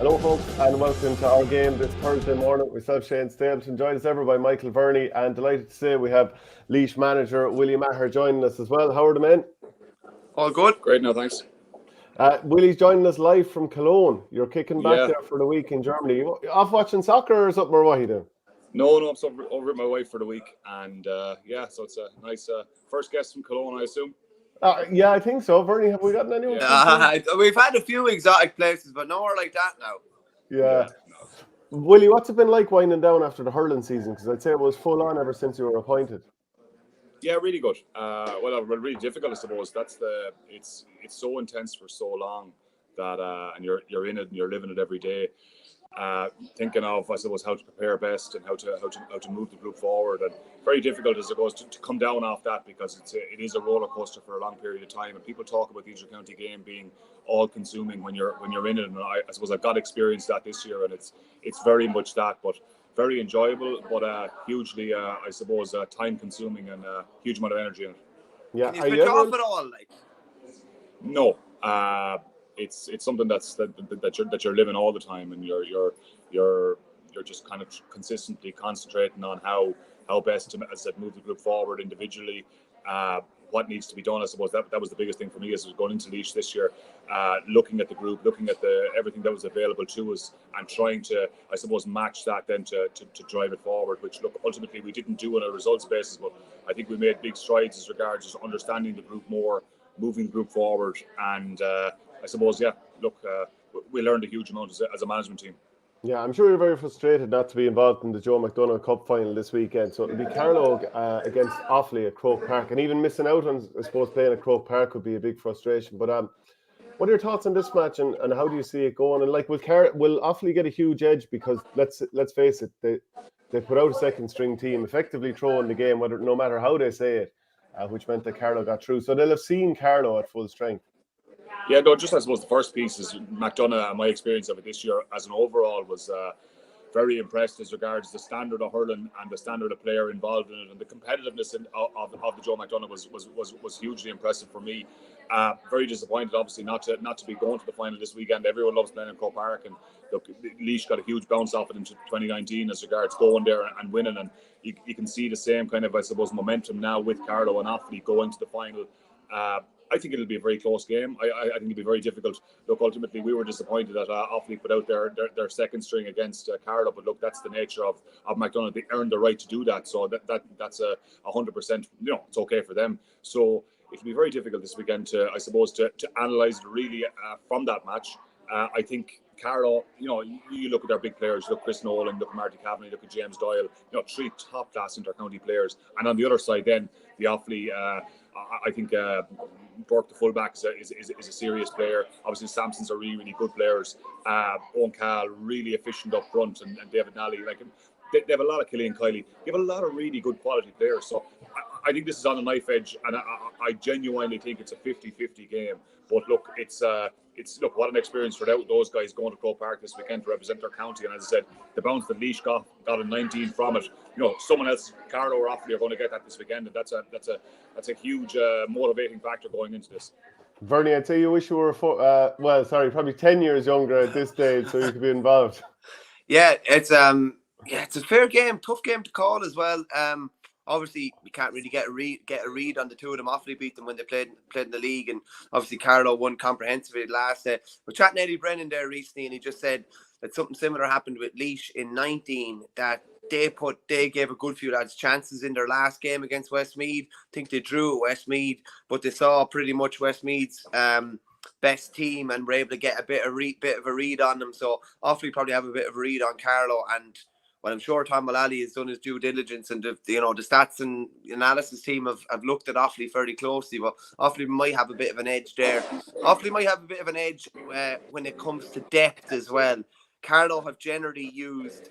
Hello folks and welcome to our game this Thursday morning. Myself, Shane Stapleton, joined as ever by Michael Verney, and delighted to say we have Laois manager Willie Maher joining us as well. How are the men? All good. Great now, thanks. Willie's joining us live from Cologne. You're kicking back there for the week in Germany. You off watching soccer or something, or what are you doing? No, I'm over with my wife for the week, and so it's a nice first guest from Cologne, I assume. Yeah, I think so. Verney, have we gotten anyone? We've had a few exotic places, but nowhere like that now. Yeah. No. Willie, what's it been like winding down after the hurling season? Because I'd say it was full on ever since you were appointed. Yeah, really good. Well, really difficult, I suppose. It's so intense for so long that and you're in it and you're living it every day. Thinking of, I suppose, how to prepare best and how to move the group forward, and very difficult as it goes to come down off that, because it is a roller coaster for a long period of time, and people talk about the inter-county game being all consuming when you're in it, and I suppose I've got to experience that this year, and it's very much that, but very enjoyable, but hugely I suppose time consuming and huge amount of energy in it. Yeah, can you switch off at all? Like, no. It's something that you're living all the time, and you're just kind of consistently concentrating on how best to, as I said, move the group forward individually. What needs to be done, I suppose that was the biggest thing for me as I was going into Laois this year, looking at the group, looking at everything that was available to us, and trying to, I suppose, match that then to drive it forward, which look, ultimately we didn't do on a results basis, but I think we made big strides as regards just understanding the group more, moving the group forward, and I suppose, we learned a huge amount as a management team. Yeah, I'm sure you're very frustrated not to be involved in the Joe McDonagh Cup final this weekend. So it'll be Carlow against Offaly at Croke Park, and even missing out on, I suppose, playing at Croke Park would be a big frustration. But what are your thoughts on this match, and how do you see it going? And like, will Offaly get a huge edge, because let's face it, they put out a second string team, effectively throwing the game, no matter how they say it, which meant that Carlow got through. So they'll have seen Carlow at full strength. Yeah, no, just I suppose the first piece is McDonagh, and my experience of it this year as an overall was very impressed as regards the standard of hurling and the standard of player involved in it, and the competitiveness of the Joe McDonagh was hugely impressive for me. Very disappointed, obviously, not to be going to the final this weekend. Everyone loves playing in Croke Park, and look, Laois got a huge bounce off it in 2019 as regards going there and winning, and you can see the same kind of, I suppose, momentum now with Carlow and Offaly going to the final. I think it'll be a very close game. I think it'll be very difficult. Look, ultimately, we were disappointed that Offaly put out their second string against Carlow, but look, that's the nature of McDonagh. They earned the right to do that, so that's 100%. It's okay for them. So it'll be very difficult this weekend to analyse it really from that match. I think Carlow, you look at their big players, look at Chris Nolan, look at Marty Kavanagh, look at James Doyle, three top-class inter-county players. And on the other side then, the Offaly, I think Burke, the fullback, is a serious player. Obviously, Sampsons are really, really good players. Owen Cahill, really efficient up front, and David Nally. They have a lot of Killian Kiley. They have a lot of really good quality players. So I think this is on a knife edge, and I genuinely think it's a 50-50 game. But look, it's what an experience for those guys going to Croke Park this weekend to represent their county. And as I said, the bounce that Laois got in 19 from it, someone else, Carlow or Offaly, are going to get that this weekend, and that's a huge motivating factor going into this. Verney, I'd say you wish you were probably 10 years younger at this stage, so you could be involved. Yeah, it's a fair game, tough game to call as well. Obviously, we can't really get a read on the two of them. Offaly beat them when they played in the league, and obviously Carlow won comprehensively last day. We're chatting to Eddie Brennan there recently, and he just said that something similar happened with Laois in 19, that they gave a good few lads chances in their last game against Westmeath. I think they drew at Westmeath, but they saw pretty much Westmeath's best team and were able to get a bit of a read on them. So Offaly probably have a bit of a read on Carlow, and well, I'm sure Tom Mullally has done his due diligence, and the stats and analysis team have looked at Offaly fairly closely, but Offaly might have a bit of an edge there. Offaly might have a bit of an edge when it comes to depth as well. Carlow have generally used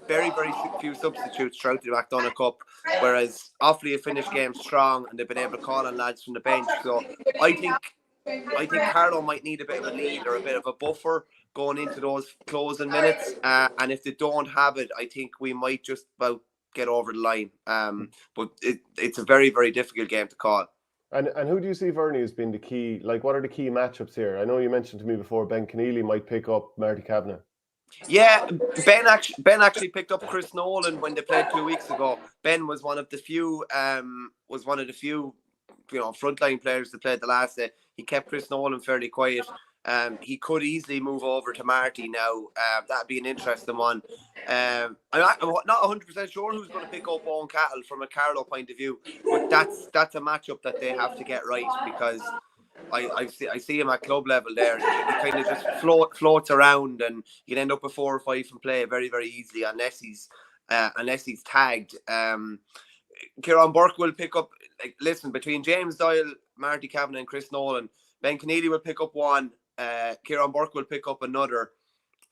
very, very few substitutes throughout the McDonagh Cup, whereas Offaly have finished games strong and they've been able to call on lads from the bench. So I think Carlow might need a bit of a lead or a bit of a buffer going into those closing minutes. And if they don't have it, I think we might just about get over the line. But it's a very, very difficult game to call. And who do you see, Verney, as being the key? Like, what are the key matchups here? I know you mentioned to me before Ben Keneally might pick up Marty Kavanagh. Yeah, Ben actually picked up Chris Nolan when they played 2 weeks ago. Ben was one of the few frontline players that played the last day. He kept Chris Nolan fairly quiet. He could easily move over to Marty now. That'd be an interesting one. I'm not 100% sure who's going to pick up Owen Cattle from a Carlow point of view, but that's a matchup that they have to get right, because I see him at club level there. He kind of just floats around, and you can end up with 4 or 5 from play very, very easily unless he's tagged. Kieran Burke will pick up. Listen, between James Doyle, Marty Kavanagh, and Chris Nolan, Ben Keneally will pick up one. Kieran Burke will pick up another.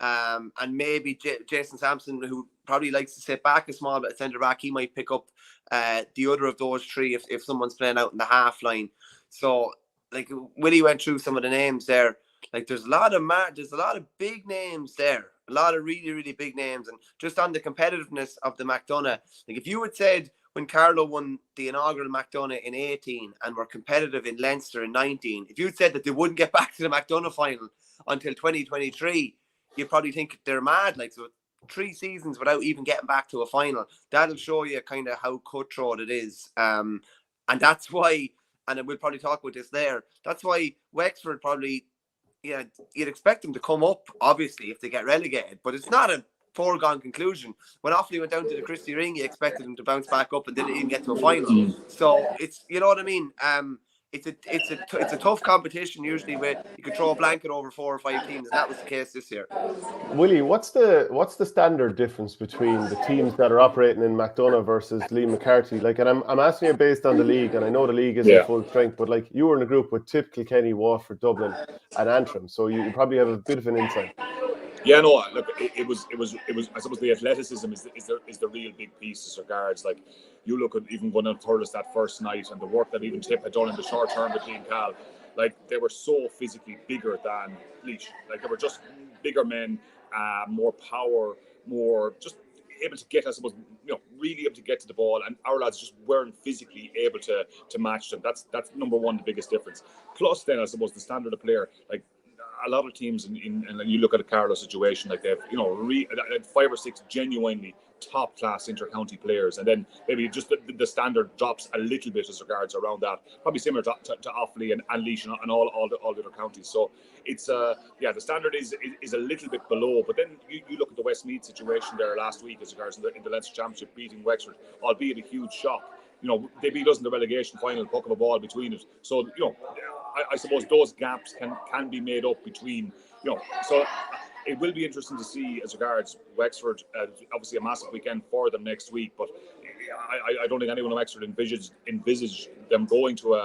And maybe Jason Sampson, who probably likes to sit back a small bit at centre back, he might pick up the other of those 3 if someone's playing out in the half line. So, like, Willie went through some of the names there. Like, there's a lot of big names there, a lot of really, really big names. And just on the competitiveness of the McDonagh, like, if you had said when Carlow won the inaugural McDonagh in 18 and were competitive in Leinster in 19, if you'd said that they wouldn't get back to the McDonagh final until 2023, you'd probably think they're mad. Like, so 3 seasons without even getting back to a final, that'll show you kind of how cutthroat it is. And that's why, and we'll probably talk about this there, that's why Wexford probably, you'd expect them to come up, obviously, if they get relegated, but it's not a foregone conclusion. When Offaly went down to the Christy Ring, you expected them to bounce back up and didn't even get to a final. So it's, you know what I mean? It's a tough competition usually, where you could throw a blanket over 4 or 5 teams, and that was the case this year. Willie, what's the standard difference between the teams that are operating in McDonagh versus Liam McCarthy? Like, and I'm asking you based on the league, and I know the league isn't full strength, but like, you were in a group with Tip, Kilkenny, Waterford, Dublin, and Antrim, so you probably have a bit of an insight. Yeah, no, look, it was. I suppose the athleticism is the real big piece as regards. Like, you look at even going on Thurles that first night, and the work that even Tip had done in the short term between Cal. Like, they were so physically bigger than Laois. Like, they were just bigger men, more power, more just able to get, I suppose, really able to get to the ball, and our lads just weren't physically able to match them. That's number one, the biggest difference. Plus, then I suppose the standard of player, like, a lot of teams and you look at a Carlow situation, like they have 5 or 6 genuinely top class inter-county players, and then maybe just the standard drops a little bit as regards around that, probably similar to Offaly and Laois and all the other counties. So it's the standard is a little bit below. But then you look at the Westmeath situation there last week as regards in the Leinster Championship, beating Wexford, albeit a huge shock. They beat us in the relegation final, puck of a ball between it. So I suppose those gaps can be made up between, so it will be interesting to see as regards Wexford. Obviously a massive weekend for them next week, but I don't think anyone in Wexford envisage them going to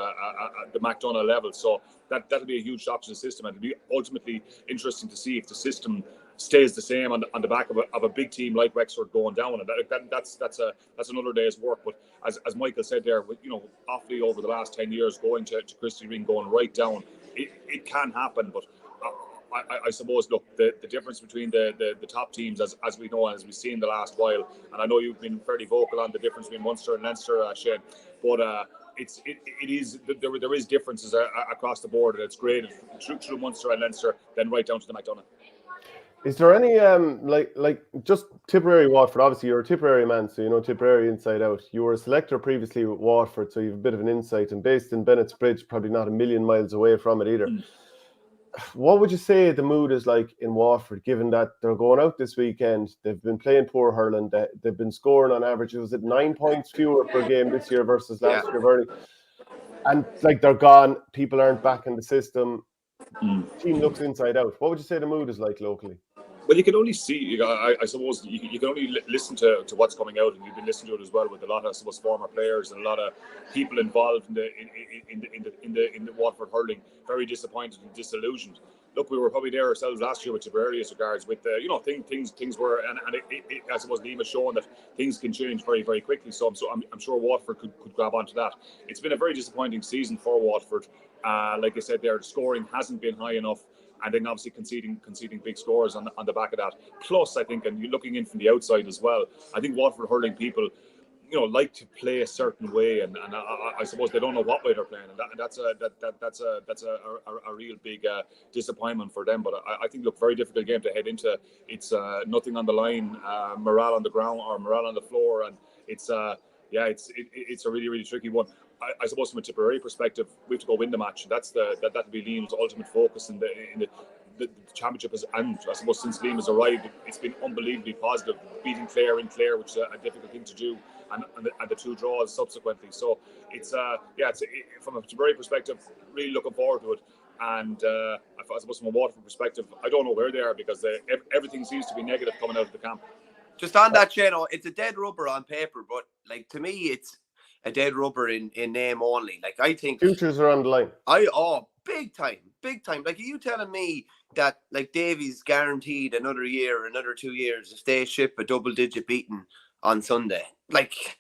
the McDonagh level. So that'll be a huge shock to the system, and it'll be ultimately interesting to see if the system stays the same on the back of a big team like Wexford going down, and that's another day's work. But as Michael said there, with Offaly over the last 10 years going to Christy Ring, going right down, it can happen. But I suppose, look, the difference between the top teams, as we know and as we've seen the last while, and I know you've been fairly vocal on the difference between Munster and Leinster, Shane, but there is differences across the board, and it's graded through Munster and Leinster, then right down to the McDonagh. Is there any like just Tipperary, Waterford? Obviously, you're a Tipperary man, so you know Tipperary inside out. You were a selector previously with Waterford, so you have a bit of an insight. And based in Bennett's Bridge, probably not a million miles away from it either. What would you say the mood is like in Waterford, given that they're going out this weekend? They've been playing poor hurling. They've been scoring on average, was it 9 points fewer per game this year versus last year, Bernie? And like, they're gone. People aren't back in the system. Team looks inside out. What would you say the mood is like locally? Well, you can only see, I suppose, you can only listen to what's coming out, and you've been listening to it as well with a lot of, I suppose, former players and a lot of people involved in the Waterford hurling, very disappointed and disillusioned. Look, we were probably there ourselves last year with Tipperary as regards with things were, and I suppose Liam has shown that things can change very, very quickly. So I'm sure Waterford could grab onto that. It's been a very disappointing season for Waterford. Like I said, their scoring hasn't been high enough, and then obviously conceding big scores on the back of that. Plus, I think, and you're looking in from the outside as well, I think Waterford hurling people like to play a certain way, and I suppose they don't know what way they're playing, and that's a real big disappointment for them. But I think look, very difficult game to head into. It's nothing on the line, morale on the ground or morale on the floor, and it's a really, really tricky one. I suppose from a Tipperary perspective, we have to go win the match. That'll be Liam's ultimate focus in the championship and I suppose since Liam has arrived, it's been unbelievably positive, beating Clare in Clare, which is a difficult thing to do, and the 2 draws subsequently. So it's from a Tipperary perspective, really looking forward to it. And I suppose from a Waterford perspective, I don't know where they are, because everything seems to be negative coming out of the camp. Just on that, Shane, it's a dead rubber on paper, but like to me, it's a dead rubber in name only. Like I think futures are on the line. Big time. Like, are you telling me that like Davies guaranteed another year or another 2 years if they ship a double-digit beating on Sunday? Like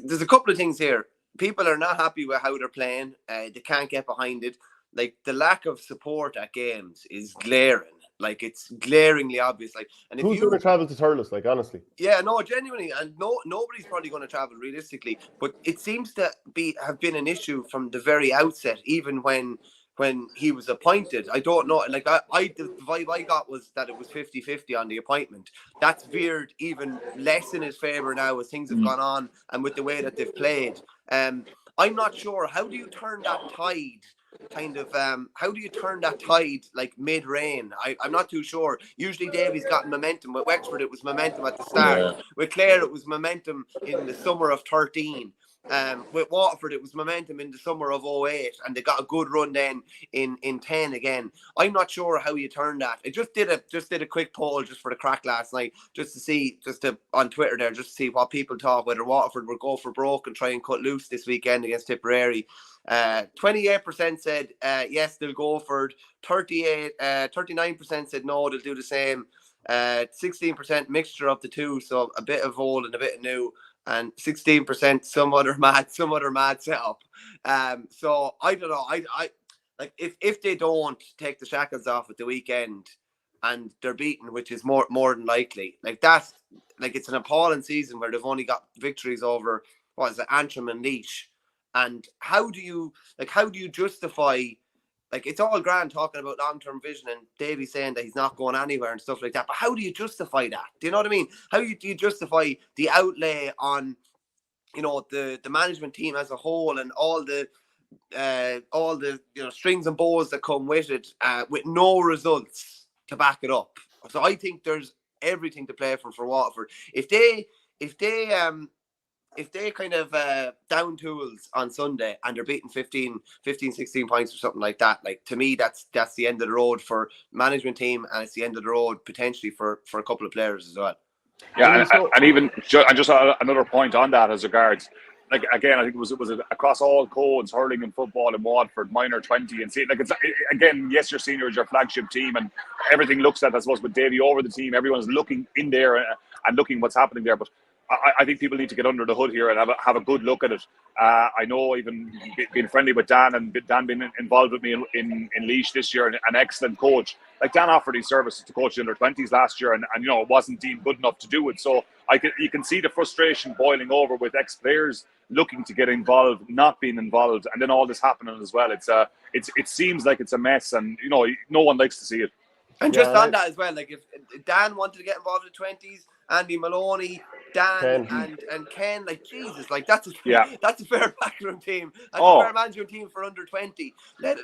there's a couple of things here. People are not happy with how they're playing. They can't get behind it. Like the lack of support at games is glaring. Like it's glaringly obvious. Like, and if who's going to travel to Thurles? Like, honestly, yeah, no, genuinely, and nobody's probably going to travel realistically. But it seems to have been an issue from the very outset, even when he was appointed. I don't know. Like the vibe I got was that it was 50-50 on the appointment. That's veered even less in his favour now as things have gone on and with the way that they've played. I'm not sure. How do you turn that tide? How do you turn that tide like mid-rain? I'm not too sure. Usually Davies got momentum. With Wexford it was momentum at the start. Yeah. With Clare it was momentum in the summer of 13. With Waterford it was momentum in the summer of 08, and they got a good run then in 10 again. I'm not sure how you turn that. I just did a quick poll just for the crack last night, on Twitter there, just to see what people thought, whether Waterford would go for broke and try and cut loose this weekend against Tipperary. 28% said yes, they'll go for it. 39% said no, they'll do the same. 16% mixture of the two, so a bit of old and a bit of new, and 16% some other mad setup. So I don't know. I like if they don't take the shackles off at the weekend and they're beaten, which is more than likely. Like that's like it's an appalling season where they've only got victories over Antrim and Laois. And how do you justify, like, it's all grand talking about long-term vision and Davey saying that he's not going anywhere and stuff like that, but how do you justify that? Do you know what I mean? How do you justify the outlay on, the management team as a whole and all the strings and bows that come with it, with no results to back it up? So I think there's everything to play for Waterford. If they kind of down tools on Sunday and they're beating 15, 16 points or something like that, like to me, that's the end of the road for management team, and it's the end of the road potentially for a couple of players as well. Yeah, and even just another point on that as regards, like again, I think it was across all codes, hurling and football in Waterford, minor 20, and see, like it's again, yes, your senior is your flagship team, and everything looks at, I suppose, with Davy over the team, everyone's looking in there and looking what's happening there, but I think people need to get under the hood here and have a good look at it. I know, even being friendly with Dan, and Dan being involved with me in Laois this year, an excellent coach. Like, Dan offered his services to coach the under-20s last year, and it wasn't deemed good enough to do it. So you can see the frustration boiling over with ex-players looking to get involved, not being involved, and then all this happening as well. It seems like it's a mess, and no one likes to see it. And just on that as well, like if Dan wanted to get involved in the 20s, Andy Maloney, Dan and Ken, like Jesus, like that's a fair backroom team. That's a fair management team for under 20. Let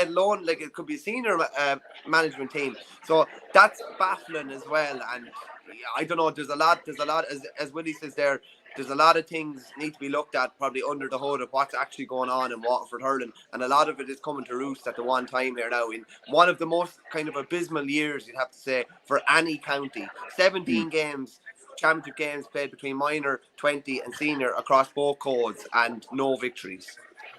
alone like it could be a senior management team. So that's baffling as well. And I don't know. There's a lot as Willie says there. There's a lot of things need to be looked at probably under the hood of what's actually going on in Waterford hurling, and a lot of it is coming to roost at the one time here now in one of the most kind of abysmal years, you'd have to say, for any county. 17 games, championship games played between minor, 20 and senior across both codes, and no victories.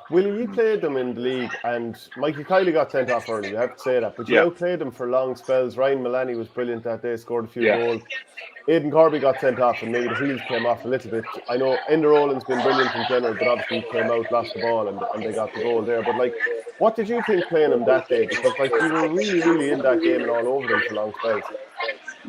Willie, you played them in the league, and Mikey Kiley got sent off early, you have to say that, but you outplayed them for long spells. Ryan Mullaney was brilliant that day, scored a few goals. Aidan Corby got sent off, and maybe the wheels came off a little bit. I know Ender Rowland's been brilliant in general, but obviously he came out, lost the ball, and they got the goal there. But like, what did you think playing them that day? Because like, you were really, really in that game and all over them for long spells.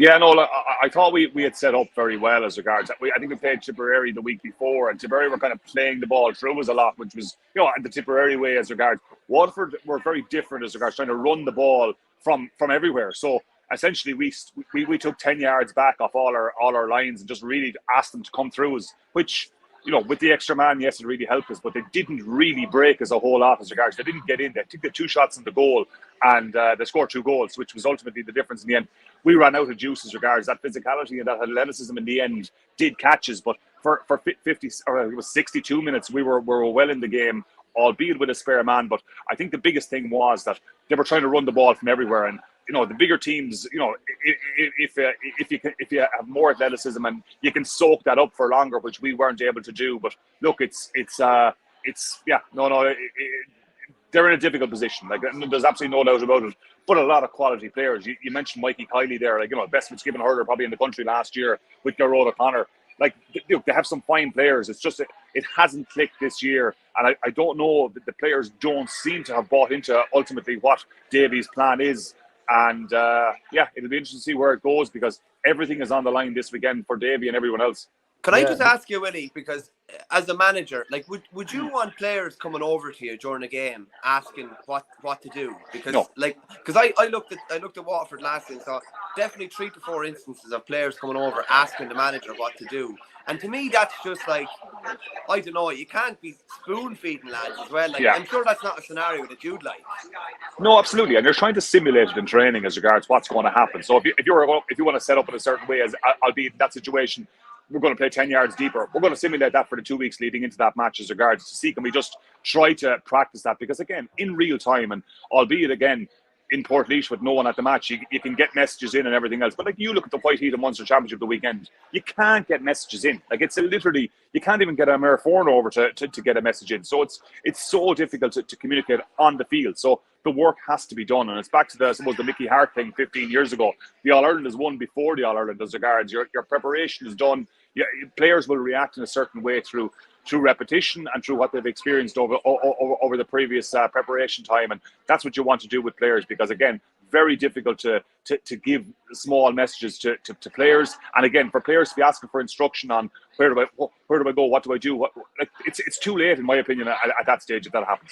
Yeah, no, look, I thought we had set up very well as regards. I think we played Tipperary the week before, and Tipperary were kind of playing the ball through us a lot, which was, the Tipperary way as regards. Waterford were very different as regards trying to run the ball from everywhere. So essentially, we took 10 yards back off all our lines and just really asked them to come through us, which, with the extra man, yes, it really helped us, but they didn't really break us a whole lot as regards. They didn't get in. They took the 2 shots in the goal, and they scored 2 goals, which was ultimately the difference in the end. We ran out of juice as regards that physicality and that athleticism in the end did catches, but for 50 or it was 62 minutes, we were well in the game, albeit with a spare man. But I think the biggest thing was that they were trying to run the ball from everywhere, and the bigger teams, if you have more athleticism and you can soak that up for longer, which we weren't able to do. But look, they're in a difficult position. Like, there's absolutely no doubt about it. But a lot of quality players. You mentioned Mikey Kiley there. Like, best Fitzgibbon hurler probably in the country last year with Gerard O'Connor. Like, they have some fine players. It's just it hasn't clicked this year, and I don't know that the players don't seem to have bought into ultimately what Davy's plan is. And it'll be interesting to see where it goes, because everything is on the line this weekend for Davy and everyone else. Can I just ask you, Willie, because as a manager, like, would you want players coming over to you during a game asking what to do? Because I looked at Waterford last year and saw definitely 3 to 4 instances of players coming over asking the manager what to do. And to me, that's just like, I don't know, you can't be spoon feeding lads as well. Like, I'm sure that's not a scenario that you'd like. No, absolutely, and you're trying to simulate it in training as regards what's going to happen. So if you want to set up in a certain way, as I'll be in that situation, we're going to play 10 yards deeper. We're going to simulate that for the 2 weeks leading into that match as regards to see, can we just try to practice that? Because again, in real time, and albeit again in Portlaoise with no one at the match, you can get messages in and everything else. But like, you look at the White Heat and Munster Championship the weekend, you can't get messages in. Like, it's literally, you can't even get a mere phone over to get a message in. So it's so difficult to communicate on the field. So the work has to be done, and it's back to the Mickey Hart thing 15 years ago. The All Ireland is won before the All Ireland as regards your preparation is done. Players will react in a certain way through repetition and through what they've experienced over the previous preparation time, and that's what you want to do with players, because again, very difficult to give small messages to players, and again, for players to be asking for instruction on where do I go, what do I do, it's too late in my opinion at that stage if that happens.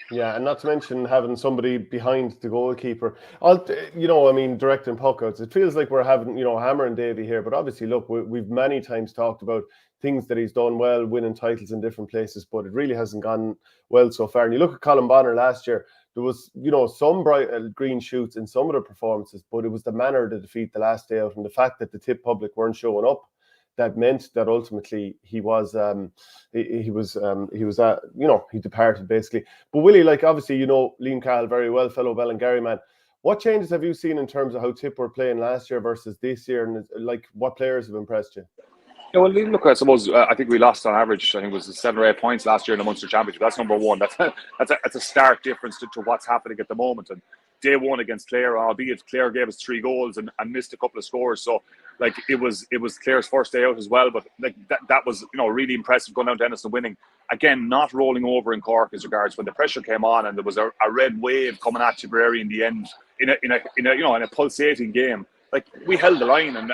Yeah, and not to mention having somebody behind the goalkeeper. Directing puckouts. It feels like we're having, hammering Davy here, but obviously, look, we've many times talked about things that he's done well, winning titles in different places, but it really hasn't gone well so far. And you look at Colin Bonner last year, there was, some bright green shoots in some of the performances, but it was the manner of the defeat the last day out, and the fact that the Tip public weren't showing up, that meant that ultimately he departed basically. But Willie, like, obviously, Liam Cahill very well, fellow Ballingarry man. What changes have you seen in terms of how Tip were playing last year versus this year, and like, what players have impressed you? Yeah, well, look, I suppose I think we lost on average. I think it was 7 or 8 points last year in the Munster Championship. That's number one. That's a stark difference to what's happening at the moment. And day one against Clare, albeit Clare gave us 3 goals and missed a couple of scores. So, like, it was Clare's first day out as well. But like that was really impressive going down to Ennis and winning. Again, not rolling over in Cork as regards when the pressure came on and there was a red wave coming at Tipperary in the end in a pulsating game. Like, we held the line and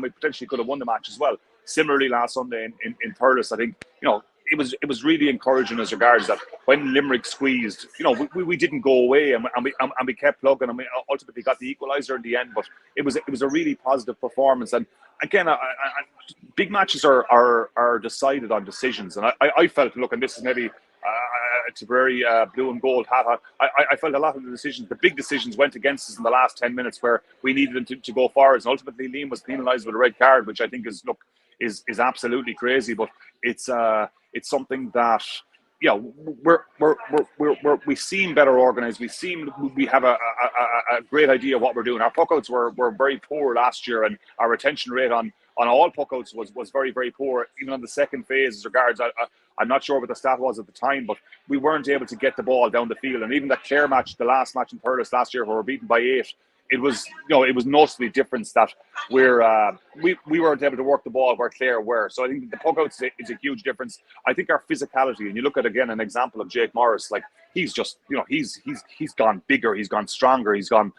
we potentially could have won the match as well. Similarly, last Sunday in Thurles, I think it was really encouraging as regards that when Limerick squeezed, we didn't go away and we kept plugging and we ultimately got the equaliser in the end. But it was a really positive performance. And again, big matches are decided on decisions. And I felt, look, and this is maybe Tipperary blue and gold hat. I felt a lot of the big decisions went against us in the last 10 minutes where we needed them to go forwards. And ultimately, Liam was penalised with a red card, which I think is absolutely crazy. But it's something that we seem better organised. We have a great idea of what we're doing. Our puckouts were very poor last year, and our retention rate on all puckouts was very, very poor. Even on the second phase, as regards, I'm not sure what the stat was at the time, but we weren't able to get the ball down the field. And even that Clare match, the last match in Thurles last year, where we were beaten by 8, it was noticeably different that we weren't able to work the ball where Clare were. So I think the puckouts is a huge difference. I think our physicality, and you look at again an example of Jake Morris, like, he's just he's gone bigger, he's gone stronger, he's gone.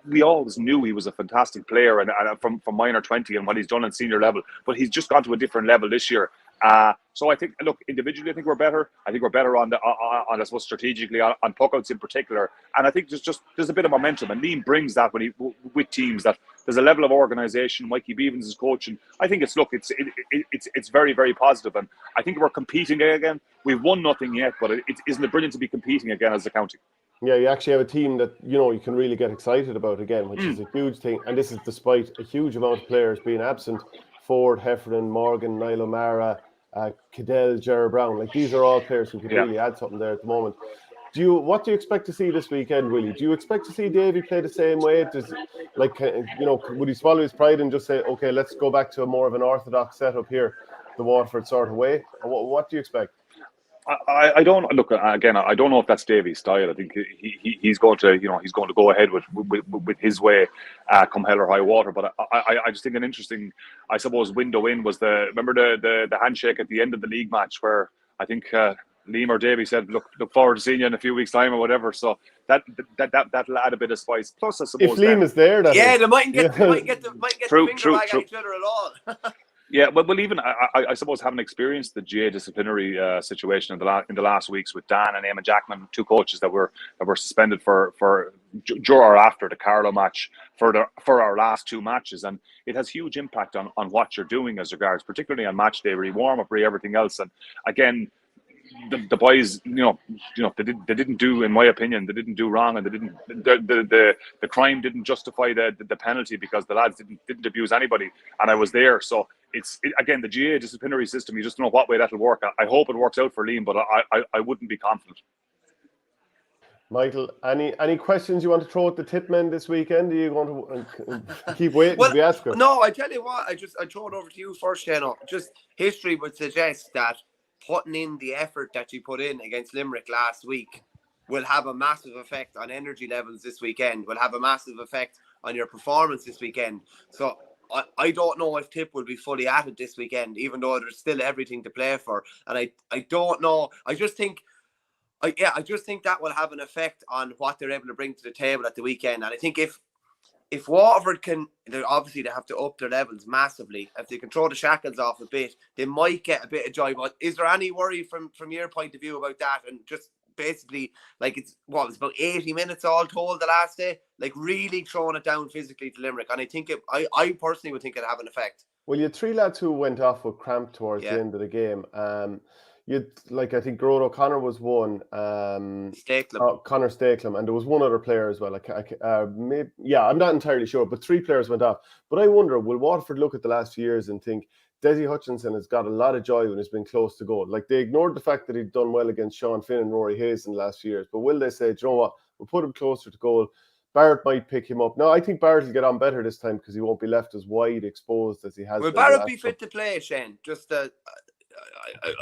we always knew he was a fantastic player, and from minor 20 and what he's done in senior level. But he's just gone to a different level this year. So I think, look, individually, I think we're better. I think we're better on I suppose, strategically on puckouts in particular. And I think there's a bit of momentum, and Liam brings that with teams, that there's a level of organisation. Mikey Beavens is coaching. I think it's very, very positive, and I think we're competing again. We've won nothing yet, but isn't it brilliant to be competing again as a county? Yeah, you actually have a team that you can really get excited about again, which is a huge thing. And this is despite a huge amount of players being absent: Ford, Heffernan, Morgan, Niall O'Mara, Cadell, Gerard Brown. Like, these are all players who could really add something there at the moment. What do you expect to see this weekend, Willie? Do you expect to see Davy play the same way? Would he swallow his pride and just say, okay, let's go back to a more of an orthodox setup here, the Waterford sort of way? What do you expect? I don't look again. I don't know if that's Davy's style. I think he's going to go ahead with his way, come hell or high water. But I just think an interesting, I suppose, window in was remember the handshake at the end of the league match, where I think Liam or Davy said, look forward to seeing you in a few weeks' time or whatever. So that'll add a bit of spice. Plus, I suppose, if Liam is there, they mightn't get the finger back at each other at all. Yeah, well, even I suppose, having experienced the GA disciplinary situation in the last weeks with Dan and Eamon Jackman, two coaches that were suspended for during or after the Carlow match for our last two matches, and it has huge impact on what you're doing as regards, particularly on match day, where warm up, everything else, and again. The boys, they didn't do, in my opinion, they didn't do wrong, and the crime didn't justify the penalty, because the lads didn't abuse anybody, and I was there. So again, the GA disciplinary system, you just don't know what way that'll work. I hope it works out for Liam, but I wouldn't be confident. Michael, any questions you want to throw at the Tipmen this weekend? Are you going to keep waiting to be asked? No, I tell you what, I throw it over to you first, Shane. Just history would suggest that putting in the effort that you put in against Limerick last week will have a massive effect on energy levels this weekend, will have a massive effect on your performance this weekend. So I don't know if Tip will be fully at it this weekend, even though there's still everything to play for. And I don't know. I just think that will have an effect on what they're able to bring to the table at the weekend. And I think if Waterford they have to up their levels massively. If they can throw the shackles off a bit, they might get a bit of joy. But is there any worry from your point of view about that? And just basically, like, it's about 80 minutes all told the last day, like really throwing it down physically to Limerick. And I think I personally would think it'd have an effect. Well, you had three lads who went off with cramp towards the end of the game. I think Gerard O'Connor was one. Connor Stakelum, and there was one other player as well. I'm not entirely sure, but three players went off. But I wonder, will Waterford look at the last few years and think Desi Hutchinson has got a lot of joy when he's been close to goal? Like, they ignored the fact that he'd done well against Sean Finn and Rory Hayes in the last few years. But will they say, do you know what, we'll put him closer to goal? Barrett might pick him up. No, I think Barrett will get on better this time, because he won't be left as wide exposed as he has. Will Barrett be fit to play, Shane? Just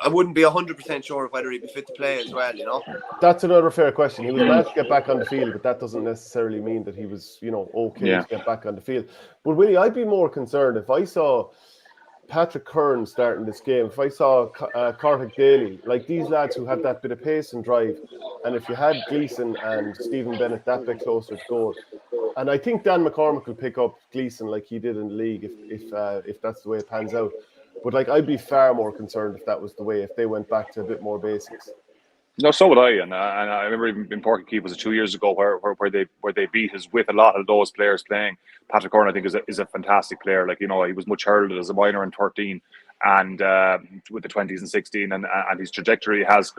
I wouldn't be 100% sure of whether he'd be fit to play as well, That's another fair question. He was managed to get back on the field, but that doesn't necessarily mean that he was, okay to get back on the field. But Willie, I'd be more concerned if I saw Patrick Kern starting this game, if I saw Carthaig Daly, like these lads who have that bit of pace and drive, and if you had Gleeson and Stephen Bennett that bit closer to goal. And I think Dan McCormick will pick up Gleeson like he did in the league if that's the way it pans out. But I'd be far more concerned if that was the way, if they went back to a bit more basics. No, so would I, and I remember even in Porky Keith was it 2 years ago where they beat us with a lot of those players playing. Patrick Kern, I think, is a fantastic player. He was much heralded as a minor in 13, and with the 20s and 16, and his trajectory has,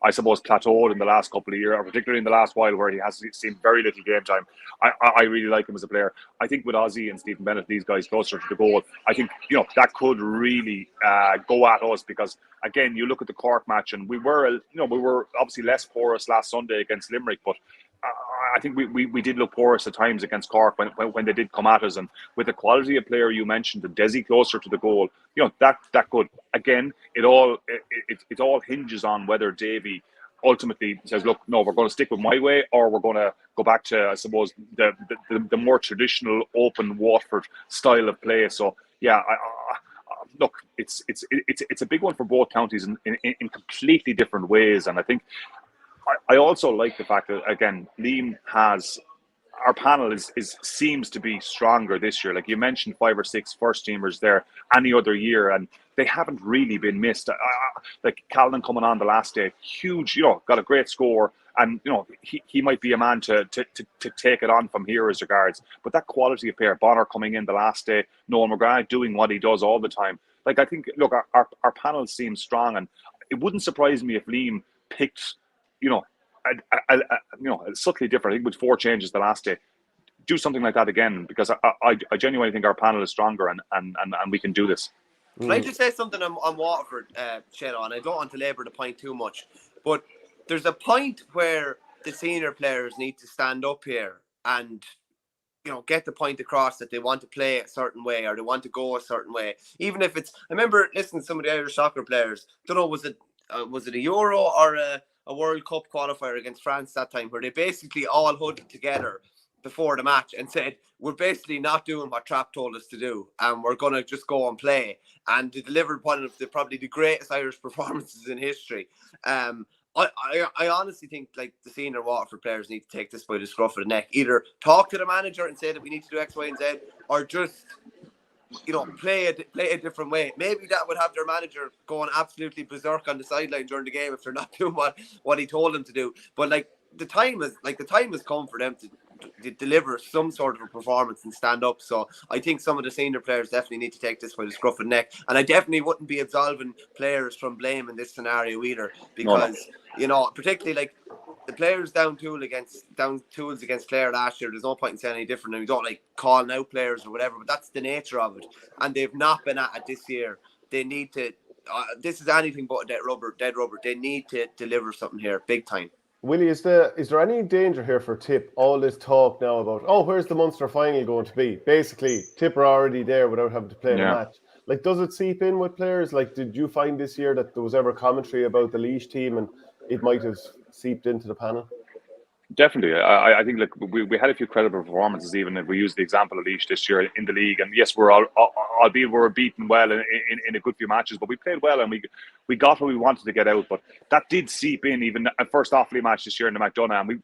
I suppose, plateaued in the last couple of years, or particularly in the last while, where he has seen very little game time. I really like him as a player. I think with Ozzy and Stephen Bennett, these guys closer to the goal, I think that could really go at us, because again, you look at the Cork match, and we were obviously less porous last Sunday against Limerick, but I think we did look porous at times against Cork when they did come at us, and with the quality of player you mentioned, the Desi closer to the goal, that could, again, it all hinges on whether Davy ultimately says, look, no, we're going to stick with my way, or we're going to go back to, I suppose, the more traditional open Waterford style of play. So yeah, look, it's a big one for both counties in completely different ways, and I think I also like the fact that, again, Liam has our panel is seems to be stronger this year. Like you mentioned, 5 or 6 first teamers there any other year, and they haven't really been missed. Like Calvin coming on the last day, huge, got a great score, and he might be a man to take it on from here as regards. But that quality of player, Bonner coming in the last day, Noel McGrath doing what he does all the time. Like I think, look, our panel seems strong, and it wouldn't surprise me if Liam picked, subtly different. I think with 4 changes the last day, do something like that again, because I genuinely think our panel is stronger and we can do this. Can I just say something on Waterford, Shano? And I don't want to labour the point too much, but there's a point where the senior players need to stand up here and get the point across that they want to play a certain way or they want to go a certain way. Even if it's, I remember listening to some of the Irish soccer players. Don't know, was it a Euro or a World Cup qualifier against France that time, where they basically all huddled together before the match and said, we're basically not doing what Trapp told us to do, and we're going to just go and play. And they delivered one of probably the greatest Irish performances in history. I honestly think like the senior Waterford players need to take this by the scruff of the neck. Either talk to the manager and say that we need to do X, Y, and Z, or just play a different way. Maybe that would have their manager going absolutely berserk on the sideline during the game if they're not doing what he told them to do. But the time has come for them to deliver some sort of a performance and stand up. So I think some of the senior players definitely need to take this by the scruff of the neck. And I definitely wouldn't be absolving players from blame in this scenario either, because particularly like the players down tools against Clare last year, there's no point in saying any different, and we don't like calling out players or whatever, but that's the nature of it. And they've not been at it this year. They need to this is anything but a dead rubber. They need to deliver something here big time. Willie, is there any danger here for Tip? All this talk now about, where's the Munster final going to be? Basically, Tip are already there without having to play the match. Like, does it seep in with players? Like, did you find this year that there was ever commentary about the Laois team and it might have seeped into the panel? Definitely. I think we had a few credible performances, even if we use the example of Laois this year in the league. And yes, albeit we were beaten well in a good few matches, but we played well and we got what we wanted to get out. But that did seep in even at first Offaly match this year in the McDonagh. And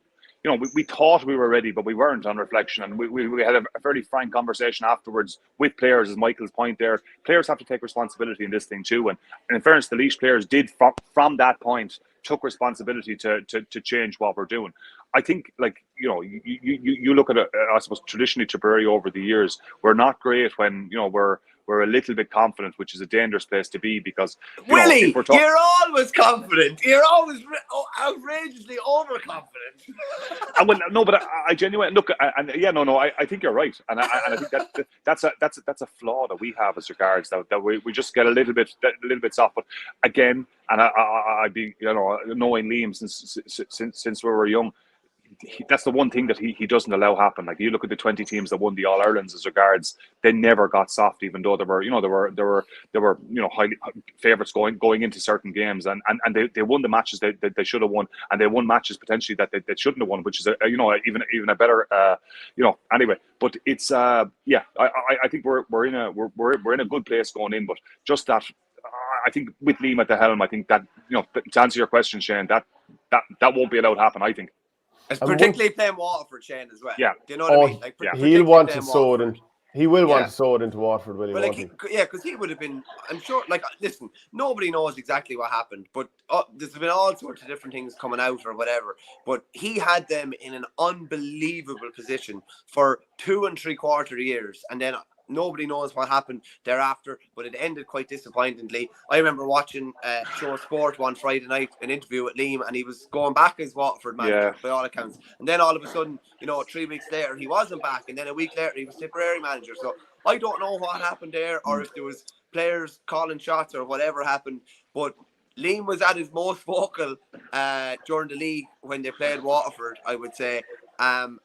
we thought we were ready, but we weren't on reflection. And we had a fairly frank conversation afterwards with players, as Michael's point there. Players have to take responsibility in this thing too. And in fairness, the Laois players did from that point took responsibility to change what we're doing. I think, you look at it, I suppose, traditionally Tipperary over the years, we're not great when, we're a little bit confident, which is a dangerous place to be because... Willie, you're always confident. You're always outrageously overconfident. But I genuinely... Look, I think you're right. And I think that's a flaw that we have as regards, that we just get a little bit soft. But again, and I'd be, knowing Liam since we were young, that's the one thing that he doesn't allow happen. Like, you look at the 20 teams that won the All Irelands as regards, they never got soft, even though there were highly favourites going into certain games, and they won the matches they should have won, and they won matches potentially that they shouldn't have won, which is even a better anyway. But it's I think we're in a good place going in, but just that. I think with Liam at the helm, I think that to answer your question, Shane, that won't be allowed to happen. I think. Particularly playing Waterford, Shane, as well. Yeah. Do you know what I mean? Like, he'll want to sow it in. He will want to sow it into Waterford, will he? Well, because he would have been. I'm sure. Like, listen, nobody knows exactly what happened, but there's been all sorts of different things coming out or whatever. But he had them in an unbelievable position for 2 3/4 years, and then nobody knows what happened thereafter, but it ended quite disappointingly. I remember watching Show Sport one Friday night, an interview with Liam, and he was going back as Waterford manager by all accounts. And then all of a sudden, 3 weeks later, he wasn't back, and then a week later, he was Tipperary manager. So I don't know what happened there, or if there was players calling shots or whatever happened. But Liam was at his most vocal during the league when they played Waterford, I would say. And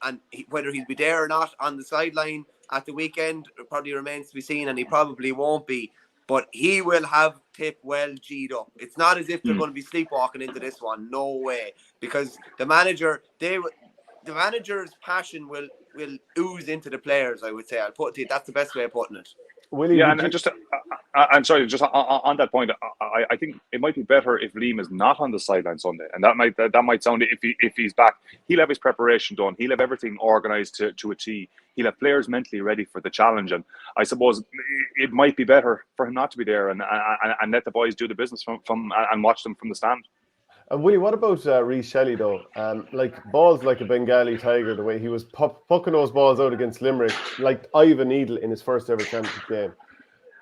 whether he'll be there or not on the sideline at the weekend, it probably remains to be seen, and he probably won't be. But he will have Tip well G'd up. It's not as if they're going to be sleepwalking into this one. No way. Because the manager's passion will ooze into the players, I would say. That's the best way of putting it. Willie, Yeah, would and you? just I'm sorry, just on that point, I think it might be better if Liam is not on the sideline Sunday, and that might sound if he's back, he'll have his preparation done, he'll have everything organised to a T, he'll have players mentally ready for the challenge, and I suppose it might be better for him not to be there and let the boys do the business from and watch them from the stand. And Willie, what about Reece Shelley though? Like balls like a Bengali tiger, the way he was pucking those balls out against Limerick, like Ivan Needle in his first ever championship game.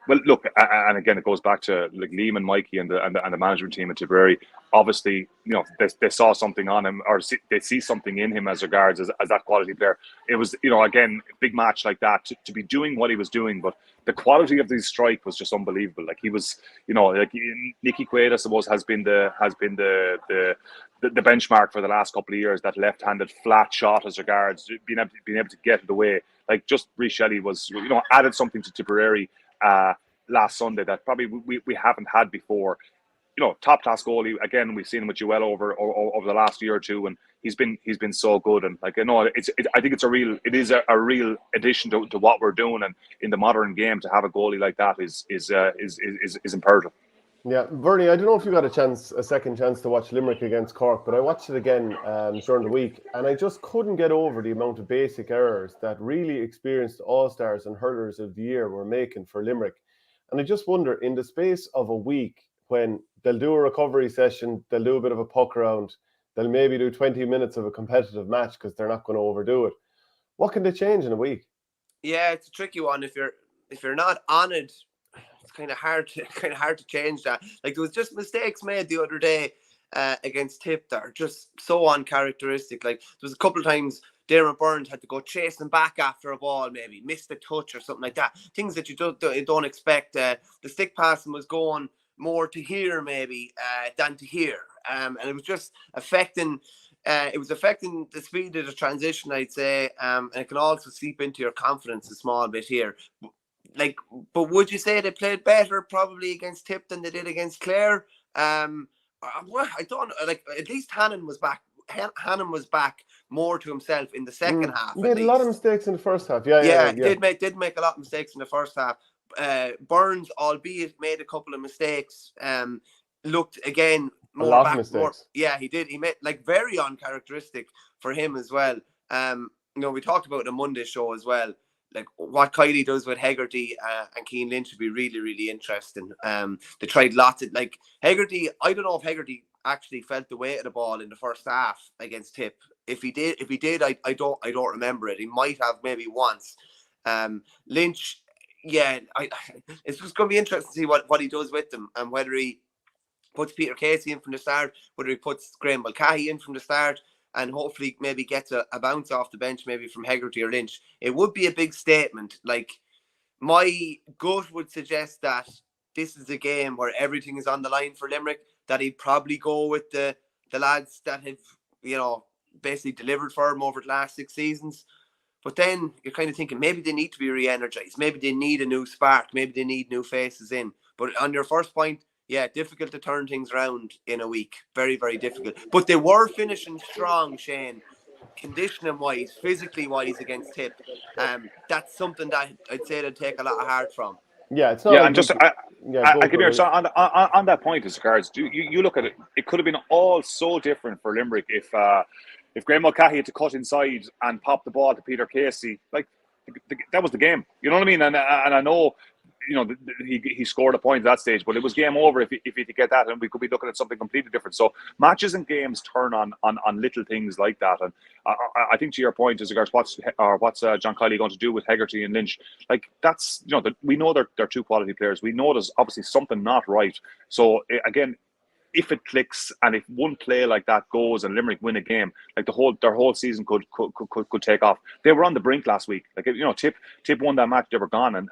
Well, look, and again, it goes back to like Liam and Mikey and the management team at Tipperary. Obviously, they saw something on him, or they see something in him as regards as that quality player. It was, again, a big match like that to be doing what he was doing, but the quality of his strike was just unbelievable. Like he was, like Nicky Quaid, I suppose, has been the benchmark for the last couple of years. That left-handed flat shot as regards being able to get it away. Like just Reece Shelley was, added something to Tipperary last Sunday that probably we haven't had before. Top class goalie. Again, we've seen him with Joel over the last year or two, and he's been so good. And I think it is a real addition to what we're doing, and in the modern game to have a goalie like that is imperative. Yeah, Bernie, I don't know if you got a second chance to watch Limerick against Cork, but I watched it again during the week, and I just couldn't get over the amount of basic errors that really experienced all-stars and hurlers of the year were making for Limerick. And I just wonder, in the space of a week, when they'll do a recovery session, they'll do a bit of a puck around, they'll maybe do 20 minutes of a competitive match because they're not going to overdo it. What can they change in a week? Yeah, it's a tricky one. If you're not on it, it's kind of hard to change that. Like there was just mistakes made the other day against Tip that are just so uncharacteristic. Like there was a couple of times Darren Burns had to go chasing back after a ball, maybe missed a touch or something like that. Things that you don't expect. The stick passing was going more to here maybe than to here, and it was just affecting. It was affecting the speed of the transition, I'd say, and it can also seep into your confidence a small bit here. But would you say they played better probably against Tip than they did against Clare? I don't like. At least Hannon was back. Hannon was back more to himself in the second half. Made a lot of mistakes in the first half. Yeah. Did make a lot of mistakes in the first half. Burns, albeit made a couple of mistakes, looked again more a lot back. Of mistakes. He did. He made very uncharacteristic for him as well. We talked about the Monday show as well. Like what Kylie does with Hegarty and Cian Lynch would be really, really interesting. They tried lots of Hegarty. I don't know if Hegarty actually felt the weight of the ball in the first half against Tip. If he did, I don't remember it. He might have maybe once. Lynch, it's just going to be interesting to see what he does with them and whether he puts Peter Casey in from the start, whether he puts Graham Mulcahy in from the start, and hopefully maybe gets a bounce off the bench, maybe from Hegarty or Lynch. It would be a big statement. Like, my gut would suggest that this is a game where everything is on the line for Limerick, that he'd probably go with the lads that have, basically delivered for him over the last 6 seasons. But then you're kind of thinking maybe they need to be re-energized. Maybe they need a new spark. Maybe they need new faces in. But on your first point, difficult to turn things around in a week. Very, very difficult. But they were finishing strong, Shane, conditioning-wise, physically-wise against Tip. That's something that I'd say they'd take a lot of heart from. Yeah, it's not. Yeah, and just I give you on that point as regards. You look at it. It could have been all so different for Limerick if Graham Mulcahy had to cut inside and pop the ball to Peter Casey. Like that was the game. You know what I mean? And I know. He scored a point at that stage, but it was game over if he could get that, and we could be looking at something completely different. So matches and games turn on little things like that, and I think to your point as regards what's John Kiley going to do with Hegarty and Lynch, like that's we know they're two quality players. We know there's obviously something not right. So again, if it clicks and if one play like that goes and Limerick win a game, like their whole season could take off. They were on the brink last week. Like Tip won that match, they were gone and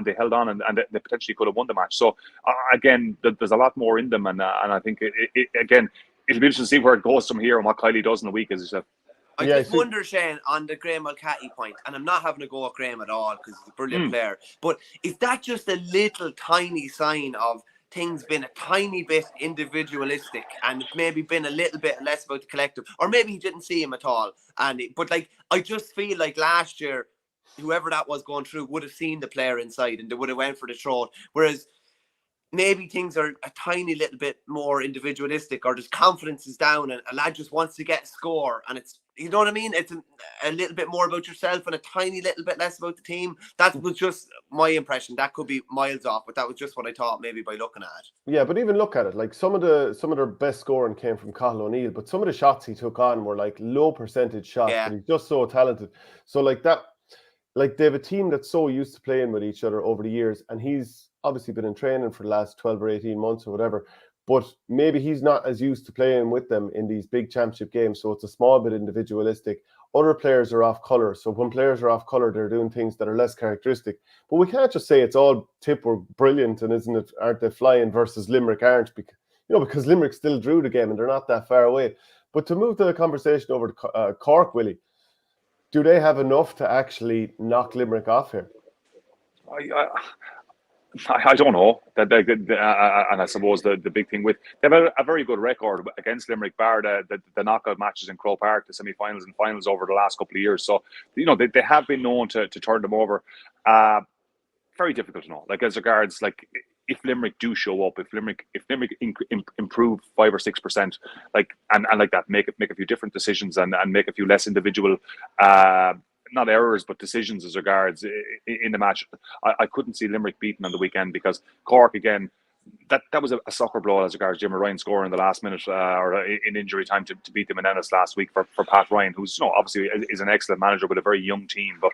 they held on and they potentially could have won the match. So again, there's a lot more in them, and I think again it'll be interesting to see where it goes from here and what Kiley does in the week, as you said. I just wonder, Shane, on the Graham Mulcahy point, and I'm not having to go at Graham at all because he's a brilliant player, but is that just a little tiny sign of things been a tiny bit individualistic and maybe been a little bit less about the collective, or maybe he didn't see him at all? But I just feel like last year whoever that was going through would have seen the player inside and they would have went for the throat. Whereas maybe things are a tiny little bit more individualistic, or just confidence is down and a lad just wants to get a score, and it's, you know what I mean, it's a little bit more about yourself and a tiny little bit less about the team. That was just my impression. That could be miles off, but that was just what I thought maybe by looking at it. Yeah, but even look at it, like some of their best scoring came from Cathal O'Neill, but some of the shots he took on were like low percentage shots, Yeah. but he's just so talented. So like that, like they have a team that's so used to playing with each other over the years, and he's obviously been in training for the last 12 or 18 months or whatever, but maybe he's not as used to playing with them in these big championship games, so it's a small bit individualistic. Other players are off colour, so when players are off colour, they're doing things that are less characteristic. But we can't just say it's all Tip or brilliant and aren't they flying versus Limerick aren't, because Limerick still drew the game and they're not that far away. But to move the conversation over to Cork, Willie, do they have enough to actually knock Limerick off here? I don't know. And I suppose the big thing with, they have a very good record against Limerick, bar the knockout matches in Croke Park, the semi-finals and finals over the last couple of years. So, they have been known to turn them over. Very difficult to know. Like, as regards, like, if Limerick do show up, if Limerick improve 5 or 6%, like, and like that, make a few different decisions and make a few less individual not errors, but decisions as regards in the match. I couldn't see Limerick beaten on the weekend, because Cork, again, that was a soccer blow as regards Jim Ryan scoring in the last minute or in injury time to beat them in Ennis last week for Pat Ryan, who's obviously is an excellent manager with a very young team. But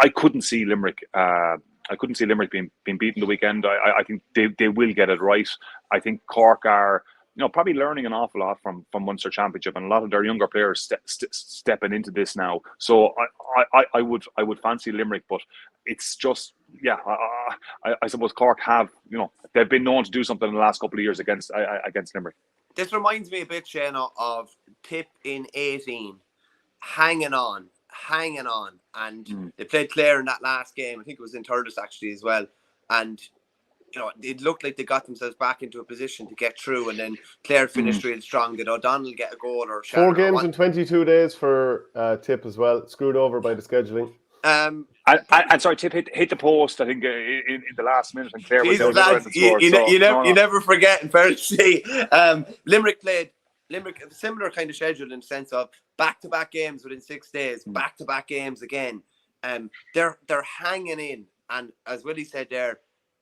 I couldn't see Limerick. I couldn't see Limerick being beaten the weekend. I think they will get it right. I think Cork are, probably learning an awful lot from Munster Championship, and a lot of their younger players stepping into this now. So I would fancy Limerick, but it's just, I suppose Cork have, they've been known to do something in the last couple of years against Limerick. This reminds me a bit, Shane, of Tip in 18, hanging on, and they played Clare in that last game. I think it was in Thurles actually as well, and it looked like they got themselves back into a position to get through, and then Clare finished real strong. Did O'Donnell get a goal or Shannon? 4 games in 22 days for Tip as well, screwed over by the scheduling. And sorry, Tip hit the post, I think, in the last minute, and Clare was lads, you never forget, in fairness to say. Limerick played a similar kind of schedule in the sense of back-to-back games within 6 days, back-to-back games again. They're hanging in, and as Willie said there,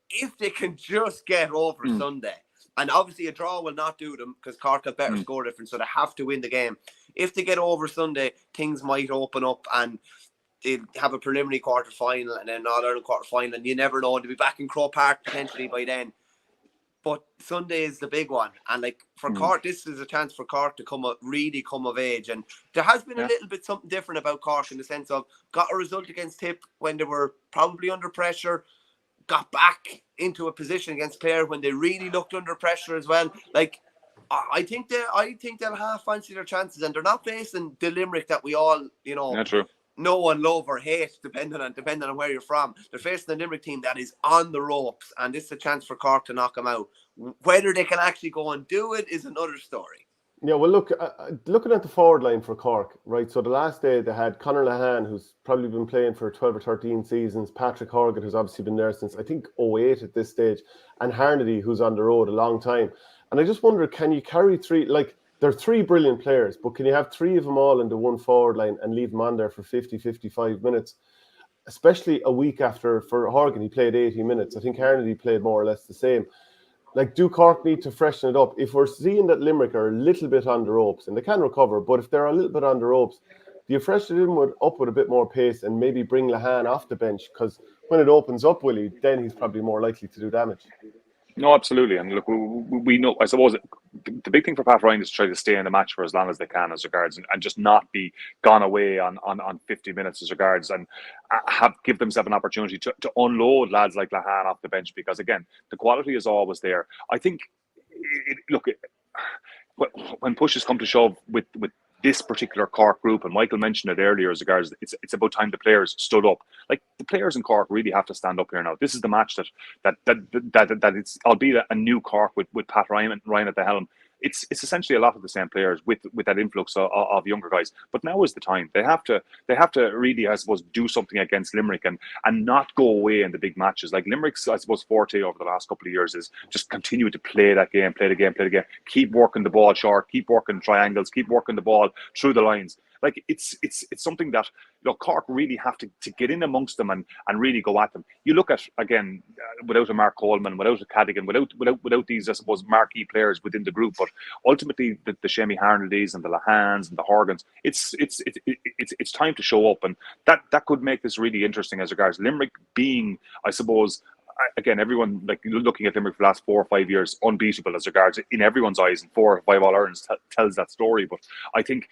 if they can just get over Sunday, and obviously a draw will not do them because Cork have better score difference, so they have to win the game. If they get over Sunday, things might open up and they'll have a preliminary quarter final and then an All-Ireland quarter final, and you never know. They'll be back in Croke Park potentially by then. But Sunday is the big one, and like for Cork, this is a chance for Cork to really come of age. And there has been a little bit something different about Cork in the sense of got a result against Tip when they were probably under pressure, got back into a position against Clare when they really looked under pressure as well. Like, I think they'll half fancy their chances, and they're not facing the Limerick that we all, know and love or hate, depending on where you're from. They're facing the Limerick team that is on the ropes, and this is a chance for Cork to knock them out. Whether they can actually go and do it is another story. Yeah, well, look, looking at the forward line for Cork, right? So the last day they had Conor Lahan, who's probably been playing for 12 or 13 seasons, Patrick Horgan, who's obviously been there since, I think, 08 at this stage, and Harnedy, who's on the road a long time. And I just wonder, can you carry three, like, they're 3 brilliant players, but can you have 3 of them all in the one forward line and leave them on there for 50, 55 minutes? Especially a week after, for Horgan, he played 80 minutes. I think Harnedy played more or less the same. Like, do Cork need to freshen it up? If we're seeing that Limerick are a little bit on the ropes, and they can recover, but if they're a little bit on the ropes, do you freshen it up with a bit more pace and maybe bring Lahan off the bench? Because when it opens up, Willie, then he's probably more likely to do damage. No, absolutely. And look, we know, I suppose the big thing for Pat Ryan is to try to stay in the match for as long as they can as regards, and just not be gone away on 50 minutes as regards, and give themselves an opportunity to unload lads like Lahan off the bench, because again, the quality is always there. I think, when pushes come to shove with this particular Cork group, and Michael mentioned it earlier as regards, it's about time the players stood up. Like, the players in Cork really have to stand up here now. This is the match that it's, albeit a new Cork with Pat Ryan at the helm, it's essentially a lot of the same players with that influx of younger guys. But now is the time. They have to really, I suppose, do something against Limerick and not go away in the big matches. Like Limerick's, I suppose, forte over the last couple of years is just continue to play that game, play the game, keep working the ball short, keep working triangles, keep working the ball through the lines. Like it's something that Cork really have to get in amongst them and really go at them. You look at, again, without a Mark Coleman, without a Cadigan, without these, I suppose, marquee players within the group, but ultimately the Shemi Harnedys and the Lahans and the Horgans, it's time to show up, and that could make this really interesting as regards Limerick being, I suppose, again, everyone like looking at Limerick for the last 4 or 5 years, unbeatable as regards in everyone's eyes, and 4 or 5 All-Irelands tells that story. But I think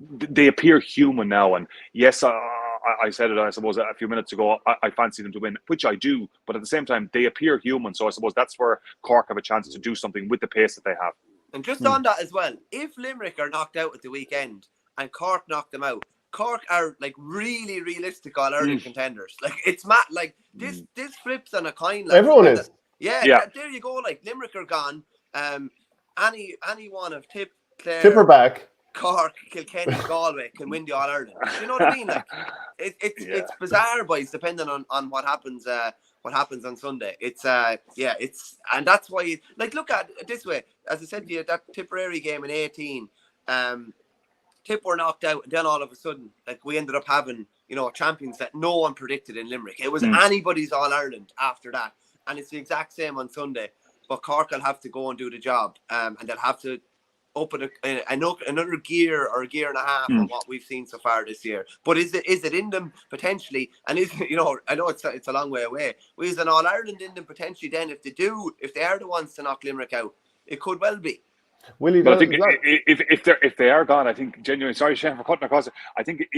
they appear human now, and yes, I said it, I suppose, a few minutes ago, I fancy them to win, which I do, but at the same time, they appear human, so I suppose that's where Cork have a chance to do something with the pace that they have. And just on that as well, if Limerick are knocked out at the weekend and Cork knock them out, Cork are like really realistic All-Ireland contenders. Like it's mad. Like this flips on a coin. Like, everyone is. Yeah. There you go. Like Limerick are gone. Any one of Clare, Tipper back. Cork, Kilkenny, Galway can win the All-Ireland. Do you know what I mean? Like it's bizarre, boys. Depending on what happens. What happens on Sunday? It's and that's why. Like look at it this way. As I said to you, that Tipperary game in 18. Tip were knocked out, and then all of a sudden, like we ended up having, champions that no one predicted in Limerick. It was anybody's All-Ireland after that, and it's the exact same on Sunday. But Cork will have to go and do the job, and they'll have to open another gear or a gear and a half on what we've seen so far this year. But is it in them potentially? And I know it's a long way away. Is an All-Ireland in them potentially? Then if they are the ones to knock Limerick out, it could well be. Willie, but I think if they are gone, I think genuinely, sorry Shane for cutting across it, I think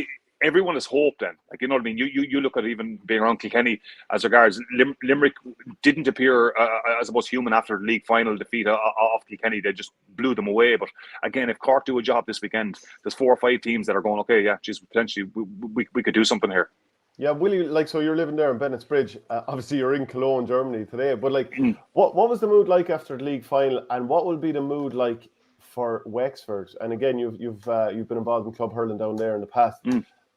everyone has hope then. Like, you know what I mean? You look at even being around Kilkenny as regards Limerick didn't appear, I suppose, human after the league final defeat of Kilkenny. They just blew them away. But again, if Cork do a job this weekend, there's 4 or 5 teams that are going, okay, yeah, geez, potentially we could do something here. Yeah, Willie, like, so you're living there in Bennett's Bridge. Obviously, you're in Cologne, Germany today. But like, what was the mood like after the league final, and what will be the mood like for Wexford? And again, you've been involved in club hurling down there in the past.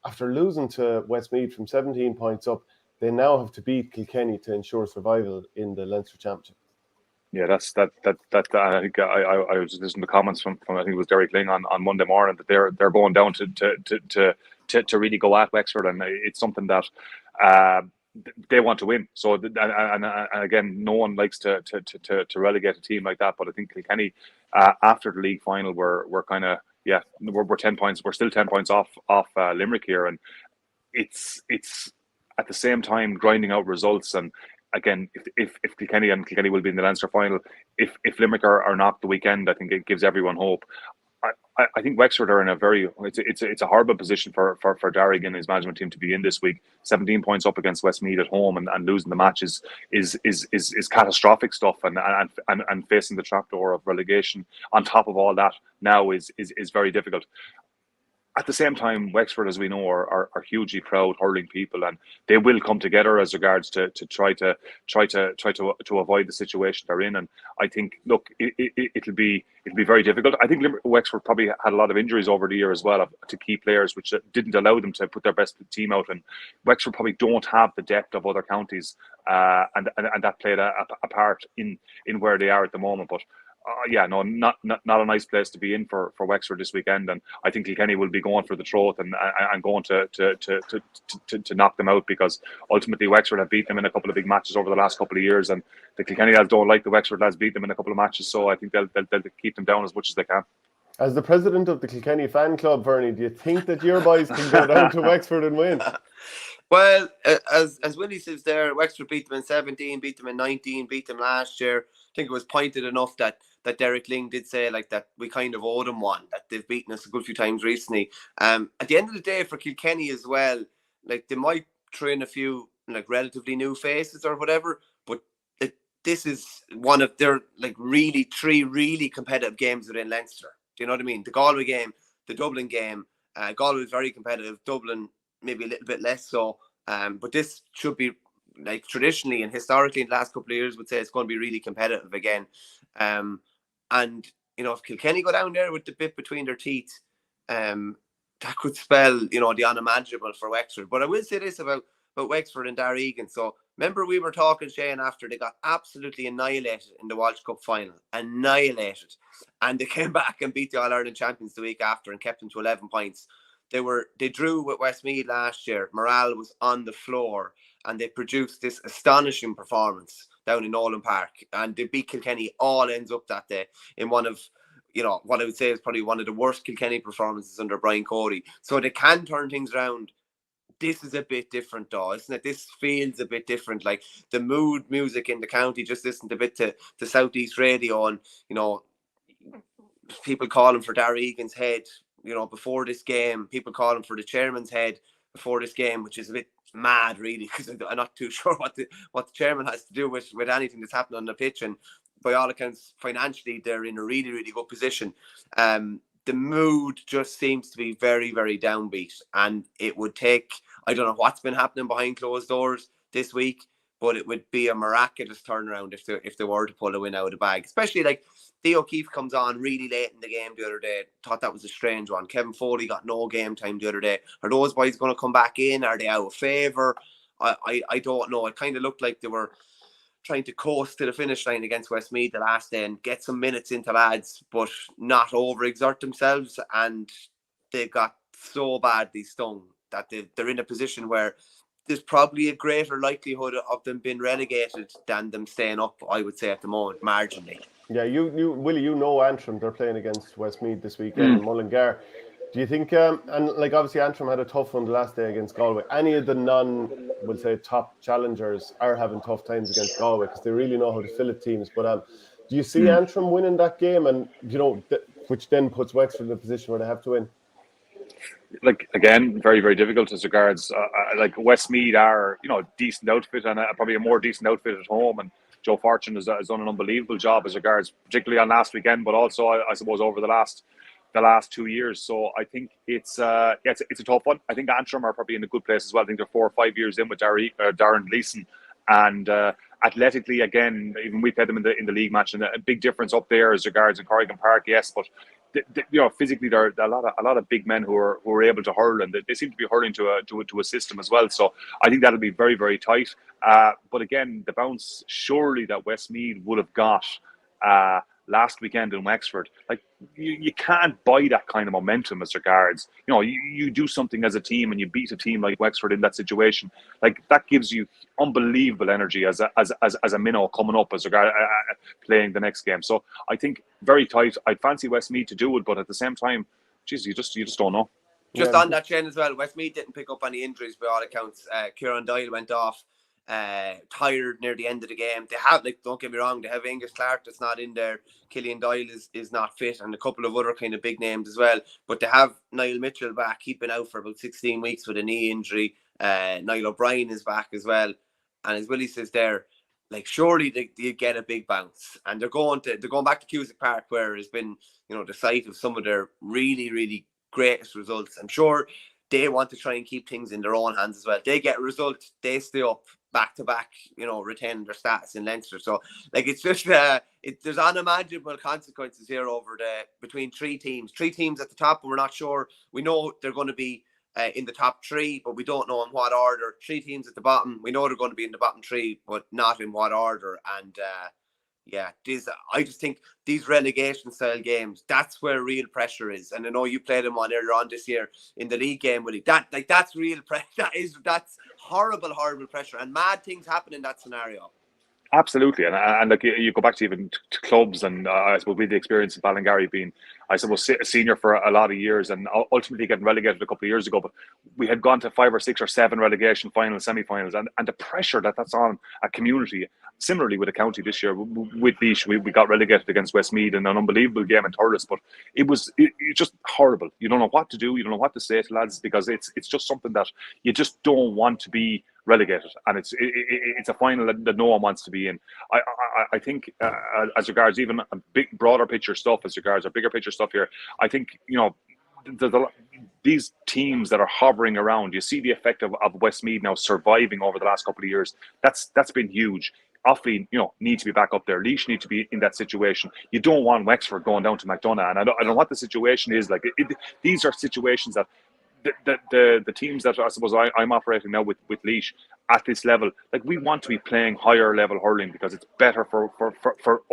After losing to Westmeath from 17 points up, they now have to beat Kilkenny to ensure survival in the Leinster Championship. Yeah, that's that. I think I was listening to comments from I think it was Derek Ling on Monday morning that they're going down to really go at Wexford, and it's something that they want to win. So and again, no one likes to relegate a team like that. But I think Kilkenny after the league final we're kind of we're 10 points. We're still 10 points off Limerick here, and it's at the same time grinding out results. And again, if Kilkenny will be in the Leinster final, if Limerick are knocked the weekend, I think it gives everyone hope. I think Wexford are in a it's a horrible position for Darrig and his management team to be in this week. 17 points up against Westmeath at home and losing the match is catastrophic stuff, and facing the trapdoor of relegation on top of all that now is very difficult. At the same time, Wexford, as we know, are hugely proud hurling people, and they will come together as regards to try to avoid the situation they're in. And I think, look, it'll be very difficult. I think Wexford probably had a lot of injuries over the year as well to key players, which didn't allow them to put their best team out. And Wexford probably don't have the depth of other counties, and that played a part in where they are at the moment. But not a nice place to be in for Wexford this weekend, and I think Kilkenny will be going for the throat and going to knock them out, because ultimately Wexford have beat them in a couple of big matches over the last couple of years, and the Kilkenny lads don't like the Wexford lads beat them in a couple of matches, so I think they'll keep them down as much as they can. As the president of the Kilkenny fan club, Bernie, do you think that your boys can go down to Wexford and win? Well, as Willie says there, Wexford beat them in 17, beat them in 19, beat them last year. I think it was pointed enough that Derek Ling did say like that we kind of owe them one, that they've beaten us a good few times recently. At the end of the day, for Kilkenny as well, like they might throw in a few like relatively new faces or whatever, but this is one of their like really 3 really competitive games within Leinster. Do you know what I mean? The Galway game, the Dublin game. Galway is very competitive. Dublin maybe a little bit less so. But this should be, like, traditionally and historically in the last couple of years, would say it's going to be really competitive again. And if Kilkenny go down there with the bit between their teeth, that could spell, the unimaginable for Wexford. But I will say this about Wexford and Darragh Egan. So remember we were talking, Shane, after they got absolutely annihilated in the Walsh Cup final. Annihilated. And they came back and beat the All-Ireland champions the week after and kept them to 11 points. They drew with Westmeath last year. Morale was on the floor and they produced this astonishing performance down in Nolan Park. And they beat Kilkenny all ends up that day in one of, what I would say is probably one of the worst Kilkenny performances under Brian Cody. So they can turn things around. This is a bit different though, isn't it? This feels a bit different. Like the mood music in the county, just listened a bit to Southeast Radio and, people calling for Darragh Egan's head, before this game. People calling for the chairman's head before this game, which is a bit mad really, because I'm not too sure what the chairman has to do with anything that's happening on the pitch. And by all accounts, financially, they're in a really, really good position. The mood just seems to be very, very downbeat. And it would take, I don't know what's been happening behind closed doors this week, but it would be a miraculous turnaround if they were to pull a win out of the bag. Especially like Theo O'Keefe comes on really late in the game the other day. Thought that was a strange one. Kevin Foley got no game time the other day. Are those boys going to come back in? Are they out of favour? I don't know. It kind of looked like they were trying to coast to the finish line against Westmeath the last day and get some minutes into lads, but not overexert themselves. And they got so badly stung that they're in a position where there's probably a greater likelihood of them being relegated than them staying up, I would say, at the moment, marginally. Yeah, Willie, Antrim, they're playing against Westmeath this weekend in Mullingar. Do you think, and like obviously Antrim had a tough one the last day against Galway, any of the we'll say top challengers are having tough times against Galway because they really know how to fill it teams. But do you see Antrim winning that game, and which then puts Wexford in a position where they have to win? Like again, very, very difficult as regards. Like Westmeath are, a decent outfit and probably a more decent outfit at home, and Joe Fortune has done an unbelievable job as regards, particularly on last weekend, but also I suppose over the last 2 years. So I think it's a tough one. I think Antrim are probably in a good place as well. I think they're 4 or 5 years in with Darren Leeson, and athletically, again, even we played them in the league match, and a big difference up there as regards in Corrigan Park, yes, but physically there are a lot of big men who are able to hurl, and they seem to be hurling to a system as well. So I think that'll be very, very tight. But again, the bounce surely that Westmeath would have got last weekend in Wexford, like you can't buy that kind of momentum as regards, you do something as a team and you beat a team like Wexford in that situation, like that gives you unbelievable energy as a minnow coming up as regards playing the next game. So I think very tight. I'd fancy Westmeath to do it, but at the same time, geez, you just don't know. Just on that chain as well, Westmeath didn't pick up any injuries by all accounts. Kieran Doyle went off tired near the end of the game. They have, don't get me wrong, they have Angus Clark that's not in there. Killian Doyle is not fit, and a couple of other kind of big names as well. But they have Niall Mitchell back. He'd been out for about 16 weeks with a knee injury. Niall O'Brien is back as well. And as Willie says there, surely they get a big bounce. And they're going back to Cusack Park, where has been, the site of some of their really, really greatest results. I'm sure they want to try and keep things in their own hands as well. They get a result, they stay up back to back, retaining their status in Leinster. So it's just there's unimaginable consequences here between three teams at the top, and we're not sure. We know they're going to be in the top three, but we don't know in what order. 3 teams at the bottom, we know they're going to be in the bottom 3, but not in what order. And I just think these relegation style games, that's where real pressure is. And I know you played them on earlier on this year in the league game, Willie. That's real pressure. That's horrible pressure, and mad things happen in that scenario. Absolutely, and you go back to even to clubs, and I suppose we had the experience of Ballingarry being, I suppose, a senior for a lot of years, and ultimately getting relegated a couple of years ago. But we had gone to 5 or 6 or 7 relegation finals, semi-finals, and the pressure that's on a community. Similarly with the county this year, with Laois, we got relegated against Westmeath in an unbelievable game in Thurles, but it was just horrible. You don't know what to do, you don't know what to say to lads, because it's just something that you just don't want to be relegated, and it's a final that no one wants to be in. I think as regards even a big broader picture stuff, as regards our bigger picture stuff here, I think these teams that are hovering around, you see the effect of Westmeath now surviving over the last couple of years. That's been huge. Offaly, need to be back up there. Laois need to be in that situation. You don't want Wexford going down to McDonagh, and I don't know what the situation is. Like these are situations that the teams that I suppose I'm operating now with Laois at this level, like we want to be playing higher level hurling because it's better for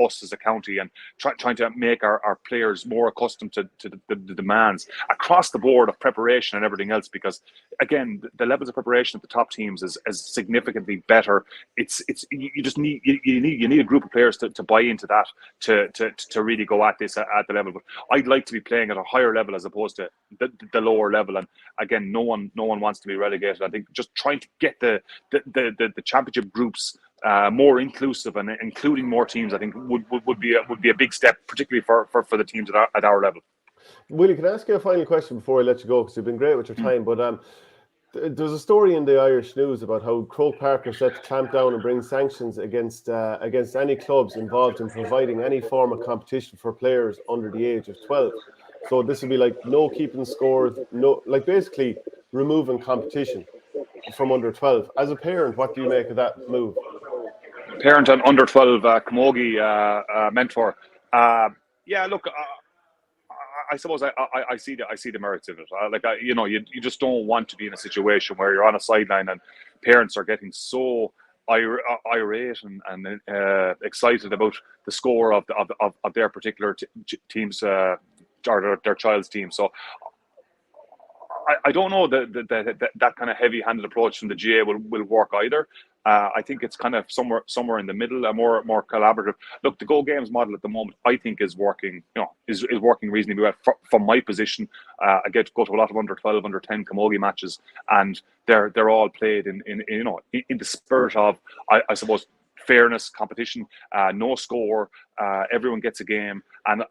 us as a county, and trying to make our players more accustomed to the demands across the board of preparation and everything else, because again the levels of preparation at the top teams is significantly better. It's you just need a group of players to buy into that to really go at this at the level. But I'd like to be playing at a higher level as opposed to the lower level, and again no one wants to be relegated. I think just trying to get the championship groups more inclusive and including more teams, I think would be a big step, particularly for the teams at our level. Willie, can I ask you a final question before I let you go, because you've been great with your time, but there's a story in the Irish News about how Croke Park are set to clamp down and bring sanctions against any clubs involved in providing any form of competition for players under the age of 12. So this would be like no keeping scores, no, like basically removing competition from under 12. As a parent, what do you make of that move? Parent and under 12 camogie mentor. Yeah, look, I suppose I see the merits of it. You just don't want to be in a situation where you're on a sideline and parents are getting so irate and excited about the score of their particular team's or their child's team. So I don't know that kind of heavy-handed approach from the GA will work either. I think it's kind of somewhere in the middle, a more collaborative. Look, the Go Games model at the moment, I think, is working. Is working reasonably well from my position. I get to go to a lot of under 12, under 10 camogie matches, and they're all played in the spirit of I suppose fairness, competition, no score, everyone gets a game, and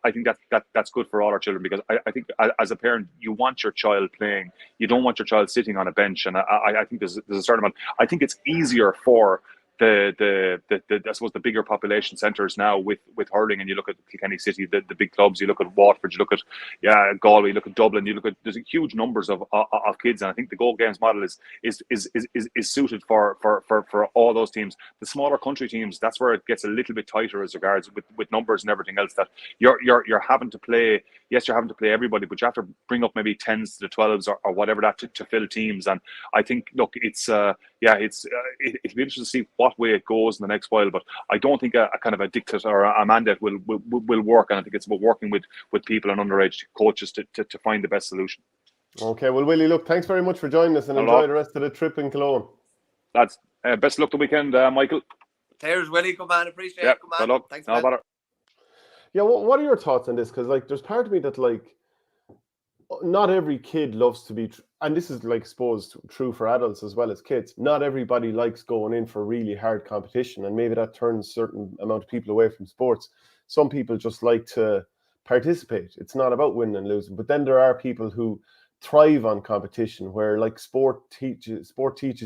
I think that's good for all our children, because I think as a parent you want your child playing, you don't want your child sitting on a bench, and I think there's a certain amount. I think it's easier for the I suppose the bigger population centres now with hurling, and you look at Kilkenny City, the big clubs, you look at Waterford, you look at Galway, you look at Dublin, you look at, there's huge numbers of kids, and I think the Go Games model is suited for all those teams. The smaller country teams, that's where it gets a little bit tighter as regards with numbers and everything else, that you're having to play. Yes, you're having to play everybody, but you have to bring up maybe 10s to the 12s or whatever that to fill teams. And I think, look, it'll be interesting to see what way it goes in the next while. But I don't think a kind of a dictate or a mandate will work. And I think it's about working with people and underage coaches to find the best solution. Okay, well, Willie, look, thanks very much for joining us, and enjoy the rest of the trip in Cologne. Lads, best of luck the weekend, Michael. Cheers, Willie. Good man. Appreciate it. Good man. Good luck. Thanks, no man. bother. Yeah, what are your thoughts on this? Because there's part of me that not every kid loves to be, and this is suppose true for adults as well as kids. Not everybody likes going in for really hard competition, and maybe that turns a certain amount of people away from sports. Some people just like to participate. It's not about winning and losing. But then there are people who thrive on competition, where sport teaches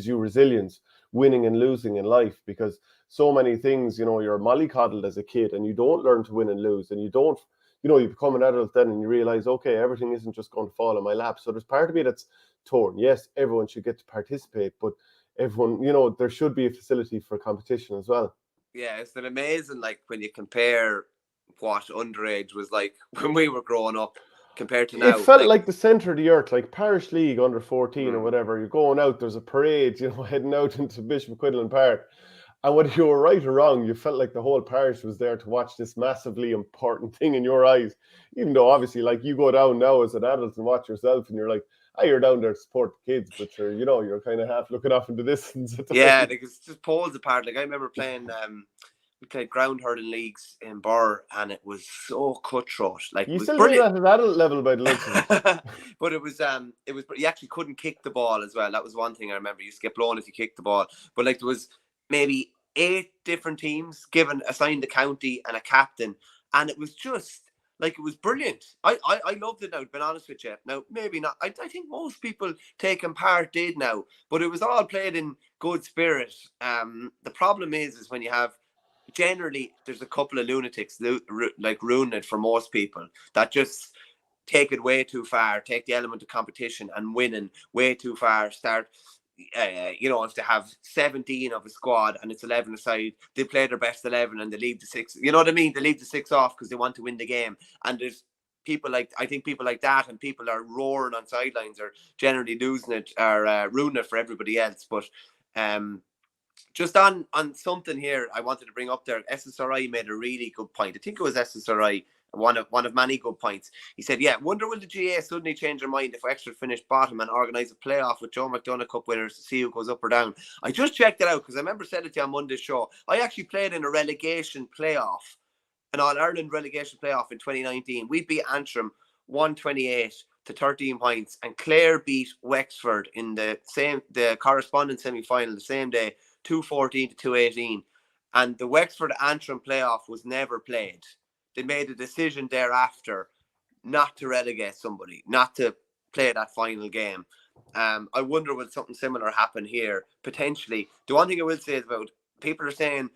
you resilience, winning and losing in life, because so many things, you're mollycoddled as a kid and you don't learn to win and lose, and you don't, you become an adult then and you realize, okay, everything isn't just going to fall in my lap. So there's part of me that's torn. Yes, everyone should get to participate, but everyone, there should be a facility for competition as well. Yeah, it's an amazing, when you compare what underage was like when we were growing up compared to now. It felt like the centre of the earth, like Parish League under 14 or whatever. You're going out, there's a parade, heading out into Bishop Quinlan Park. And whether you were right or wrong, you felt like the whole parish was there to watch this massively important thing in your eyes. Even though obviously, you go down now as an adult and watch yourself, and you're like, you're down there to support the kids, but you're kind of half looking off into the distance. Yeah, it's just poles apart. I remember playing, we played ground hurling leagues in Burr, and it was so cutthroat. You still did that at an adult level by the looks of it. But it was you actually couldn't kick the ball as well. That was one thing I remember. You used to get blown if you kicked the ball. But there was maybe 8 different teams assigned a county and a captain, and it was just it was brilliant. I loved it now, to be honest with you. Now, maybe not. I think most people taking part did now, but it was all played in good spirit. The problem is when you have, generally, there's a couple of lunatics ruining it for most people that just take it way too far, take the element of competition and winning way too far, start if they have 17 of a squad and it's 11 aside, they play their best 11 and they leave the 6. You know what I mean? They leave the 6 off because they want to win the game. And there's people like that, and people are roaring on sidelines are generally losing it, or ruining it for everybody else. But just on something here I wanted to bring up there, SSRI made a really good point. I think it was SSRI, one of many good points. He said, wonder will the GA suddenly change their mind if Wexford finish bottom and organise a playoff with Joe McDonagh Cup winners to see who goes up or down. I just checked it out because I remember said it to you on Monday's show. I actually played in a relegation playoff, an All-Ireland relegation playoff in 2019. We beat Antrim 128 to 13 points, and Clare beat Wexford in the corresponding semi-final the same day, 214 to 218. And the Wexford Antrim playoff was never played. They made a decision thereafter not to relegate somebody, not to play that final game. I wonder will something similar happen here, potentially. The one thing I will say is about people are saying,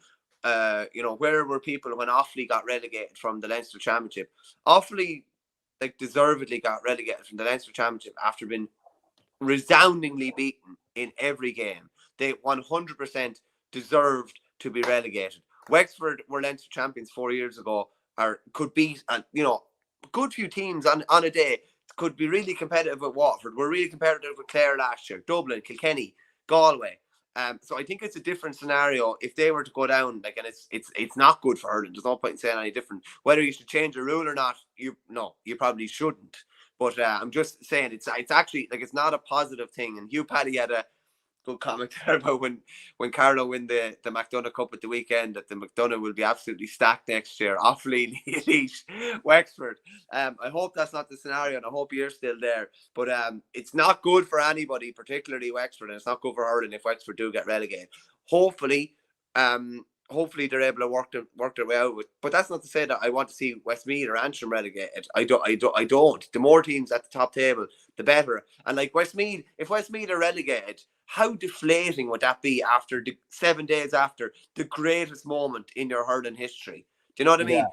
where were people when Offaly got relegated from the Leinster Championship? Offaly, deservedly got relegated from the Leinster Championship after being resoundingly beaten in every game. They 100% deserved to be relegated. Wexford were Leinster champions 4 years ago, or could beat, and a good few teams on a day. Could be really competitive with Waterford. We're really competitive with Clare last year, Dublin, Kilkenny, Galway. So I think it's a different scenario if they were to go down. And it's not good for Ireland. There's no point in saying any different. Whether you should change the rule or not, you probably shouldn't. But I'm just saying it's actually it's not a positive thing. And Hugh Paddy had a good comment there about when Carlow win the McDonagh Cup at the weekend, that the McDonagh will be absolutely stacked next year. Offaly, Laois, Wexford. I hope that's not the scenario, and I hope you're still there. But it's not good for anybody, particularly Wexford, and it's not good for Ireland if Wexford do get relegated. Hopefully they're able to work their way out with. But that's not to say that I want to see Westmeath or Antrim relegated. I don't. The more teams at the top table, the better. And Westmeath, if Westmeath are relegated, how deflating would that be after 7 days after the greatest moment in your hurling history? Do you know what I mean?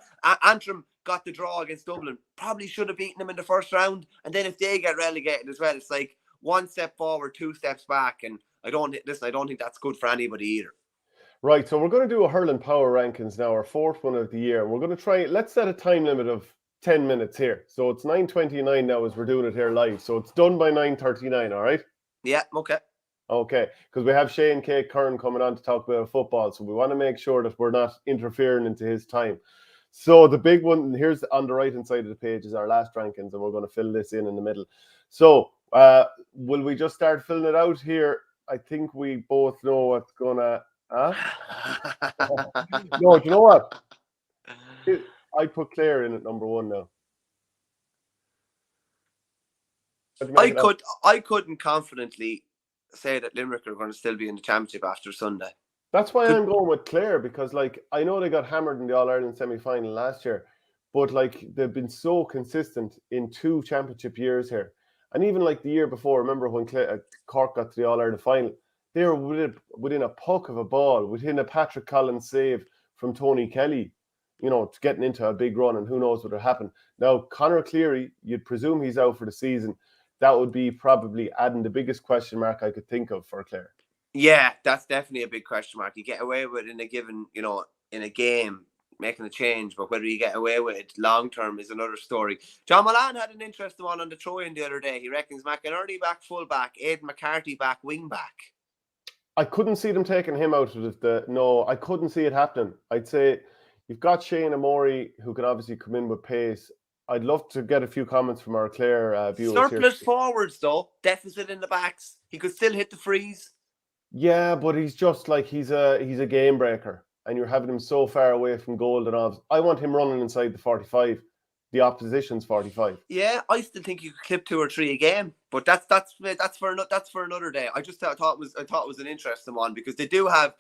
Antrim got the draw against Dublin, probably should have beaten them in the first round. And then if they get relegated as well, it's like 1 step forward, 2 steps back. And I don't think that's good for anybody either. Right, so we're going to do a hurling power rankings now, our 4th one of the year. We're going to try, let's set a time limit of 10 minutes here. So it's 9:29 now as we're doing it here live. So it's done by 9:39, all right? Yeah, okay. Okay, because we have Shane K. Kern coming on to talk about football, so we want to make sure that we're not interfering into his time. So the big one, here's on the right-hand side of the page, is our last rankings, and we're going to fill this in the middle. So will we just start filling it out here? I think we both know what's going to... Huh? No, do you know what? I put Clare in at number 1 now. I couldn't confidently say that Limerick are going to still be in the championship after Sunday. That's why I'm going with Clare, because I know they got hammered in the All-Ireland semi-final last year, but they've been so consistent in 2 championship years here. And even the year before, remember when Cork got to the All-Ireland final, they were within a puck of a ball, within a Patrick Collins save from Tony Kelly, getting into a big run, and who knows what would happen. Now, Conor Cleary, you'd presume he's out for the season. That would be probably adding the biggest question mark I could think of for Clare. Yeah, that's definitely a big question mark. You get away with it in a given, in a game, making a change, but whether you get away with it long term is another story. John Mullane had an interesting one on the throw-in the other day. He reckons McInerney back full back, Aidan McCarthy back wing back. I couldn't see them taking him out of no, I couldn't see it happening. I'd say you've got Shane Amori, who can obviously come in with pace. I'd love to get a few comments from our Clare viewers. Surplus forwards, though. Deficit in the backs. He could still hit the freeze. Yeah, but he's just he's a game breaker, and you're having him so far away from goal that I want him running inside the 45, the opposition's 45. Yeah, I still think you could clip 2 or 3 a game, but that's for another day. I just thought it was an interesting one because they do have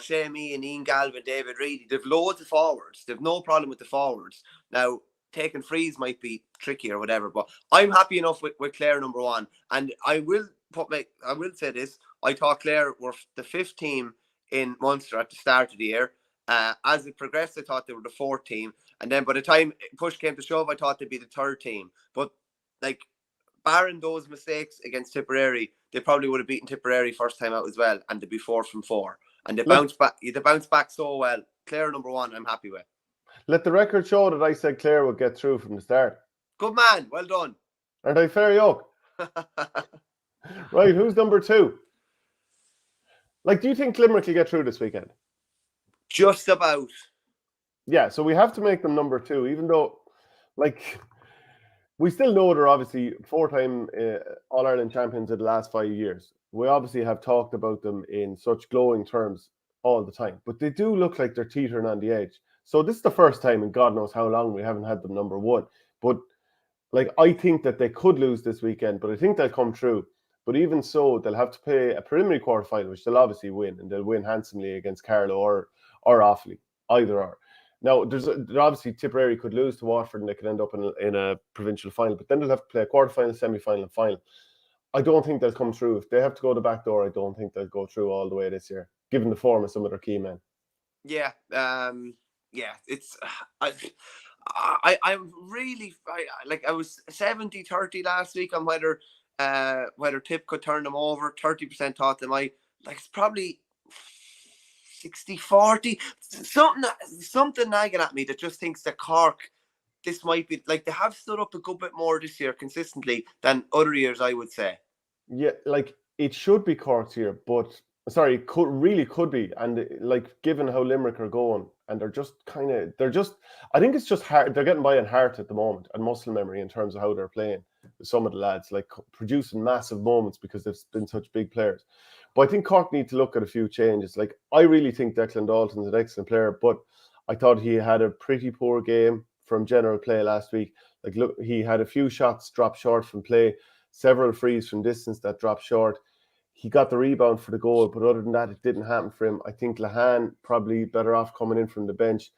Shane Meehan, Ian Galvin, David Reedy. They've loads of forwards. They've no problem with the forwards. Now, taking frees might be tricky or whatever, but I'm happy enough with Clare number 1. And I will say this. I thought Clare were the 5th team in Munster at the start of the year. As it progressed, I thought they were the 4th team. And then by the time push came to shove, I thought they'd be the 3rd team. But barring those mistakes against Tipperary, they probably would have beaten Tipperary first time out as well, and they'd be 4 from 4. And they bounced back. They bounced back so well. Clare number 1, I'm happy with. Let the record show that I said Clare would get through from the start. Good man, well done. Aren't I fair yoke? Right, who's number 2? Like, do you think Limerick will get through this weekend? Just about. Yeah, so we have to make them number 2, even though, like, we still know they're obviously 4-time All-Ireland champions in the last 5 years. We obviously have talked about them in such glowing terms all the time, but they do look like they're teetering on the edge. So this is the first time in God knows how long we haven't had them number 1. But, like, I think that they could lose this weekend, but I think they'll come through. But even so, they'll have to play a preliminary quarterfinal, which they'll obviously win, and they'll win handsomely against Carlow or Offaly, either or. Now, there's obviously Tipperary could lose to Waterford and they could end up in a provincial final, but then they'll have to play a quarterfinal, semi-final, and final. I don't think they'll come through. If they have to go the back door, I don't think they'll go through all the way this year, given the form of some of their key men. Yeah, it's I'm really I was 70-30 last week on whether Tip could turn them over. 30% thought they might. Like, it's probably 60-40. Something nagging at me that just thinks that Cork, this might be, like, they have stood up a good bit more this year consistently than other years, I would say. Yeah, like, it should be Cork's year, but sorry, it could be. And, like, given how Limerick are going, and I think it's just hard. They're getting by on heart at the moment and muscle memory in terms of how they're playing. Some of the lads, like, producing massive moments because they've been such big players. But I think Cork need to look at a few changes. Like, I really think Declan Dalton's an excellent player, but I thought he had a pretty poor game from general play last week. Like, look, he had a few shots drop short from play, several frees from distance that dropped short. He got the rebound for the goal, but other than that, it didn't happen for him. I think Lahan probably better off coming in from the bench.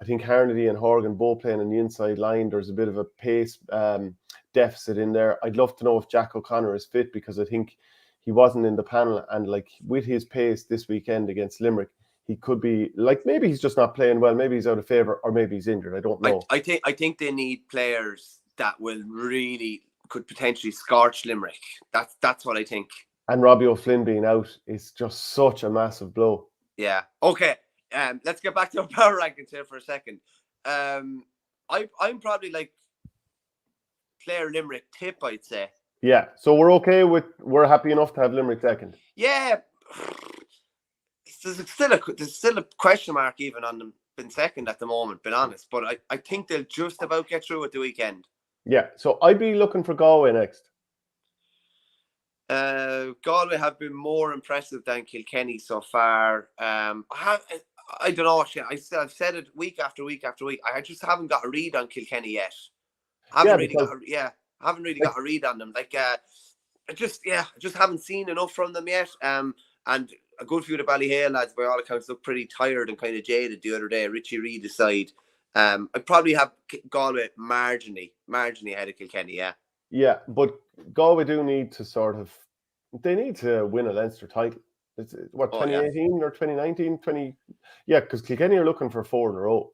I think Harnedy and Horgan both playing on the inside line. There's a bit of a pace deficit in there. I'd love to know if Jack O'Connor is fit, because I think he wasn't in the panel. And, like, with his pace this weekend against Limerick, he could be, like, maybe he's just not playing well. Maybe he's out of favour, or maybe he's injured. I don't know. I think they need players that will really could potentially scorch Limerick. That's what I think. And Robbie O'Flynn being out is just such a massive blow. Yeah. Okay. Let's get back to our power rankings here for a second. I'm probably like Clare, Limerick, Tip, I'd say. Yeah. So we're happy enough to have Limerick second. Yeah. There's still a question mark even on them being second at the moment, being honest. But I think they'll just about get through at the weekend. Yeah. So I'd be looking for Galway next. Galway have been more impressive than Kilkenny so far. I don't know. I've said it week after week after week. I just haven't got a read on Kilkenny yet. Haven't really got a read on them. Like, I just haven't seen enough from them yet. And a good few of the Ballyhale lads, by all accounts, look pretty tired and kind of jaded the other day. Richie Reid aside, I'd probably have Galway marginally ahead of Kilkenny. Yeah. Yeah, but Galway do need to they need to win a Leinster title. It's 2018 or 2019? Yeah, because Kilkenny are looking for 4 in a row,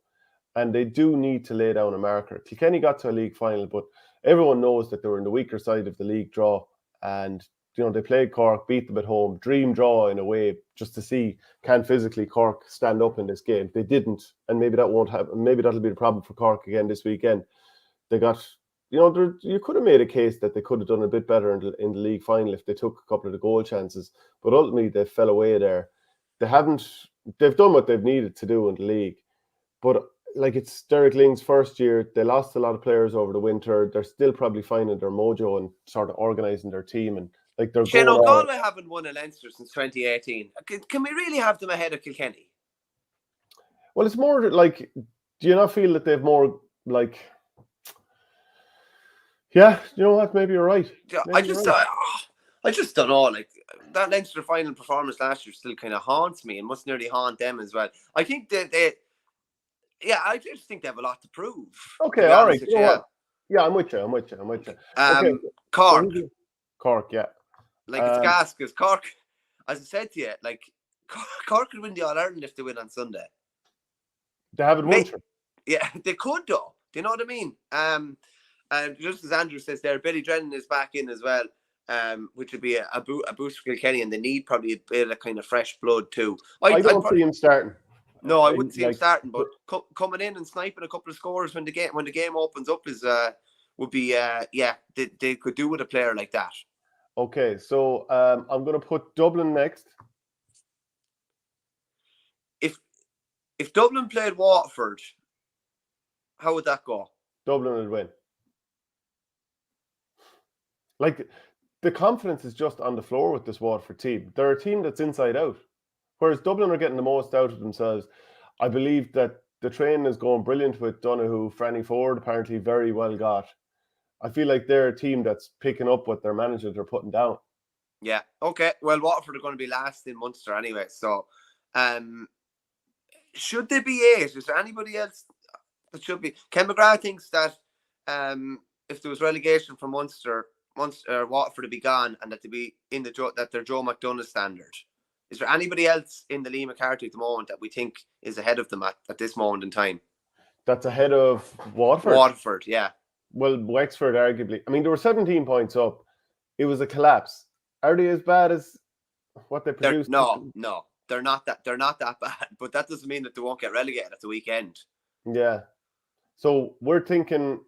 and they do need to lay down a marker. Kilkenny got to a league final, but everyone knows that they were in the weaker side of the league draw, and they played Cork, beat them at home, dream draw in a way, just to see can physically Cork stand up in this game. They didn't, and maybe that won't happen. Maybe that'll be the problem for Cork again this weekend. They got. You could have made a case that they could have done a bit better in the league final if they took a couple of the goal chances, but ultimately they fell away there. They've done what they've needed to do in the league, but, like, it's Derek Lyng's first year. They lost a lot of players over the winter. They're still probably finding their mojo and sort of organising their team, and, like, they're going on. Galway haven't won a Leinster since 2018. Can we really have them ahead of Kilkenny? Well, it's more like, do you not feel that they've more, like... Yeah, you know what? Maybe you're right. I just don't know. Like, that Leinster final performance last year still kind of haunts me, and must nearly haunt them as well. I think I just think they have a lot to prove. Okay, all right. You know what? Yeah, I'm with you. Okay. Cork, yeah. Like, it's gas because Cork, as I said to you, like, Cork could win the All Ireland if they win on Sunday. They haven't won. Yeah, they could though. Do you know what I mean? And just as Andrew says there, Billy Drennan is back in as well, which would be a boost for Kilkenny, and they need probably a bit of kind of fresh blood too. I don't see him starting. No, I wouldn't see him Like, starting, but coming in and sniping a couple of scores when the game opens up is would be they could do with a player like that. Okay, so I'm going to put Dublin next. If Dublin played Waterford, how would that go? Dublin would win. Like, the confidence is just on the floor with this Waterford team. They're a team that's inside out, whereas Dublin are getting the most out of themselves. I believe that the training is going brilliant with Donoghue. Franny Ford apparently very well got. I feel like they're a team that's picking up what their managers are putting down. Yeah. Okay. Well, Waterford are going to be last in Munster anyway. So, should they be 8? Is there anybody else that should be? Ken McGrath thinks that if there was relegation from Munster, Waterford to be gone, and that to be in that they're Joe McDonagh standard. Is there anybody else in the Lee McCarthy at the moment that we think is ahead of them at this moment in time? That's ahead of Waterford? Waterford, yeah. Well, Wexford arguably. I mean, they were 17 points up. It was a collapse. Are they as bad as what they produced? No, they're not that bad. But that doesn't mean that they won't get relegated at the weekend. Yeah. So you're thinking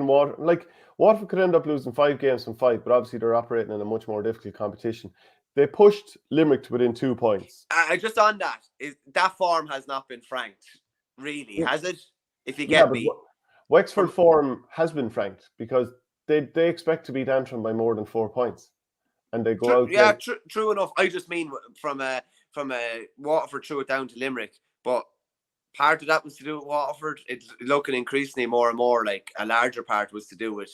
Waterford could end up losing 5 games from 5, but obviously they're operating in a much more difficult competition. They pushed Limerick to within 2 points. Just on that form has not been franked, really, has it? If you get me. Wexford form has been franked because they expect to beat Antrim by more than 4 points, and they go out. Yeah, true enough. I just mean from a Waterford threw it down to Limerick, but part of that was to do with Waterford. It's looking increasingly more and more like a larger part was to do with.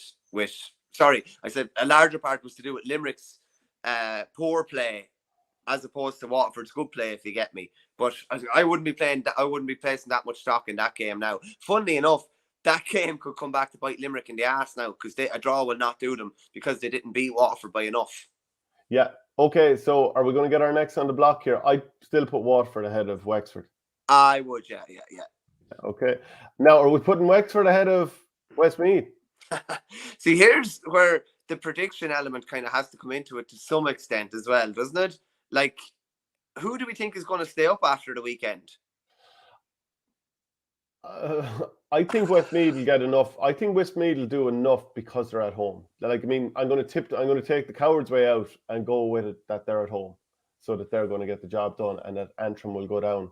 Sorry, I said a larger part was to do with Limerick's poor play, as opposed to Waterford's good play. If you get me, but I wouldn't be placing that much stock in that game now. Funnily enough, that game could come back to bite Limerick in the ass now because a draw will not do them because they didn't beat Waterford by enough. Yeah. Okay. So are we going to get our next on the block here? I still put Waterford ahead of Wexford. I would. Yeah. Okay. Now, are we putting Wexford ahead of Westmeath? See, here's where the prediction element kind of has to come into it to some extent as well, doesn't it? Like, who do we think is going to stay up after the weekend? I think Westmeath will get enough. I think Westmeath will do enough because they're at home. Like, I mean, I'm going to take the coward's way out and go with it that they're at home, so that they're going to get the job done, and that Antrim will go down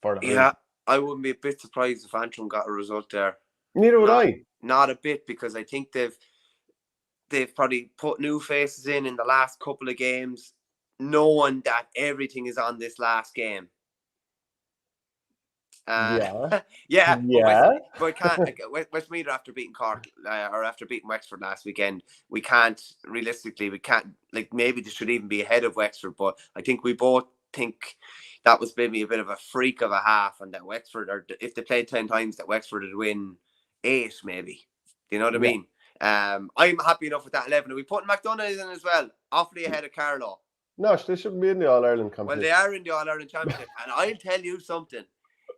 for the Yeah, I wouldn't be a bit surprised if Antrim got a result there. Neither would I. Not a bit, because I think they've probably put new faces in the last couple of games, knowing that everything is on this last game. Yeah. But can't. Westmeath after beating Cork or after beating Wexford last weekend, we can't like, maybe they should even be ahead of Wexford. But I think we both think that was maybe a bit of a freak of a half, and that Wexford, or if they played 10 times, that Wexford would win 8 maybe. Do you know what I mean? I'm happy enough with that 11. Are we putting McDonagh in as well? Awfully ahead of Carlow. No, they shouldn't be in the All-Ireland competition. Well, they are in the All-Ireland Championship. And I'll tell you something.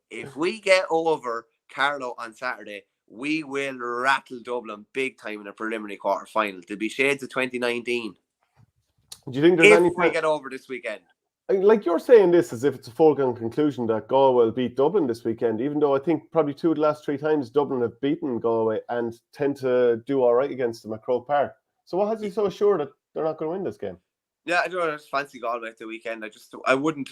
If we get over Carlow on Saturday, we will rattle Dublin big time in a preliminary quarter-final. There'll be shades of 2019. Do you think there's any... If we get over this weekend. Like, you're saying this as if it's a foregone conclusion that Galway will beat Dublin this weekend, even though I think probably 2 of the last 3 times Dublin have beaten Galway and tend to do all right against them at Croke Park. So what has you so sure that they're not going to win this game? Yeah, I don't just fancy Galway at the weekend. I wouldn't.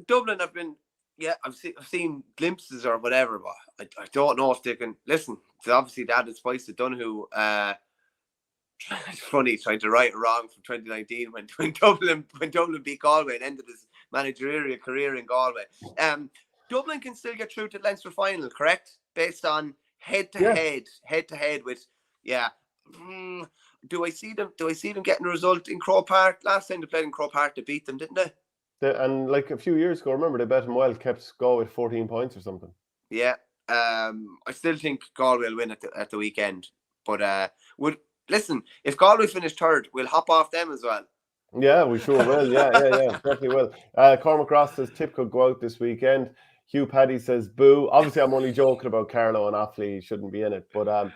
Dublin have been... Yeah, I've seen glimpses or whatever, but I don't know if they can... Listen, it's obviously the added spice to Donoghue. It's funny trying to right or wrong from 2019 when Dublin beat Galway and ended his managerial career in Galway. Dublin can still get through to the Leinster final, correct? Based on head to head with... Yeah. Do I see them getting a result in Croke Park? Last time they played in Croke Park, they beat them, didn't they? And like a few years ago, remember, they bet them well, kept Galway at 14 points or something. Yeah. I still think Galway will win at the weekend. But listen, if Galway finish third, we'll hop off them as well. Yeah, we sure will. Yeah, definitely will. Cormac Ross says Tip could go out this weekend. Hugh Paddy says boo. Obviously, I'm only joking about Carlow and Offaly shouldn't be in it. But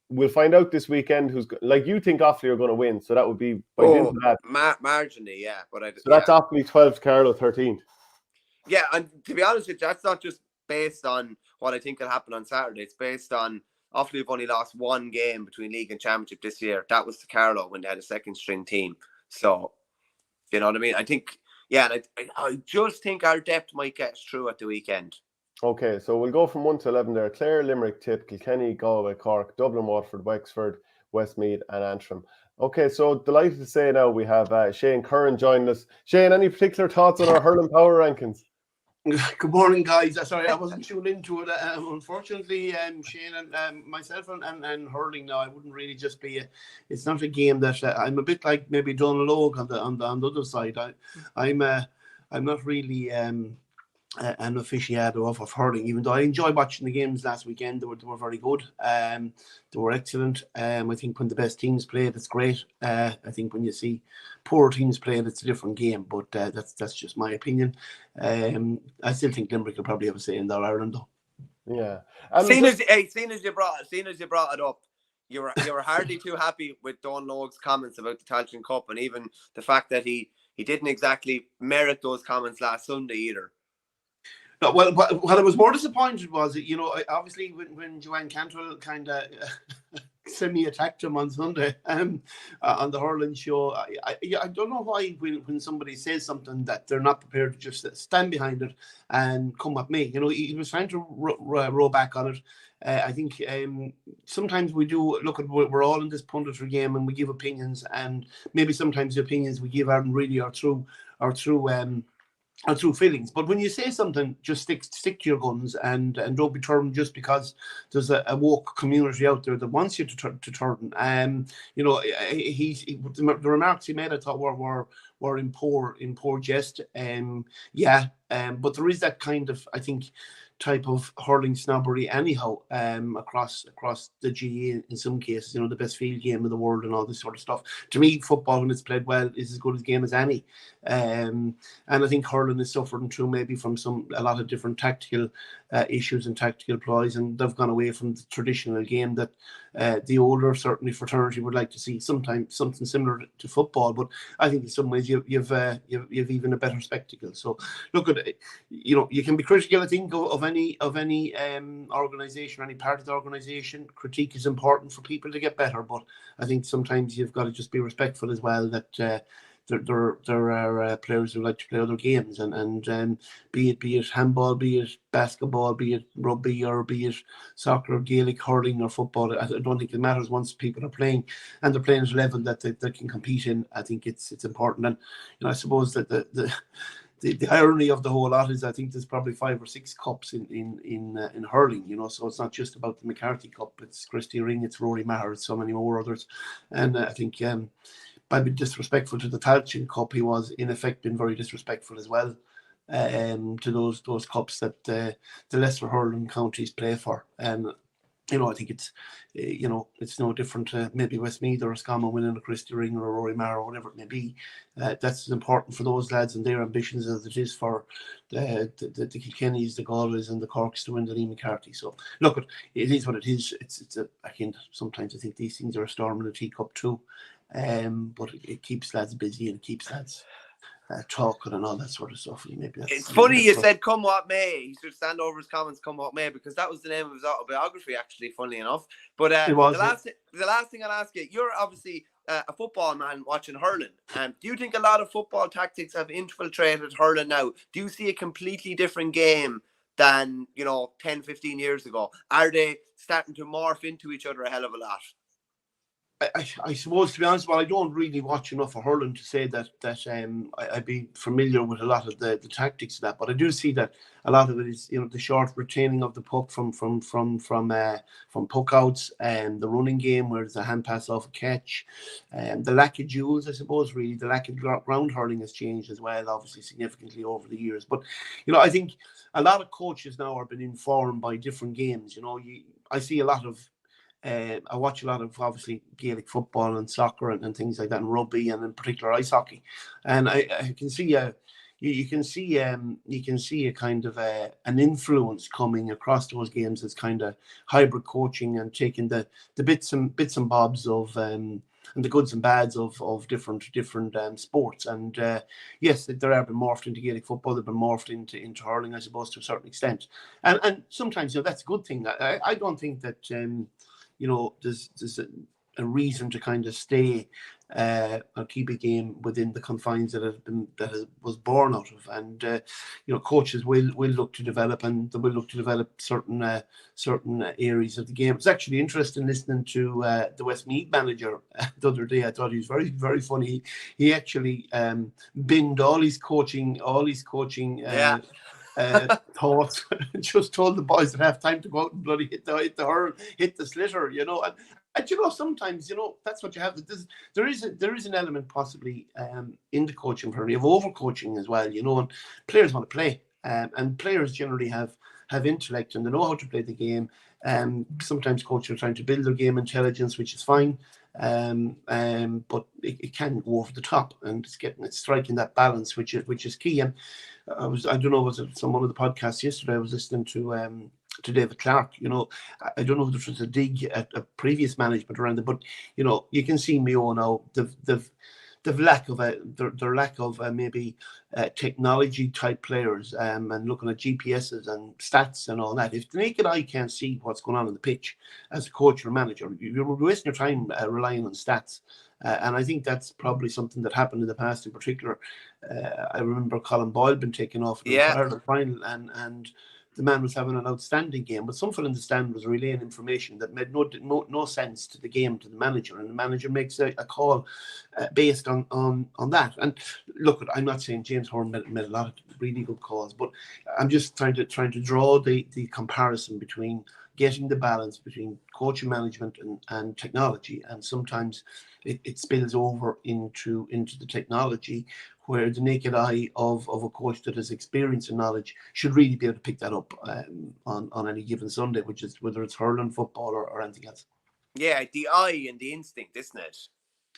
we'll find out this weekend who's like you think Offaly are going to win, so that would be by dint of that. Marginally, yeah. But So that's Offaly 12, Carlow 13. Yeah, and to be honest with you, that's not just based on what I think will happen on Saturday. It's based on Offaly have only lost one game between league and championship this year. That was to Carlow when they had a second string team. So, you know what I mean? I think, yeah, and I just think our depth might get us through at the weekend. Okay, so we'll go from 1 to 11 there. Clare, Limerick, Tip, Kilkenny, Galway, Cork, Dublin, Waterford, Wexford, Westmeath and Antrim. Okay, so delighted to say now we have Shane Curran joining us. Shane, any particular thoughts on our hurling power rankings? Good morning, guys. Sorry, I wasn't tuned into it. Unfortunately, Shane and myself and hurling now, I wouldn't really just be. It's not a game that I'm a bit like maybe Donald Logue on the other side. I'm not really an aficionado of hurling, even though I enjoyed watching the games last weekend. They were very good. They were excellent. I think when the best teams played, it's great. I think when you see poor teams playing, it's a different game. But that's just my opinion. I still think Limerick will probably have a say in that Ireland, though. Yeah. Seeing as you brought it up, you were hardly too happy with Don Logue's comments about the Tailteann Cup, and even the fact that he didn't exactly merit those comments last Sunday either. No, well, what I was more disappointed was, obviously when Joanne Cantwell kind of semi-attacked him on Sunday on the hurling show, I don't know why when somebody says something that they're not prepared to just stand behind it and come at me. He was trying to row back on it. I think sometimes we do look at, we're all in this punditry game and we give opinions, and maybe sometimes the opinions we give aren't really are through feelings. But when you say something, just stick to your guns and don't be turned just because there's a woke community out there that wants you to turn. The remarks he made, I thought were in poor jest. But there is that kind of, I think, type of hurling snobbery anyhow, across the GE in some cases, the best field game in the world and all this sort of stuff. To me, football, when it's played well, is as good a game as any. And I think hurling is suffering through maybe from a lot of different tactical issues and tactical ploys, and they've gone away from the traditional game that the older, certainly, fraternity would like to see. Sometimes something similar to football, but I think in some ways you've even a better spectacle. So look at it, you can be critical, I think, of any organization or any part of the organization. Critique is important for people to get better, but I think sometimes you've got to just be respectful as well that there are players who like to play other games, and be it handball, be it basketball, be it rugby, or be it soccer, Gaelic, hurling, or football. I don't think it matters once people are playing and they're playing at a level that they can compete in. I think it's important, and I suppose that the irony of the whole lot is I think there's probably 5 or 6 cups in hurling, so it's not just about the McCarthy Cup. It's Christy Ring, it's Rory Maher, it's so many more others, and I think by being disrespectful to the Tailteann Cup, he was in effect been very disrespectful as well to those cups that the lesser hurling counties play for. And I think it's no different to maybe Westmeath or Roscommon winning a Christy Ring or a Rory Maher or whatever it may be. That's as important for those lads and their ambitions as it is for the Kilkennys, the Galways and the Corks to win the Lee McCarthy. So look, it is what it is. Sometimes I think these things are a storm in a teacup too. But it keeps lads busy and it keeps lads talking and all that sort of stuff. It's funny you said "come what may." He should stand over his comments "come what may," because that was the name of his autobiography, actually, funnily enough. But the last thing I'll ask you, you're obviously a football man watching hurling. Do you think a lot of football tactics have infiltrated hurling now? Do you see a completely different game than 10, 15 years ago? Are they starting to morph into each other a hell of a lot? I suppose, to be honest, I don't really watch enough of hurling to say that I'd be familiar with a lot of the tactics of that. But I do see that a lot of it is the short retaining of the puck from puck outs, and the running game where it's a hand pass off a catch, and the lack of duels. I suppose really the lack of ground hurling has changed as well, obviously significantly over the years. But I think a lot of coaches now are being informed by different games. I see a lot of. I watch a lot of obviously Gaelic football and soccer and things like that, and rugby, and in particular ice hockey. And I can see you can see a kind of an influence coming across those games as kind of hybrid coaching and taking the bits and bobs of and the goods and bads of different sports. And yes, there have been morphed into Gaelic football. They've been morphed into hurling, I suppose, to a certain extent. And sometimes, that's a good thing. I don't think that there's a reason to kind of stay or keep a game within the confines that was born out of. And coaches will look to develop, and they will look to develop certain areas of the game. It's actually interesting listening to the Westmeath manager the other day. I thought he was very, very funny. He actually binned all his coaching thoughts. Just told the boys that have time to go out and bloody hit the hurl, hit the slitter, and sometimes that's what you have. There is an element possibly in the coaching for you of overcoaching as well, and players want to play, and players generally have intellect and they know how to play the game. Sometimes coaches are trying to build their game intelligence, which is fine, but it can go over the top, and it's striking that balance, which is key. And I don't know, was it on one of the podcasts yesterday? I was listening to David Clark. I don't know if there was a dig at a previous management around it, but you can see Mayo now. The lack of maybe technology type players and looking at GPSs and stats and all that. If the naked eye can't see what's going on the pitch as a coach or manager, you're wasting your time relying on stats. And I think that's probably something that happened in the past. In particular, I remember Colin Boyle been taken off in the Ireland final, and the man was having an outstanding game, but something in the stand was relaying information that made no sense to the game, to the manager, and the manager makes a call based on that. And look, I'm not saying James Horan made a lot of really good calls, but I'm just trying to draw the comparison between getting the balance between coaching, management and technology. And sometimes it spills over into the technology, where the naked eye of a coach that has experience and knowledge should really be able to pick that up on any given Sunday, which is whether it's hurling, football, or anything else. Yeah, the eye and the instinct, isn't it?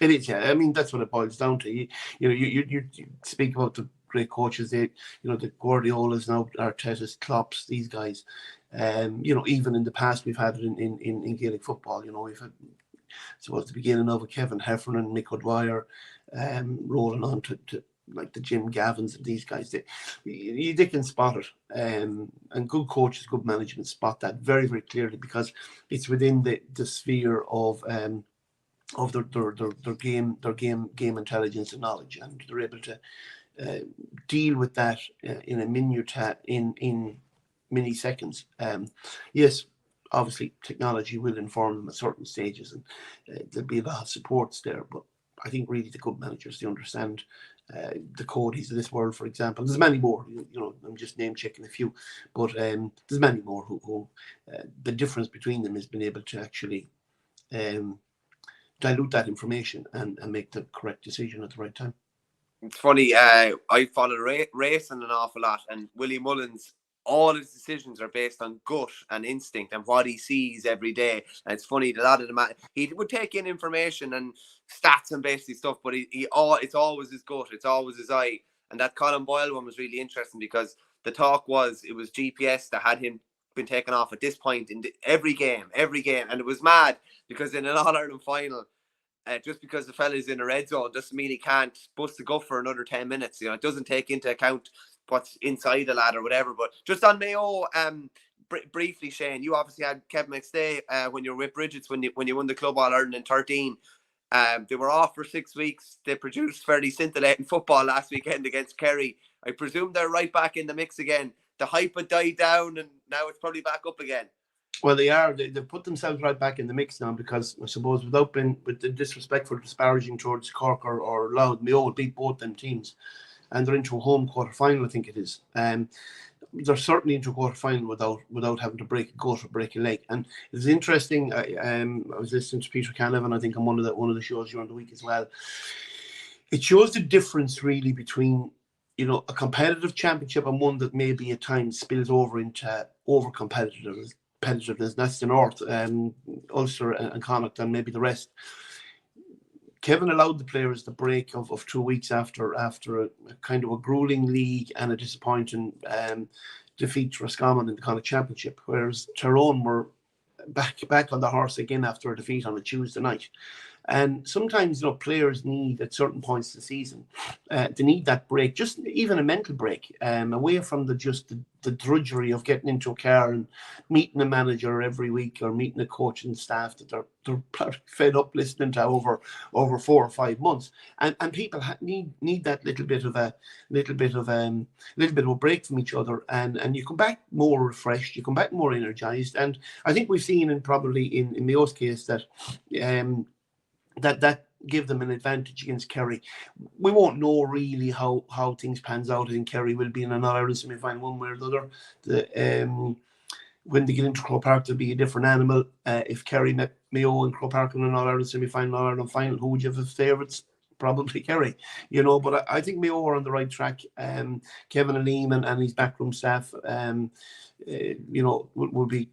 It is, yeah. I mean, that's what it boils down to. You speak about the great coaches, the Guardiolas now, Artetas, Klopps, these guys. Even in the past, we've had it in Gaelic football. We've had, the beginning of Kevin Heffernan and Mick O'Dwyer, rolling on to like the Jim Gavins and these guys. They can spot it, and good coaches, good management spot that very, very clearly, because it's within the sphere of their game intelligence and knowledge, and they're able to deal with that in a minute in mini seconds. Yes, obviously technology will inform them at certain stages, and there'll be a lot of supports there, but I think really the good managers, they understand the Codys of this world, for example. There's many more, I'm just name checking a few, but there's many more who the difference between them is being able to actually dilute that information and make the correct decision at the right time. It's funny, I follow racing an awful lot, and Willie Mullins, all his decisions are based on gut and instinct and what he sees every day. And it's funny, a lot of them, he would take in information and stats and basically stuff, but it's always his gut, it's always his eye. And that Colin Boyle one was really interesting, because the talk was it was GPS that had him been taken off at this point in every game, and it was mad, because in an All-Ireland final, just because the fella's in a red zone doesn't mean he can't bust the gut for another 10 minutes. It doesn't take into account what's inside the lad or whatever. But just on Mayo, briefly, Shane, you obviously had Kevin McStay when you were with Bridget's when you won the Club All-Ireland in 13. They were off for 6 weeks. They produced fairly scintillating football last weekend against Kerry. I presume they're right back in the mix again. The hype had died down, and now it's probably back up again. Well, they are. They've put themselves right back in the mix now, because I suppose with the disrespectful, disparaging towards Cork or Louth, Mayo beat both them teams, and they're into a home quarter-final, I think it is. They're certainly into a quarter-final without having to break a gut or break a leg. And it's interesting. I was listening to Peter Canavan, I think, on one of the shows during the week as well. It shows the difference really between a competitive championship and one that maybe at times spills over into over-competitiveness. That's the North, Ulster and Connacht and maybe the rest. Kevin allowed the players the break of 2 weeks after a kind of a grueling league and a disappointing defeat to Roscommon in the Connacht Championship, whereas Tyrone were back on the horse again after a defeat on a Tuesday night. And sometimes, players need at certain points of the season, they need that break, just even a mental break, away from the drudgery of getting into a car and meeting a manager every week or meeting a coach and staff that they're probably fed up listening to over 4 or 5 months. And people need that little bit of a break from each other, and you come back more refreshed, you come back more energized. And I think we've seen in Mayo's case that that give them an advantage against Kerry. We won't know really how things pans out. I think Kerry will be in an All-Ireland semi-final one way or the other. When they get into Croke Park, there'll be a different animal. If Kerry met Mayo and Croke Park in an All-Ireland semi-final, All-Ireland final, who would you have as favourites? Probably Kerry, but I think Mayo are on the right track. Kevin Aleem and his backroom staff, will be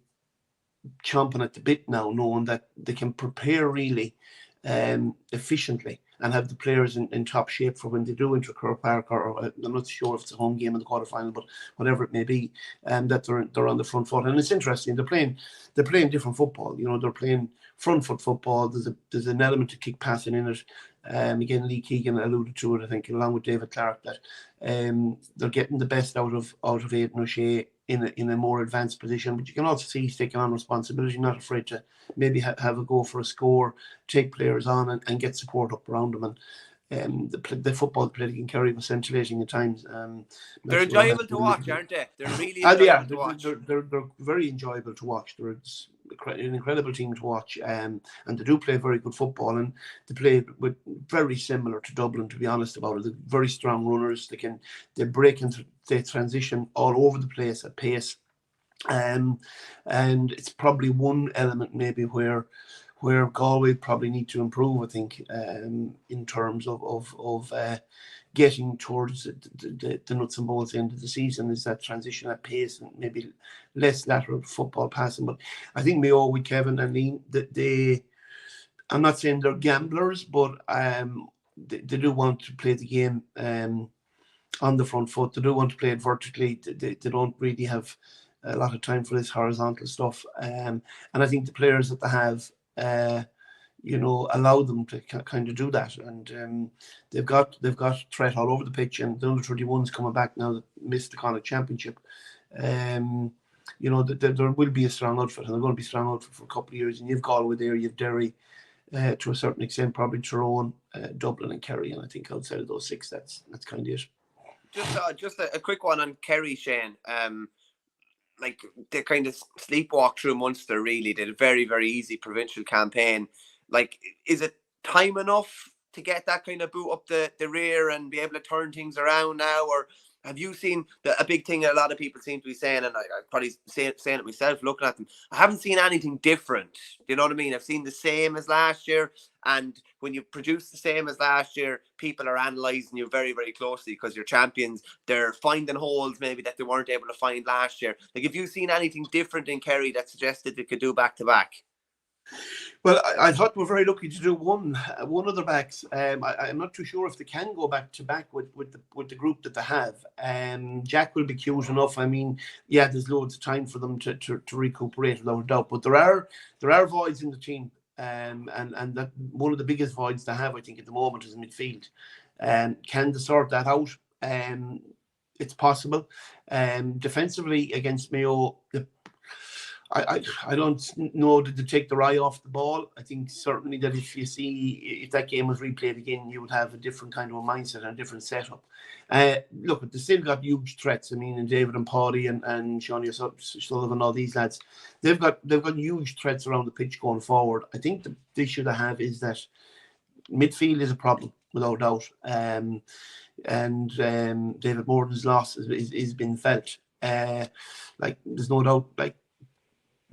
chomping at the bit now, knowing that they can prepare really efficiently and have the players in top shape for when they do enter Croke Park, or I'm not sure if it's a home game in the quarterfinal, but whatever it may be, that they're on the front foot. And it's interesting, they're playing different football. They're playing front foot football. There's an element of kick passing in it. Again, Lee Keegan alluded to it, I think, along with David Clark, that they're getting the best out of Aidan O'Shea in a more advanced position. But you can also see he's taking on responsibility, not afraid to maybe have a go for a score, take players on and get support up around them. And the football played in Kerry was scintillating at times. They're enjoyable to watch, aren't they? They're really enjoyable to watch. They're very enjoyable to watch. They're an incredible team to watch, and they do play very good football, and they play with very similar to Dublin, to be honest about it. They're very strong runners. They break into the transition all over the place at pace, and it's probably one element maybe where Galway probably need to improve, I think, in terms of getting towards the nuts and bolts end of the season, is that transition at pace and maybe less lateral football passing. But I think Mayo with Kevin and Liam, I'm not saying they're gamblers, but they do want to play the game on the front foot. They do want to play it vertically. They don't really have a lot of time for this horizontal stuff. And I think the players that they have, allow them to kind of do that, and they've got threat all over the pitch. And the under 21s coming back now that missed the Connacht Championship. There will be a strong outfit, and they're going to be strong outfit for a couple of years. And you've Galway there, you've Derry, to a certain extent, probably Tyrone, Dublin, and Kerry. And I think outside of those 6, that's kind of it. Just a quick one on Kerry, Shane. They kind of sleepwalked through Munster, really. Did a very, very easy provincial campaign. Is it time enough to get that kind of boot up the rear and be able to turn things around now? Or have you seen a big thing that a lot of people seem to be saying, and I probably saying it myself, looking at them, I haven't seen anything different. Do you know what I mean? I've seen the same as last year. And when you produce the same as last year, people are analysing you very, very closely because you're champions. They're finding holes maybe that they weren't able to find last year. Have you seen anything different in Kerry that suggested they could do back-to-back? Well, I thought we're very lucky to do one of the backs. I'm not too sure if they can go back-to-back with the group that they have. Jack will be cute enough. I mean, yeah, there's loads of time for them to recuperate, without a doubt. But there are voids in the team. And that one of the biggest voids they have, I think, at the moment is midfield. Can they sort that out? It's possible. Defensively against Mayo, I don't know that they take their eye off the ball. I think certainly that if that game was replayed again, you would have a different kind of a mindset and a different setup. Look, they still got huge threats. I mean, and David and Paddy and Sean Sullivan, all these lads, they've got huge threats around the pitch going forward. I think the issue they have is that midfield is a problem, without doubt. And David Morden's loss is been felt. There's no doubt.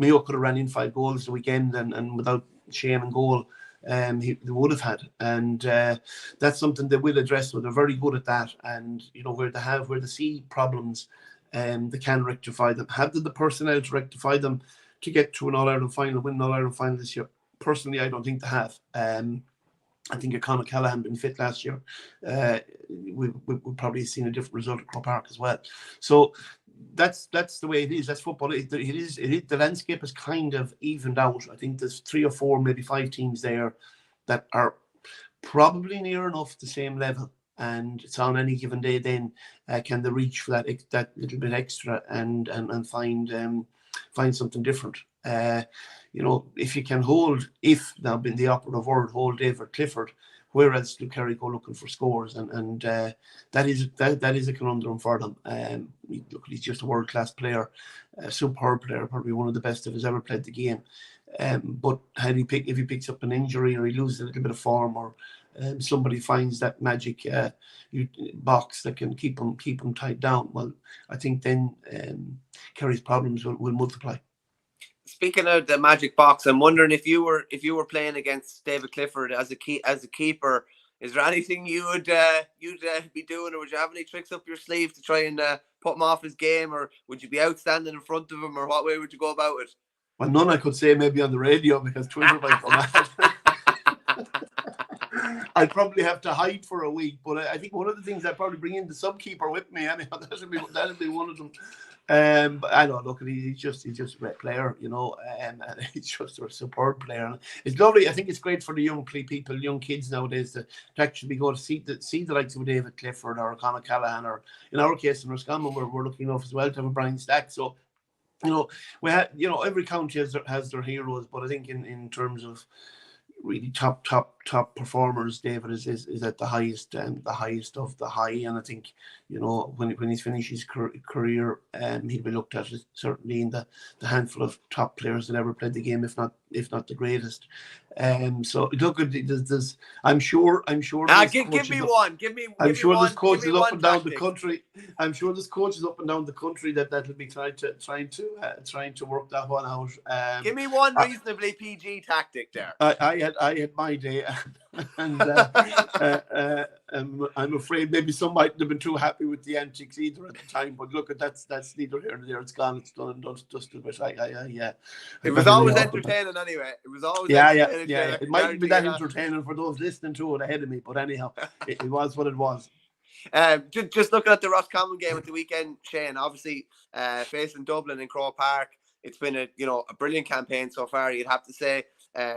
Mayo could have ran in 5 goals the weekend, and without shame and goal, they would have had. And that's something they will address. So they're very good at that. And where they see problems, they can rectify them. Have the personnel to rectify them to get to an All-Ireland final, win an All-Ireland final this year? Personally, I don't think they have. I think if Conor Callaghan been fit last year, we've probably seen a different result at Croke Park as well. So that's the way it is. That's football. It is. The landscape is kind of evened out. I think there's 3 or 4, maybe 5 teams there that are probably near enough the same level. And it's on any given day. Then can they reach for that little bit extra and find something different? If you can hold, if now been the operative word, hold David Clifford, where else do Kerry go looking for scores? And that is a conundrum for them. Look, he's just a world class player, a superb player, probably one of the best that has ever played the game. But if he picks up an injury or he loses a little bit of form, or somebody finds that magic box that can keep him tied down, well, I think then Kerry's problems will multiply. Speaking of the magic box, I'm wondering if you were playing against David Clifford as a keeper, is there anything you'd be doing, or would you have any tricks up your sleeve to try and put him off his game, or would you be outstanding in front of him, or what way would you go about it? Well, none I could say maybe on the radio, because Twitter might come out. I'd probably have to hide for a week, but I think one of the things I'd probably bring in the sub-keeper with me. Anyhow, that'd be one of them. But I don't look at he's just a great player, and he's just a superb player. And it's lovely. I think it's great for the young people, young kids nowadays to actually go to see the likes of David Clifford or Conor Callaghan, or in our case in Roscommon, we're lucky enough as well to have a Brian Stack. So we have, every county has their heroes, but I think in terms of really top performers, David is at the highest of the high. And I think when he's finished his career, he'll be looked at as certainly in the handful of top players that ever played the game, if not the greatest. So look, I'm sure. Give me one. I'm sure there's coaches up and down the country. I'm sure there's coaches up and down the country that'll be trying to work that one out. Give me one reasonably PG tactic there. I had my day, and I'm afraid maybe some mightn't have been too happy with the antics either at the time. But look, that's neither here nor there. It's gone. It's done and dusted. But it was always entertaining anyway. It was always entertaining. It mightn't be that entertaining for those listening to it ahead of me, but anyhow, it was what it was. Just looking at the Roscommon game at the weekend, Shane, obviously facing Dublin in Croke Park, it's been a brilliant campaign so far, you'd have to say.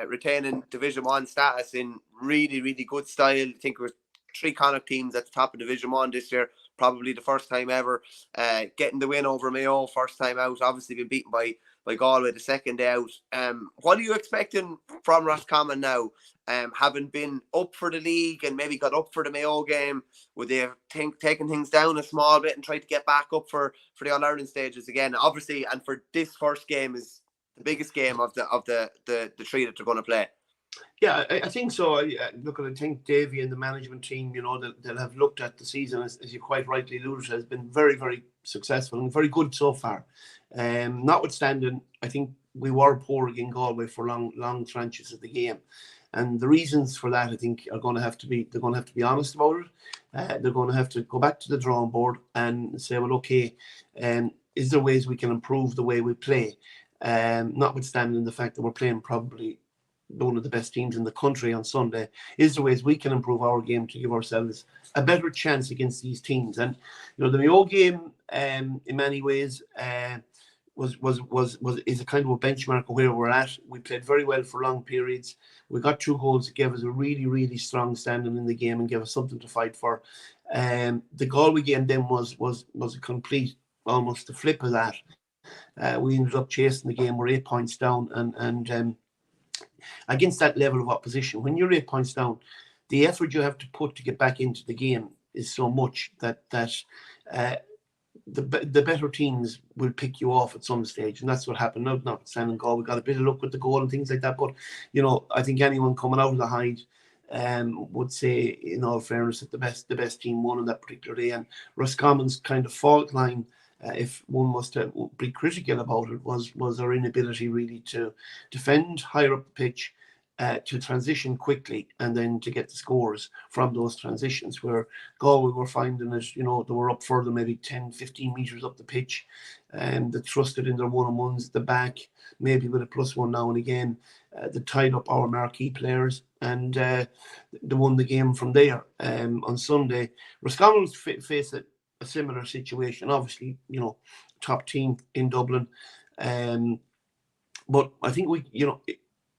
Retaining Division 1 status in really, really good style. I think it was 3 Connacht teams at the top of Division 1 this year, probably the first time ever. Getting the win over Mayo, first time out, obviously been beaten by Galway the second day out. What are you expecting from Roscommon now? Having been up for the league and maybe got up for the Mayo game, would they have taken things down a small bit and tried to get back up for the All-Ireland stages again? Obviously, and for this first game is the biggest game of the 3 that they're going to play. Yeah, I think so. I think Davy and the management team, they'll have looked at the season, as you quite rightly alluded to, has been very, very successful and very good so far. Notwithstanding, I think we were poor against Galway for long tranches of the game. And the reasons for that, I think, they're going to have to be honest about it. They're going to have to go back to the drawing board and say, well, okay, is there ways we can improve the way we play? Notwithstanding the fact that we're playing probably one of the best teams in the country on Sunday, is there ways we can improve our game to give ourselves a better chance against these teams? And the Mayo game, in many ways, is a kind of a benchmark of where we're at. We played very well for long periods. We got 2 goals that gave us a really, really strong standing in the game and gave us something to fight for. The Galway game then was a complete, almost the flip of that. We ended up chasing the game. We're 8 points down, and against that level of opposition, when you're 8 points down, the effort you have to put to get back into the game is so much that the better teams will pick you off at some stage, and that's what happened. Notwithstanding goal, we got a bit of luck with the goal and things like that. But I think anyone coming out of the hide would say, in all fairness, that the best team won on that particular day. And Roscommon's kind of fault line, if one was to be critical about it, was our inability really to defend higher up the pitch, to transition quickly, and then to get the scores from those transitions, where Galway were finding it, they were up further, maybe 10, 15 metres up the pitch, and they trusted in their one-on-ones, the back, maybe with a +1 now and again, they tied up our marquee players, and they won the game from there on Sunday. Roscommon face a similar situation. Obviously, top team in Dublin, but I think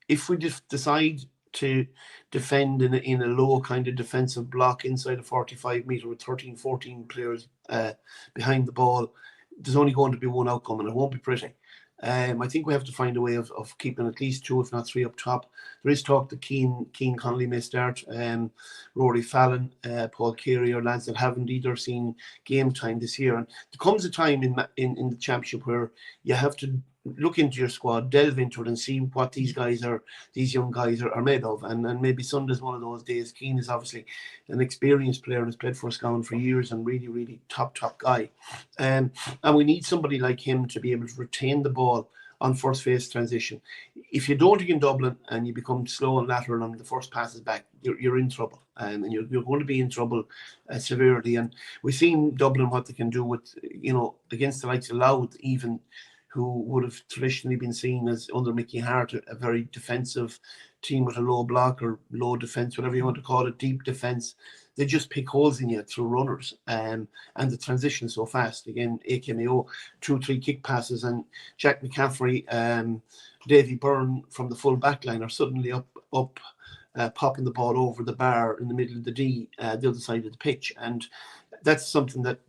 if we just decide to defend in a low kind of defensive block inside a 45-metre with 13, 14 players behind the ball, there's only going to be one outcome, and it won't be pretty. I think we have to find a way of keeping at least 2, if not 3, up top. There is talk that Keane Connolly may start, Rory Fallon, Paul Carey, or lads that haven't either seen game time this year. And there comes a time in the championship where you have to look into your squad, delve into it, and see what these young guys are made of. And maybe Sunday's one of those days. Keane is obviously an experienced player and has played for Roscommon for years, and really, really top guy. And we need somebody like him to be able to retain the ball on first phase transition. If you don't in Dublin and you become slow and lateral on the first passes back, you're in trouble, and you're going to be in trouble severely. And we've seen Dublin what they can do with against the likes of Louth, even, who would have traditionally been seen as, under Mickey Hart, a very defensive team with a low block or low defence, whatever you want to call it, deep defence. They just pick holes in you through runners, and the transition so fast. Again, AKMAO, 2-3 kick passes, and Jack McCaffrey, Davy Byrne from the full back line are suddenly up popping the ball over the bar in the middle of the D, the other side of the pitch. And that's something that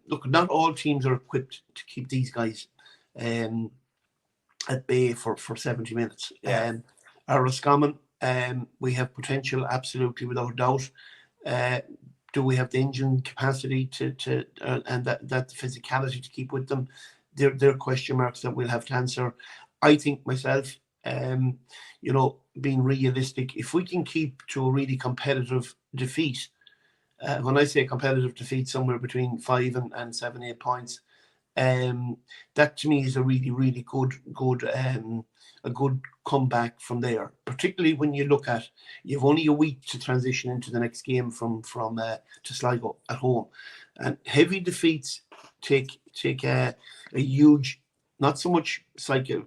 look, not all teams are equipped to keep these guys at bay for 70 minutes. Our Roscommon, we have potential, absolutely, without a doubt. Do we have the engine capacity to and that physicality to keep with them? They're question marks that we'll have to answer. I think myself, being realistic, if we can keep to a really competitive defeat, when I say competitive defeat, somewhere between 5 and 7-8 points, that to me is a really, really good a good comeback from there. Particularly when you look at, you've only a week to transition into the next game from to Sligo at home, and heavy defeats take a huge, not so much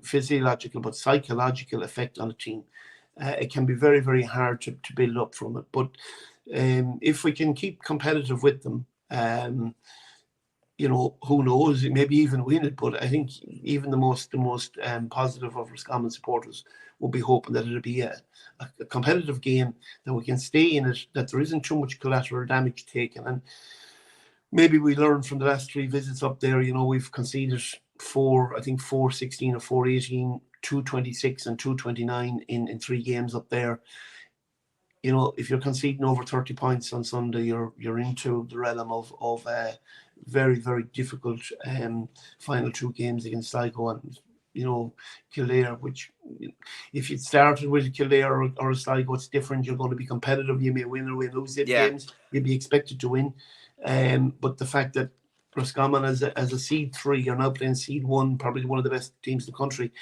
physiological but psychological effect on a team. It can be very, very hard to build up from it. But if we can keep competitive with them, who knows? Maybe even win it. But I think even the most positive of Roscommon supporters will be hoping that it'll be a competitive game, that we can stay in it, that there isn't too much collateral damage taken. And maybe we learned from the last 3 visits up there. We've conceded 4-16 or 4-18, 2-26 and 2-29 in 3 games up there. If you're conceding over 30 points on Sunday, you're into the realm of very, very difficult final 2 games against Sligo and Kildare, which if you'd started with Kildare or Sligo, it's different. You're going to be competitive. You may win or lose the games. You'll be expected to win. But the fact that Roscommon as a seed 3 are now playing seed 1, probably one of the best teams in the country,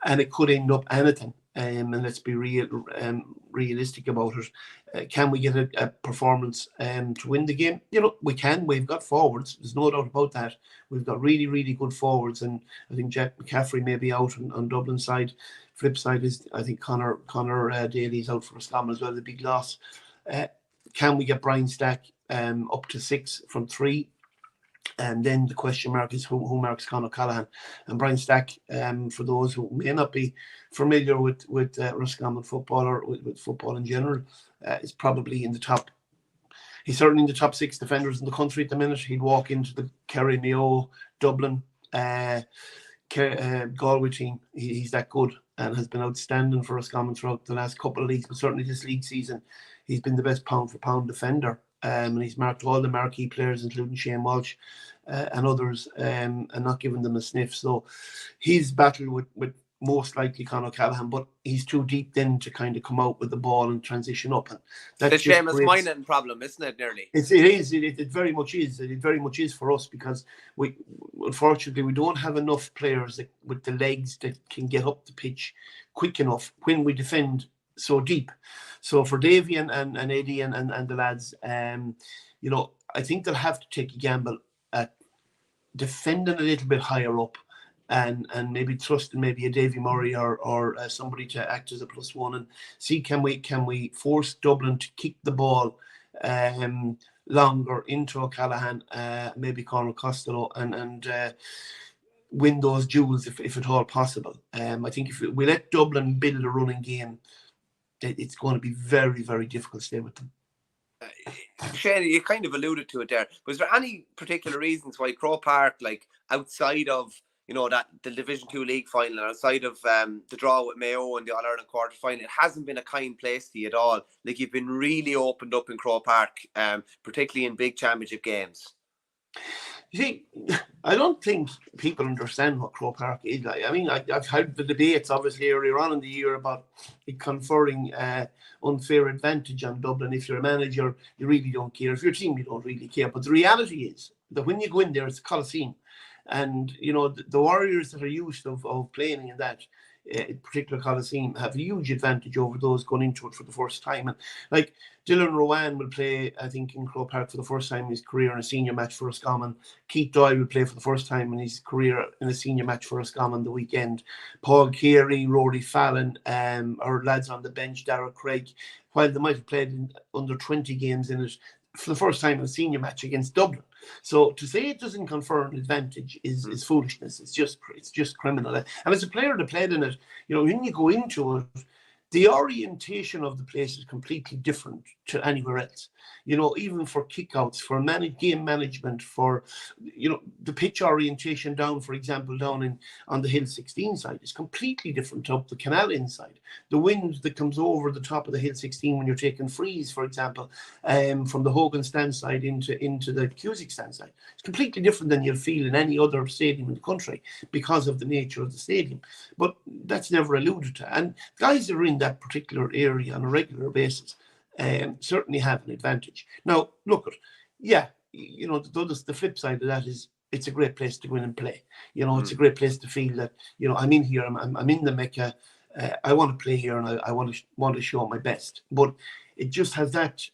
and it could end up anything. And let's be realistic about it. Can we get a performance to win the game? We can. We've got forwards. There's no doubt about that. We've got really, really good forwards, and I think Jack McCaffrey may be out on Dublin side. Flip side is, I think, Connor Daly's out for Roscommon as well, the big loss. Can we get Brian Stack up to 6 from 3? And then the question mark is who marks Conor Callahan. And Brian Stack, for those who may not be familiar with Roscommon football or with football in general, is probably in the top. He's certainly in the top 6 defenders in the country at the minute. He'd walk into the Kerry, Mayo, Dublin, Galway team. He's that good and has been outstanding for Roscommon throughout the last couple of leagues, but certainly this league season, he's been the best pound-for-pound defender. And he's marked all the marquee players, including Shane Walsh and others, and not giving them a sniff. So he's battled with most likely Conor Callahan, but he's too deep then to kind of come out with the ball and transition up. And that's the Seamus Moynihan problem, isn't it? Nearly. It is. It very much is. It very much is for us, because unfortunately we don't have enough players with the legs that can get up the pitch quick enough when we defend so deep. So for Davy and Eddie and the lads, I think they'll have to take a gamble at defending a little bit higher up and maybe trusting maybe a Davy Murray or somebody to act as a +1 and see can we force Dublin to kick the ball longer into O'Callaghan, maybe Conor Costello, and win those duels if at all possible. I think if we let Dublin build a running game, it's going to be very, very difficult to stay with them. Shane, you kind of alluded to it there. Was there any particular reasons why Croke Park, like outside of that the Division 2 league final, outside of the draw with Mayo and the All Ireland quarter final, it hasn't been a kind place to you at all? Like you've been really opened up in Croke Park, particularly in big championship games. You see, I don't think people understand what Croke Park is like. I mean, I've heard the debates obviously earlier on in the year about it conferring unfair advantage on Dublin. If you're a manager, you really don't care. If you're a team, you don't really care. But the reality is that when you go in there, it's a Coliseum. And, the Warriors that are used of playing in that particular Coliseum have a huge advantage over those going into it for the first time. And like Dylan Rowan will play, I think, in Croke Park for the first time in his career in a senior match for Roscommon. Keith Doyle will play for the first time in his career in a senior match for Roscommon the weekend. Paul Carey, Rory Fallon, our lads on the bench, Darragh Craig, while they might have played in under 20 games in it, for the first time in a senior match against Dublin. So to say it doesn't confer an advantage is foolishness. It's just criminal. And as a player that played in it, when you go into it, the orientation of the place is completely different to anywhere else. Even for kickouts, for game management, for the pitch orientation down, for example, down on the Hill 16 side is completely different to up the canal inside. The wind that comes over the top of the Hill 16 when you're taking frees, for example, from the Hogan stand side into the Cusick stand side, it's completely different than you'll feel in any other stadium in the country because of the nature of the stadium. But that's never alluded to. And guys that are in that particular area on a regular basis certainly have an advantage. Now, look, the flip side of that is it's a great place to go in and play. It's a great place to feel that, I'm in here, I'm in the Mecca, I want to play here and I want to show my best. But it just has that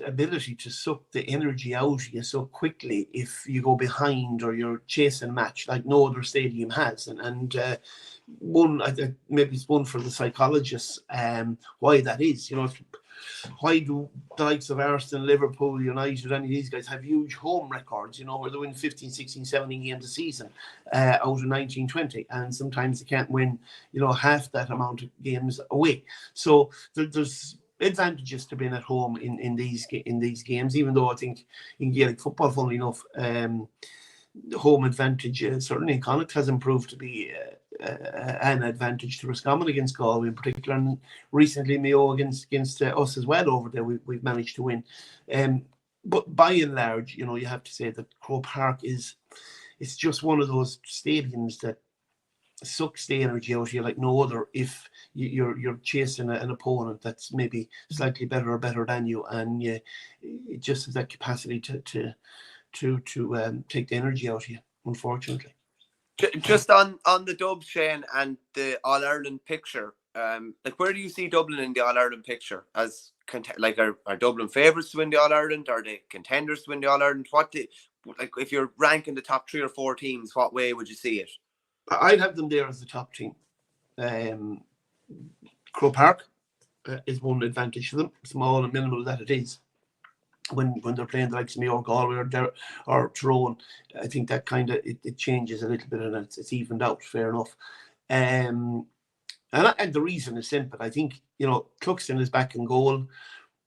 ability to suck the energy out of you so quickly if you go behind or you're chasing a match like no other stadium has. And maybe it's one for the psychologists why that is. Why do the likes of Arsenal, Liverpool, United, any of these guys have huge home records, where they win 15, 16, 17 games a season out of 19, 20, and sometimes they can't win, half that amount of games away. So there's advantages to being at home in these games, even though I think in Gaelic football, funnily enough, the home advantage certainly in Connacht hasn't proved to be an advantage to Roscommon against Galway in particular, and recently Mayo against us as well over there. We've managed to win, but by and large, you have to say that Croke Park it's just one of those stadiums that sucks the energy out of you like no other if you're chasing an opponent that's maybe slightly better than you, and it just has that capacity to take the energy out of you, unfortunately. Just on the Dubs, Shane, and the All-Ireland picture, like where do you see Dublin in the All-Ireland picture? As are Dublin favourites to win the All-Ireland? Are they contenders to win the All-Ireland? If you're ranking the top 3 or 4 teams, what way would you see it? I'd have them there as the top team. Croke Park is one advantage for them, small and minimal that it is. When they're playing the likes of Mayo, Galway, or Tyrone, I think that kind of it changes a little bit and it's evened out. Fair enough. And the reason is simple. I think Cluxton is back in goal.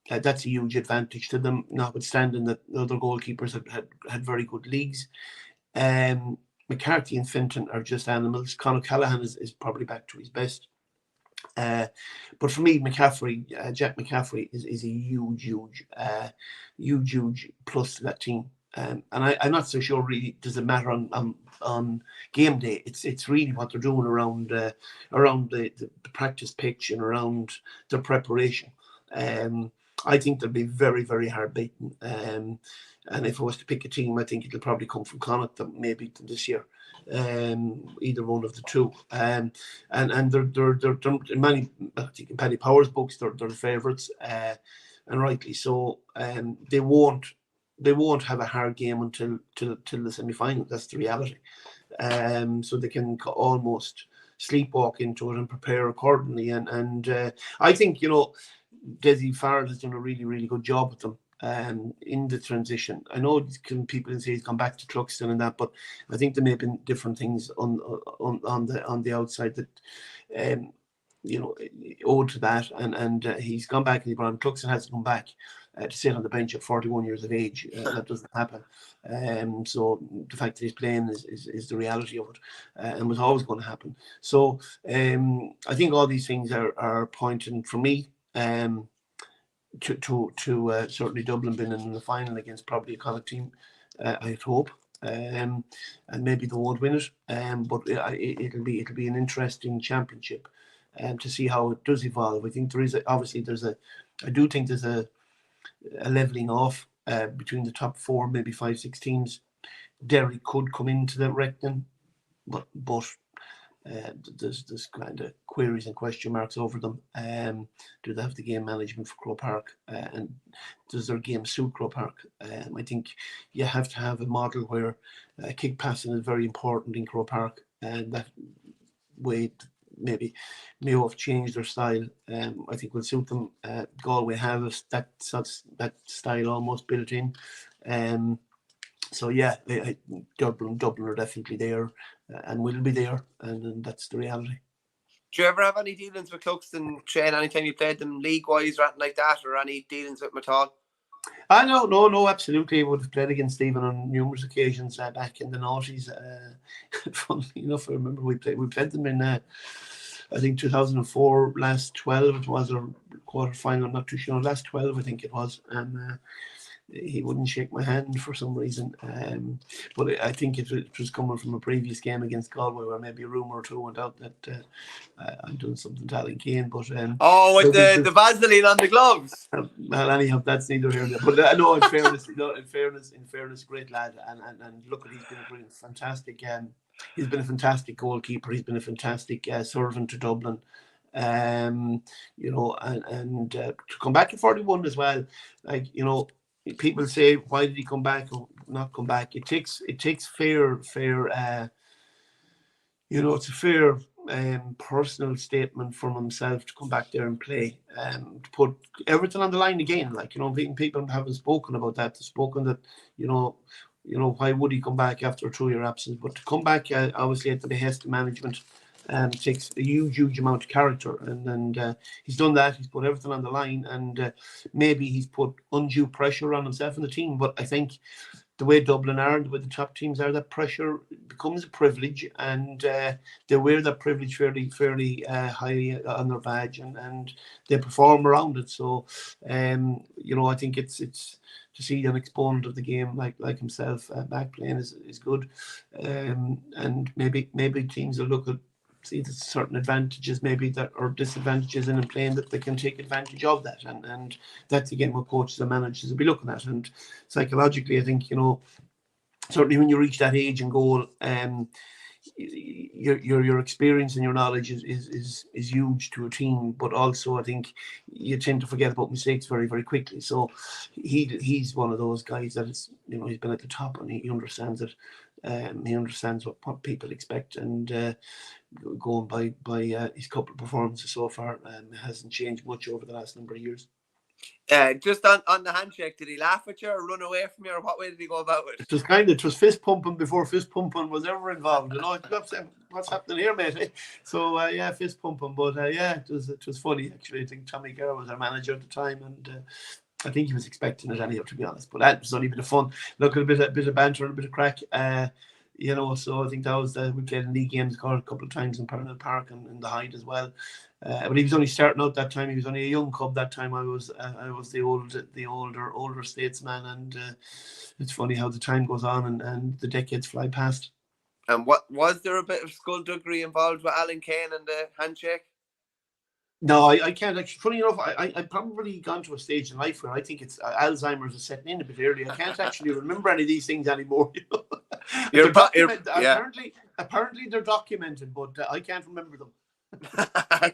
That's a huge advantage to them, notwithstanding that the other goalkeepers had very good leagues. McCarthy and Finton are just animals. Conor Callaghan is probably back to his best. But for me, Jack McCaffrey is a huge plus to that team. And I'm not so sure really does it matter on game day. It's really what they're doing around the practice pitch and around their preparation. I think they'll be very, very hard beaten. And if I was to pick a team, I think it'll probably come from Connacht maybe this year. Either one of the two. And they're in many, I think in Paddy Power's books, they're the favourites, and rightly so. They won't they won't have a hard game until the semi-final. That's the reality. So they can almost sleepwalk into it and prepare accordingly. And I think, Dessie Farrell has done a really, really good job with them in the transition. I know people can say he's gone back to Cluxton and that, but I think there may have been different things on the outside that owed to that, and he's gone back and he brought him. Cluxton hasn't come back to sit on the bench at 41 years of age. That doesn't happen. So the fact that he's playing is the reality of it, and was always going to happen. So I think all these things are pointing for me to certainly Dublin being in the final against probably a Connacht team. I'd hope. And maybe they won't win it, but it'll be an interesting championship, to see how it does evolve. I think I do think there's a leveling off between the top 4, maybe 5, 6 teams. Derry could come into the reckoning, but there's kind of queries and question marks over them. Do they have the game management for Croke Park? And does their game suit Croke Park? I think you have to have a model where kick passing is very important in Croke Park, and that way maybe Mayo have changed their style. I think will suit them. Galway have that style almost built in. So yeah, Dublin are definitely there and will be there, and that's the reality. Do you ever have any dealings with Cluxton, Shane, anytime you played them league-wise or anything like that, or any dealings with them at all? No, absolutely. I would have played against Stephen on numerous occasions back in the noughties. Funnily enough, I remember we played them in I think 2004, last 12 it was, or quarter final, I'm not too sure, last 12 I think it was, and he wouldn't shake my hand for some reason, but I think it was coming from a previous game against Galway where maybe a rumour or two went out that I'm doing something to Alan Kane, but with the Vaseline on the gloves. Well, anyhow, that's neither here nor there. But no, in fairness, great lad, and look at, he's been a brilliant, fantastic. He's been a fantastic goalkeeper. He's been a fantastic servant to Dublin. And to come back at 41 as well, people say, why did he come back or not come back? It takes fair. It's a fair personal statement from himself to come back there and play, to put everything on the line again. People haven't spoken about that. They've spoken that, why would he come back after a 2-year absence? But to come back, obviously at the behest of management, takes a huge amount of character, and he's done that. He's put everything on the line, and maybe he's put undue pressure on himself and the team. But I think the way Dublin are, the way the top teams are, that pressure becomes a privilege, and they wear that privilege fairly highly on their badge, and they perform around it. So, I think it's to see an exponent of the game like himself back playing is good, and maybe teams will look at, see the certain advantages maybe that or disadvantages in playing, that they can take advantage of that, and that's again what coaches and managers will be looking at. And psychologically, I think certainly when you reach that age and goal, your experience and your knowledge is huge to a team, but also I think you tend to forget about mistakes very, very quickly. So he's one of those guys that is, he's been at the top, and he understands it. He understands what people expect, and going by his couple of performances so far, hasn't changed much over the last number of years. Just on the handshake, did he laugh at you or run away from you, or what way did he go about it? It was fist pumping before fist pumping was ever involved. What's happening here, mate? So fist pumping, but it was funny actually. I think Tommy Kerr was our manager at the time, and I think he was expecting it anyhow, to be honest. But that was only a bit of fun. Look, a bit of banter and a bit of crack. So I think that was we played in league games a couple of times in Parnell Park and in the Hyde as well. But he was only starting out that time. He was only a young cub that time. I was the older statesman, and it's funny how the time goes on and the decades fly past. And what was there a bit of skullduggery involved with Alan Kane and the handshake? No, I can't actually. Funny enough, I probably gone to a stage in life where I think it's Alzheimer's is setting in a bit early. I can't actually remember any of these things anymore. Apparently they're documented, but I can't remember them.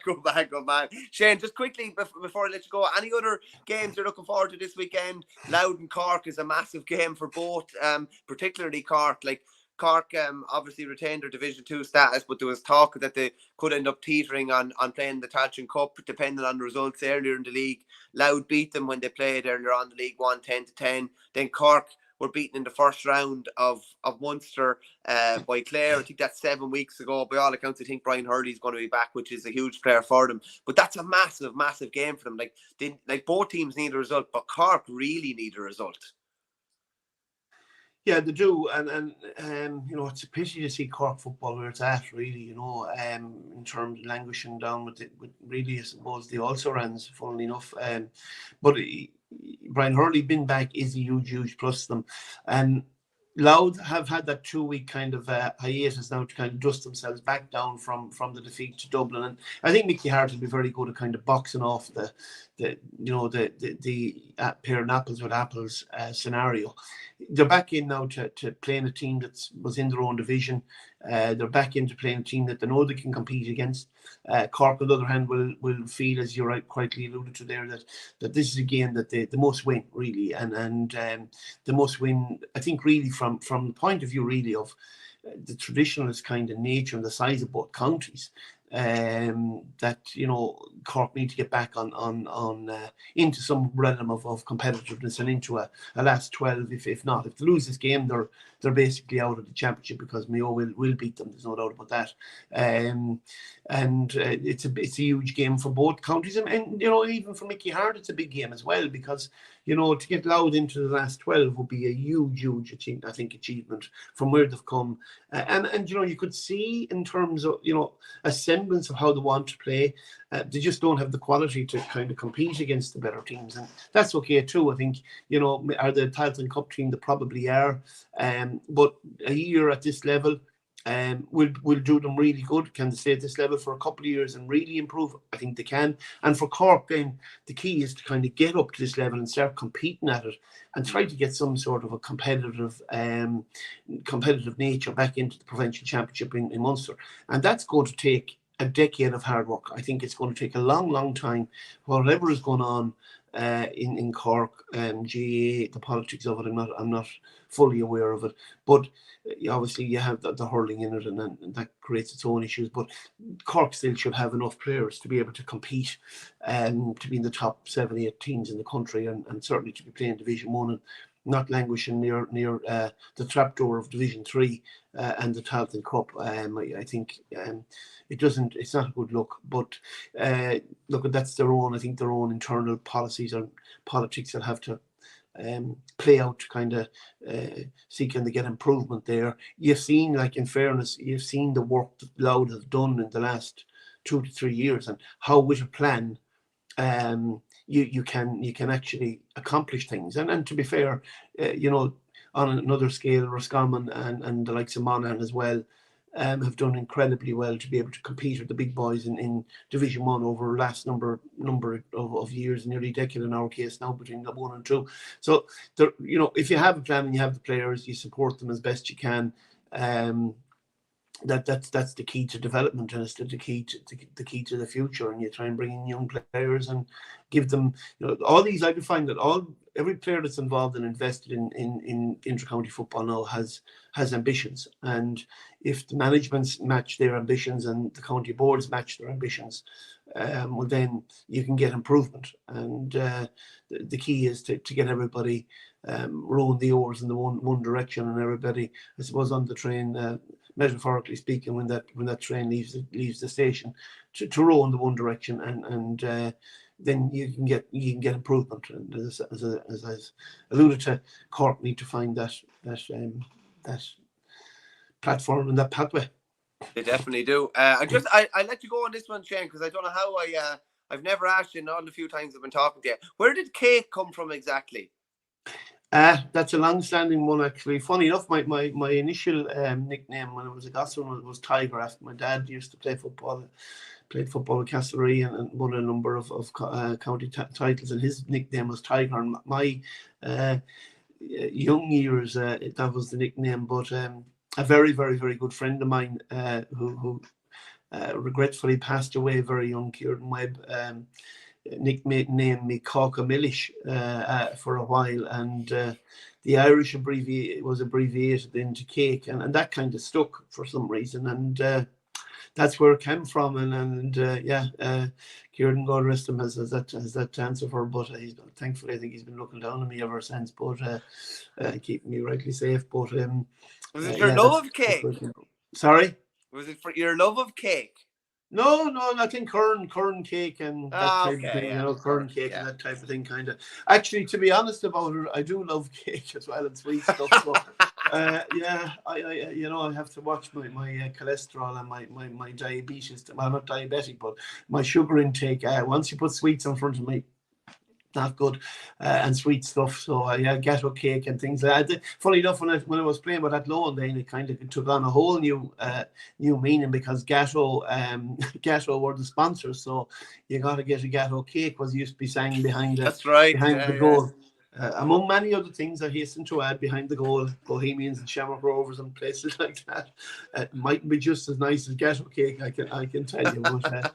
Good man. Shane, just quickly before I let you go, any other games you're looking forward to this weekend? Louth Cork is a massive game for both, particularly Cork. Like Cork obviously retained their Division 2 status, but there was talk that they could end up teetering on playing the Tailteann Cup, depending on the results earlier in the league. Louth beat them when they played earlier on the league, 10-10. Then Cork were beaten in the first round of Munster by Clare. I think that's 7 weeks ago. By all accounts, I think Brian Hurley's going to be back, which is a huge player for them. But that's a massive, massive game for them. Like both teams need a result, but Cork really need a result. Yeah, they do, and it's a pity to see Cork football where it's at, really. In terms of languishing down with really, I suppose, the also-rans, funnily enough. But Brian Hurley being back is a huge plus to them. And Louth have had that 2-week kind of hiatus now to kind of dust themselves back down from the defeat to Dublin, and I think Mickey Hart will be very good at kind of boxing off the pair apples with apples scenario. They're back in now to playing a team that was in their own division. They're back into playing a team that they know they can compete against. Cork, on the other hand, will feel, as you rightly alluded to there, that this is a game that they must win, really, and they must win, I think, really from the point of view, really, of the traditionalist kind of nature and the size of both counties. That Cork need to get back on into some realm of competitiveness and into a last 12. If not, if they lose this game, they're basically out of the championship, because Mayo will beat them. There's no doubt about that. It's a huge game for both counties, and even for Mickey Hart, it's a big game as well, because to get Louth into the last 12 would be a huge achievement from where they've come, and you could see in terms of a semblance of how they want to play. They just don't have the quality to kind of compete against the better teams, and that's okay too. I think are the Tailteann Cup team? They probably are, but a year at this level will do them really good. Can they stay at this level for a couple of years and really improve? I think they can. And for Cork, then the key is to kind of get up to this level and start competing at it, and try to get some sort of a competitive nature back into the provincial championship in Munster, and that's going to take a decade of hard work. I think it's going to take a long time. Whatever is going on in Cork, GAA, the politics of it, I'm not fully aware of it, but obviously you have the hurling in it, and that creates its own issues. But Cork still should have enough players to be able to compete and to be in the top 7-8 teams in the country, and certainly to be playing Division 1 and not languishing near the trapdoor of Division 3 and the Tailteann Cup. I think it's not a good look, but look, that's their own internal policies and politics that have to play out to kind of see can they get improvement there. You've seen, in fairness, you've seen the work that Louth has done in the last 2 to 3 years, and how with a plan you can actually accomplish things. And to be fair, on another scale, Roscommon and the likes of Monaghan as well have done incredibly well to be able to compete with the big boys in Division 1 over the last number of years, nearly a decade in our case now, between the 1 and 2. So if you have a plan and you have the players, you support them as best you can. That's the key to development, and it's the key to the future. And you try and bring in young players and give them all these. I find that every player that's involved and invested in inter-county football now has ambitions, and if the managements match their ambitions and the county boards match their ambitions, well, then you can get improvement. And the key is to get everybody rowing the oars in the one direction, and everybody, I suppose, on the train, metaphorically speaking, when that train leaves the station, to row in the one direction, and then you can get improvement. And as I alluded to, Cork need to find that platform and that pathway. They definitely do. I let you go on this one, Shane, because I don't know how I've never asked you in all the few times I've been talking to you. Where did Cake come from exactly? That's a long-standing one, actually. Funny enough, my initial nickname when I was a Gosling was Tiger, after my dad used to play football. Played football with Castlereagh and won a number of county titles, and his nickname was Tiger. And my young years, that was the nickname. But a very, very, very good friend of mine who regretfully passed away very young, Kieran Webb. Nicknamed me Corca Millish for a while, and the Irish was abbreviated into Cake, and that kind of stuck for some reason, and that's where it came from. And Kieran, God rest him, has that to answer for, but thankfully I think he's been looking down on me ever since, but keeping me rightly safe. But was it your love of cake? Sorry, was it for your love of cake? No, I think currant cake and that type of thing, currant cake and that type of thing, kind of. Actually, to be honest about it, I do love cake as well and sweet stuff. So, I have to watch my cholesterol and my diabetes. Well, not diabetic, but my sugar intake. Once you put sweets in front of me, not good, and sweet stuff. So gateau cake and things like that. Funny enough, when I was playing with Athlone, then it kind of took on a whole new meaning, because gateau were the sponsors. So you got to get a gateau cake, was used to be sang behind the goal. Among many other things, I hasten to add, behind the goal, Bohemians and Shamrock Rovers and places like that. It mightn't be just as nice as gateau cake, I can tell you, but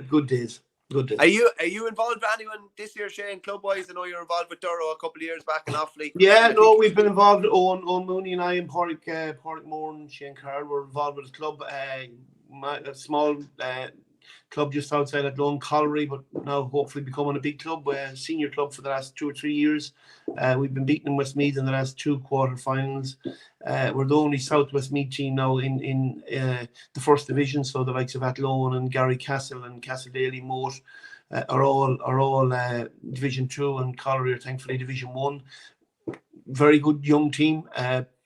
good days. Good day. Are you involved with anyone this year, Shane, club-wise? I know you're involved with Durrow a couple of years back in Offaly. Yeah, no, we've been involved. Owen Mooney and I and Porrickmore and Shane Carroll were involved with the club. A small club just outside Athlone, Colliery, but now hopefully becoming a big club, senior club for the last 2 or 3 years. We've been beaten in Westmeath in the last 2 quarter-finals. We're the only South Westmeath team now in the first division, so the likes of Athlone and Gary Castle and Castledaly Moat are all Division 2, and Colliery are thankfully Division 1. Very good young team.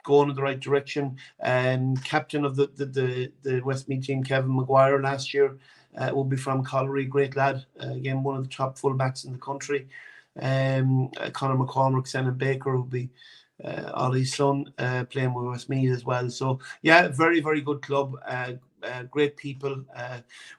Going in the right direction. Captain of the Westmeath team, Kevin Maguire, last year will be from Colliery, great lad. Again, one of the top fullbacks in the country. Conor McCormick, Shannon Baker will be Ollie's son, playing with Westmeath as well. So yeah, very, very good club. Great people.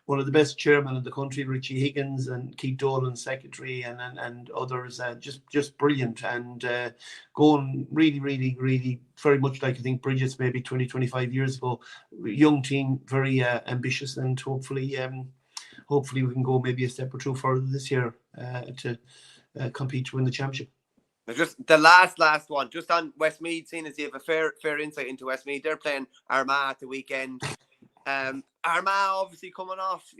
One of the best chairmen in the country, Richie Higgins, and Keith Dolan, secretary, and others. Just brilliant, and going really, really, really very much like I think Bridget's maybe 20-25 years ago. Young team, very ambitious, and hopefully we can go maybe a step or two further this year to compete to win the championship. Just the last one, just on Westmeath, seeing as you have a fair insight into Westmeath. They're playing Armagh at the weekend. Armagh obviously coming off,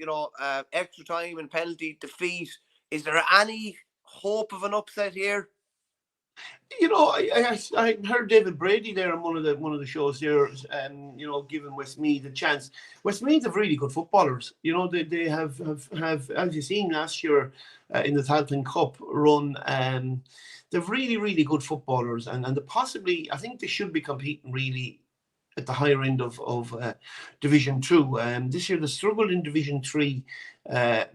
extra time and penalty defeat. Is there any hope of an upset here? I heard David Brady there on one of the shows here, giving Westmeath a chance. Westmeath have really good footballers. They have as you seen last year in the Tailteann Cup run. They've really, really good footballers, and possibly I think they should be competing really at the higher end of Division 2. This year they struggled in Division 3,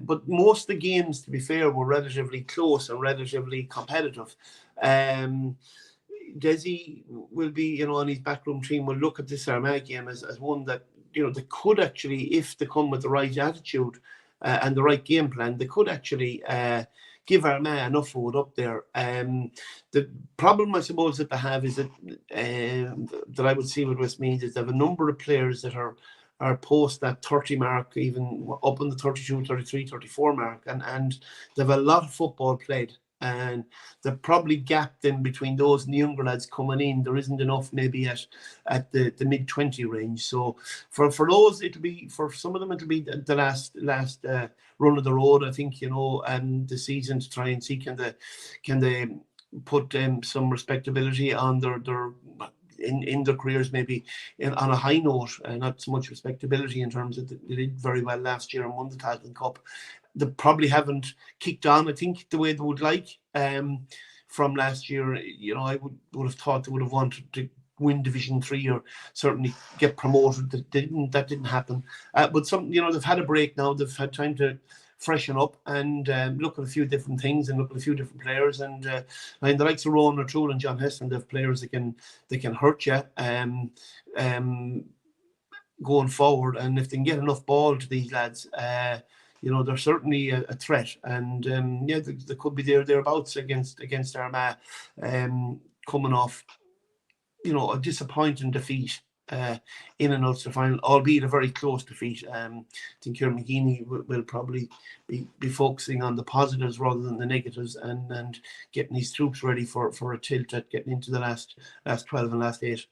but most of the games, to be fair, were relatively close and relatively competitive. Desi will be, and his backroom team will look at this Armagh game as one that, they could actually, if they come with the right attitude and the right game plan, they could actually give Armagh enough food up there. The problem, I suppose, that they have is that I would see with Westmeath is they have a number of players that are post that 30 mark, even up in the 32, 33, 34 mark, and they have a lot of football played. And they're probably gapped in between those and the younger lads coming in. There isn't enough maybe at the mid-20 range. So for those, for some of them it'll be the last run of the road, I think, and the season, to try and see can they put some respectability on their in their careers, maybe on a high note, not so much respectability in terms of they did very well last year and won the Tailteann Cup. They probably haven't kicked on, I think, the way they would like from last year. I would have thought they would have wanted to win Division 3 or certainly get promoted. That didn't happen. But they've had a break now. They've had time to freshen up and look at a few different things and look at a few different players. And the likes of Rowan O'Toole and John Heston, they have players that can hurt you going forward. And if they can get enough ball to these lads, they're certainly a threat, and they could be thereabouts against Armagh, coming off, a disappointing defeat in an Ulster final, albeit a very close defeat. I think Kieran McGeeney will probably be focusing on the positives rather than the negatives, and getting his troops ready for a tilt at getting into the last 12 and last 8.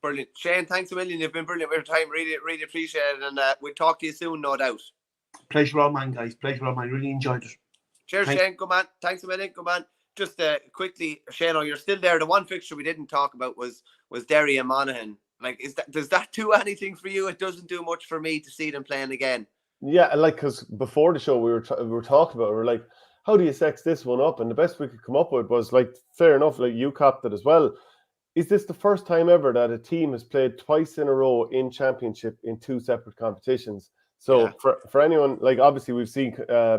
Brilliant. Shane, thanks a million. You've been brilliant with your time. Really, really appreciate it. And we'll talk to you soon, no doubt. Pleasure all mine, guys. Pleasure all mine. Really enjoyed it. Cheers, Thanks. Shane. Good man. Thanks a million. Good man. Just quickly, Shane, you're still there. The one fixture we didn't talk about was Derry and Monaghan. Like, does that do anything for you? It doesn't do much for me to see them playing again. Yeah, like, because before the show we were talking about it, we were like, how do you sex this one up? And the best we could come up with was, like, fair enough, like you copped it as well. Is this the first time ever that a team has played twice in a row in championship in 2 separate competitions? So Yeah. for anyone, like, obviously we've seen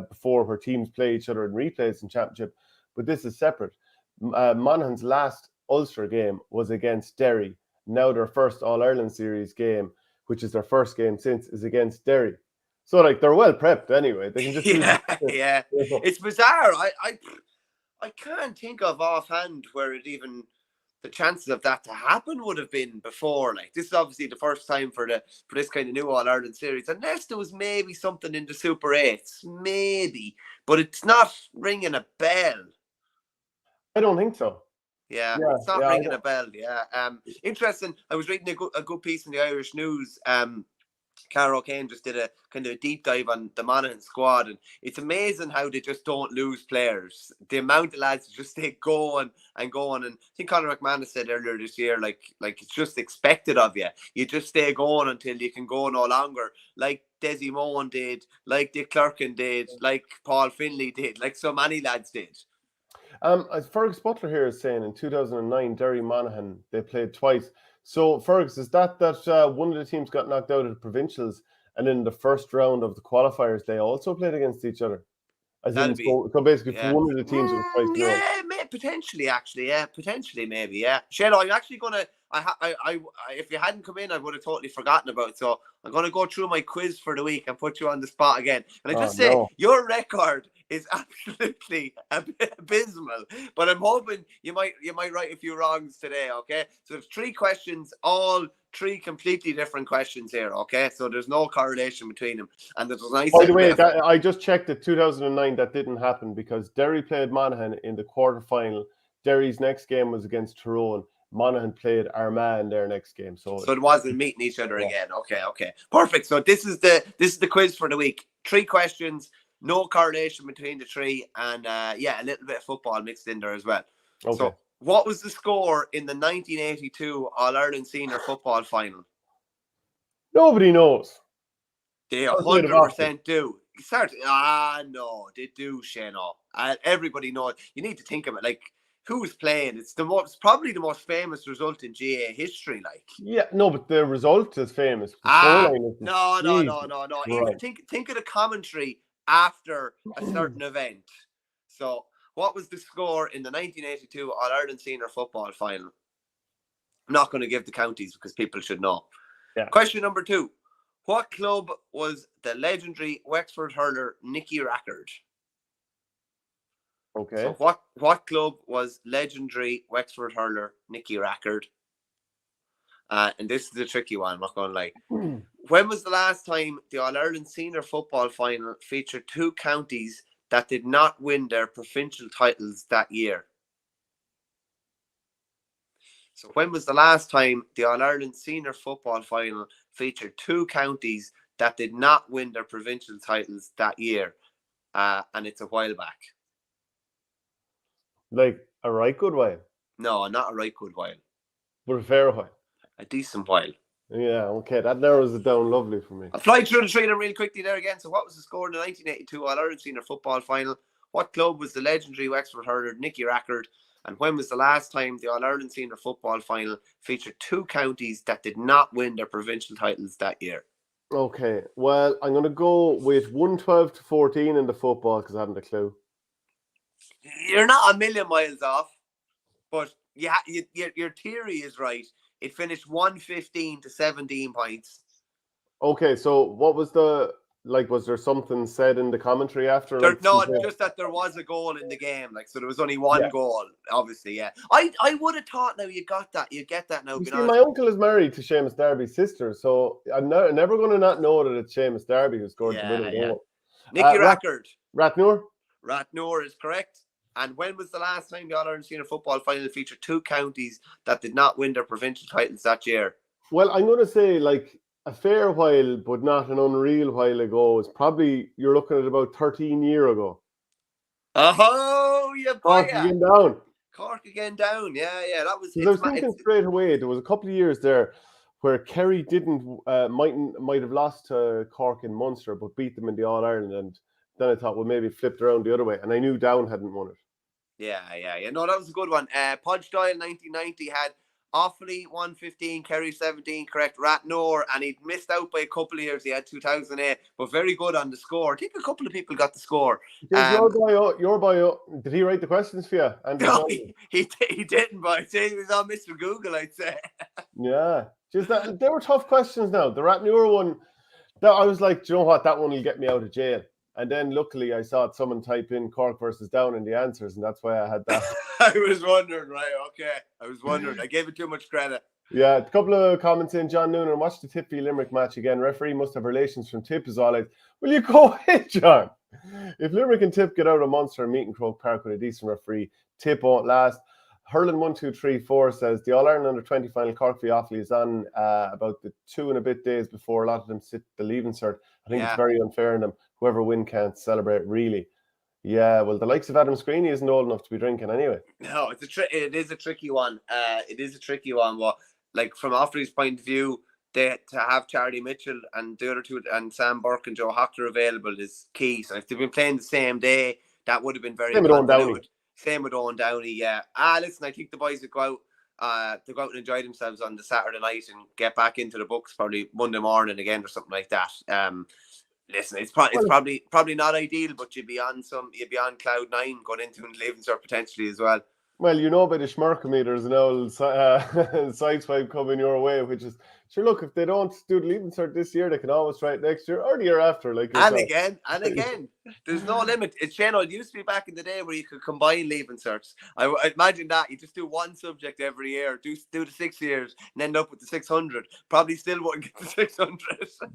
before where teams play each other in replays in championship, but this is separate. Monaghan's last Ulster game was against Derry. Now their first All-Ireland Series game, which is their first game since, is against Derry. So, like, they're well prepped anyway. They can just yeah. It's bizarre. I can't think of offhand where it even the chances of that to happen would have been before. Like, this is obviously the first time for this kind of new All-Ireland Series, unless there was maybe something in the Super 8s, maybe, but it's not ringing a bell. I don't think so. Yeah, it's not ringing a bell. Yeah. Interesting. I was reading a good piece in the Irish News. Cara O'Kane just did a kind of a deep dive on the Monaghan squad, and it's amazing how they just don't lose players. The amount of lads just stay going and going. And I think Conor McManus said earlier this year, like it's just expected of you. You just stay going until you can go no longer. Like Desi Mohan did, like Dick Clerkin did, like Paul Finlay did, like so many lads did. As Fergus Butler here is saying, in 2009, Derry Monaghan, they played twice. So, Fergus, is that one of the teams got knocked out of the provincials, and in the first round of the qualifiers, they also played against each other? So basically, for one of the teams, it was twice. Yeah, potentially, actually, yeah, potentially, maybe, yeah. Shane, I'm actually gonna. I if you hadn't come in, I would have totally forgotten about it. So I'm gonna go through my quiz for the week and put you on the spot again. And I just say your record is absolutely abysmal, but I'm hoping you might write a few wrongs today. Okay, so there's 3 questions, all 3 completely different questions here. Okay, so there's no correlation between them, and there's a nice. By the way, I just checked it. 2009, that didn't happen because Derry played Monaghan in the quarterfinal. Derry's next game was against Tyrone. Monaghan played Armagh in their next game, so it wasn't meeting each other again. Okay, perfect. So this is the quiz for the week. 3 questions, no correlation between the 3, and a little bit of football mixed in there as well. Okay. So what was the score in the 1982 All-Ireland Senior Football Final? Nobody knows. They 100% do. No, they do, Shane. Everybody knows. You need to think of it like. Who's playing? It's probably the most famous result in GA history. Like, yeah, no, but the result is famous. No. Right. Even think of the commentary after a certain event. So, what was the score in the 1982 All-Ireland Senior Football Final? I'm not going to give the counties because people should know. Yeah. Question number 2: what club was the legendary Wexford hurler Nicky Rackard? Okay. So what club was legendary Wexford hurler Nicky Rackard? And this is a tricky one, I'm not going to lie. When was the last time the All-Ireland Senior Football Final featured 2 counties that did not win their provincial titles that year? So when was the last time the All-Ireland Senior Football Final featured 2 counties that did not win their provincial titles that year? And it's a while back. Like a right good while? No, not a right good while. But a fair while? A decent while. Yeah, okay. That narrows it down lovely for me. I'll fly through the 3 of them really quickly there again. So what was the score in the 1982 All-Ireland Senior Football Final? What club was the legendary Wexford hurler Nicky Rackard? And when was the last time the All-Ireland Senior Football Final featured 2 counties that did not win their provincial titles that year? Okay, well, I'm going to go with 112-14 in the football because I haven't a clue. You're not a million miles off, but your theory is right. It finished 115-17 points. Okay, so what was the like, was there something said in the commentary after? There, Like, no, something- just that there was a goal in the game. Like, so there was only one Yeah. goal, obviously. Yeah, I would have thought now you got that. You get that now. You being see, honest. my uncle is married to Seamus Darby's sister, so I'm never going to not know that it's Seamus Darby who scored the winning goal. Nicky Rat- Rackard. Ratnur? Ratnur is correct. And when was the last time the All-Ireland Senior Football Final featured two counties that did not win their provincial titles that year? Well, I'm going to say, like, a fair while, but not an unreal while ago. Is probably, you're looking at about 13 years ago. Oh, you Cork boy! again down. Cork again down. Yeah. That was. 'Cause I was thinking straight away, there was a couple of years there where Kerry might have lost to Cork in Munster, but beat them in the All Ireland, and then I thought, well, maybe flipped around the other way, and I knew Down hadn't won it. Yeah. No, that was a good one. Podge Doyle 1990 had Offaly 115, Kerry 17, correct. Ratnor, and he'd missed out by a couple of years. He had 2008, but very good on the score. I think a couple of people got the score. Did your boy, did he write the questions for you? Andrew No, Johnson? he didn't, but I'd say he was on Mr. Google, I'd say. Yeah, just that they were tough questions. Now the Ratnur one, that I was like, do you know what, that one will get me out of jail. And then luckily I saw someone type in Cork versus Down in the answers, and that's why I had that. I was wondering, right? Okay, I was wondering. I gave it too much credit. Yeah, a couple of comments in. John Noonan, watch the Tip v Limerick match again. Referee must have relations from Tip, is all out. Will you go ahead, John? If Limerick and Tip get out of Munster and meet in Croke Park with a decent referee, Tip won't last. Hurling 1234 says the All Ireland Under-20 final Cork v Offaly is on about the 2 and a bit days before a lot of them sit the leaving cert. I think it's very unfair in them. Whoever win can't celebrate, really. Yeah, well, the likes of Adam Screeney isn't old enough to be drinking anyway. No, it is a tricky one. It is a tricky one. But like from Offaly's point of view, to have Charlie Mitchell and the other two and Sam Burke and Joe Hockler available is key. So if they've been playing the same day, that would have been very. Same with Owen Downey. Same with Owen Downey. Yeah. Listen, I think the boys would go out. They go out and enjoy themselves on the Saturday night and get back into the books probably Monday morning again or something like that. Listen, it's probably not ideal, but you'd be on cloud nine going into and leaving cert potentially as well. Well, you know by the Schmerkometer, there's an old sideswipe coming your way, which is, sure, look, if they don't do the leaving cert this year, they can always try it next year or the year after. Like and again. There's no limit. It's it used to be back in the day where you could combine leaving certs. I imagine that you just do one subject every year, do the 6 years, and end up with the 600. Probably still wouldn't get the 600.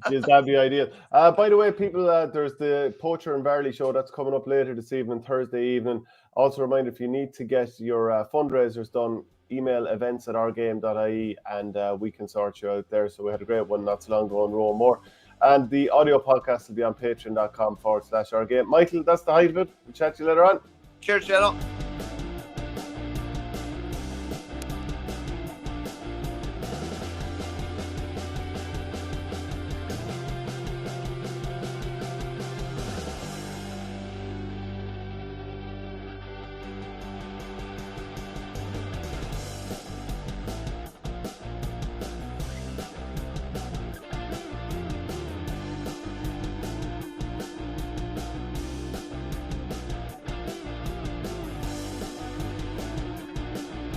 Yes, that'd be ideal. By the way, people, there's the Poacher and Barley show that's coming up later this evening, Thursday evening. Also, a reminder, if you need to get your fundraisers done, email events@ourgame.ie and we can sort you out there. So we had a great one not so long ago on Row More. And the audio podcast will be on patreon.com/ourgame. Michael, that's the height of it. We'll chat to you later on. Cheers, Jello.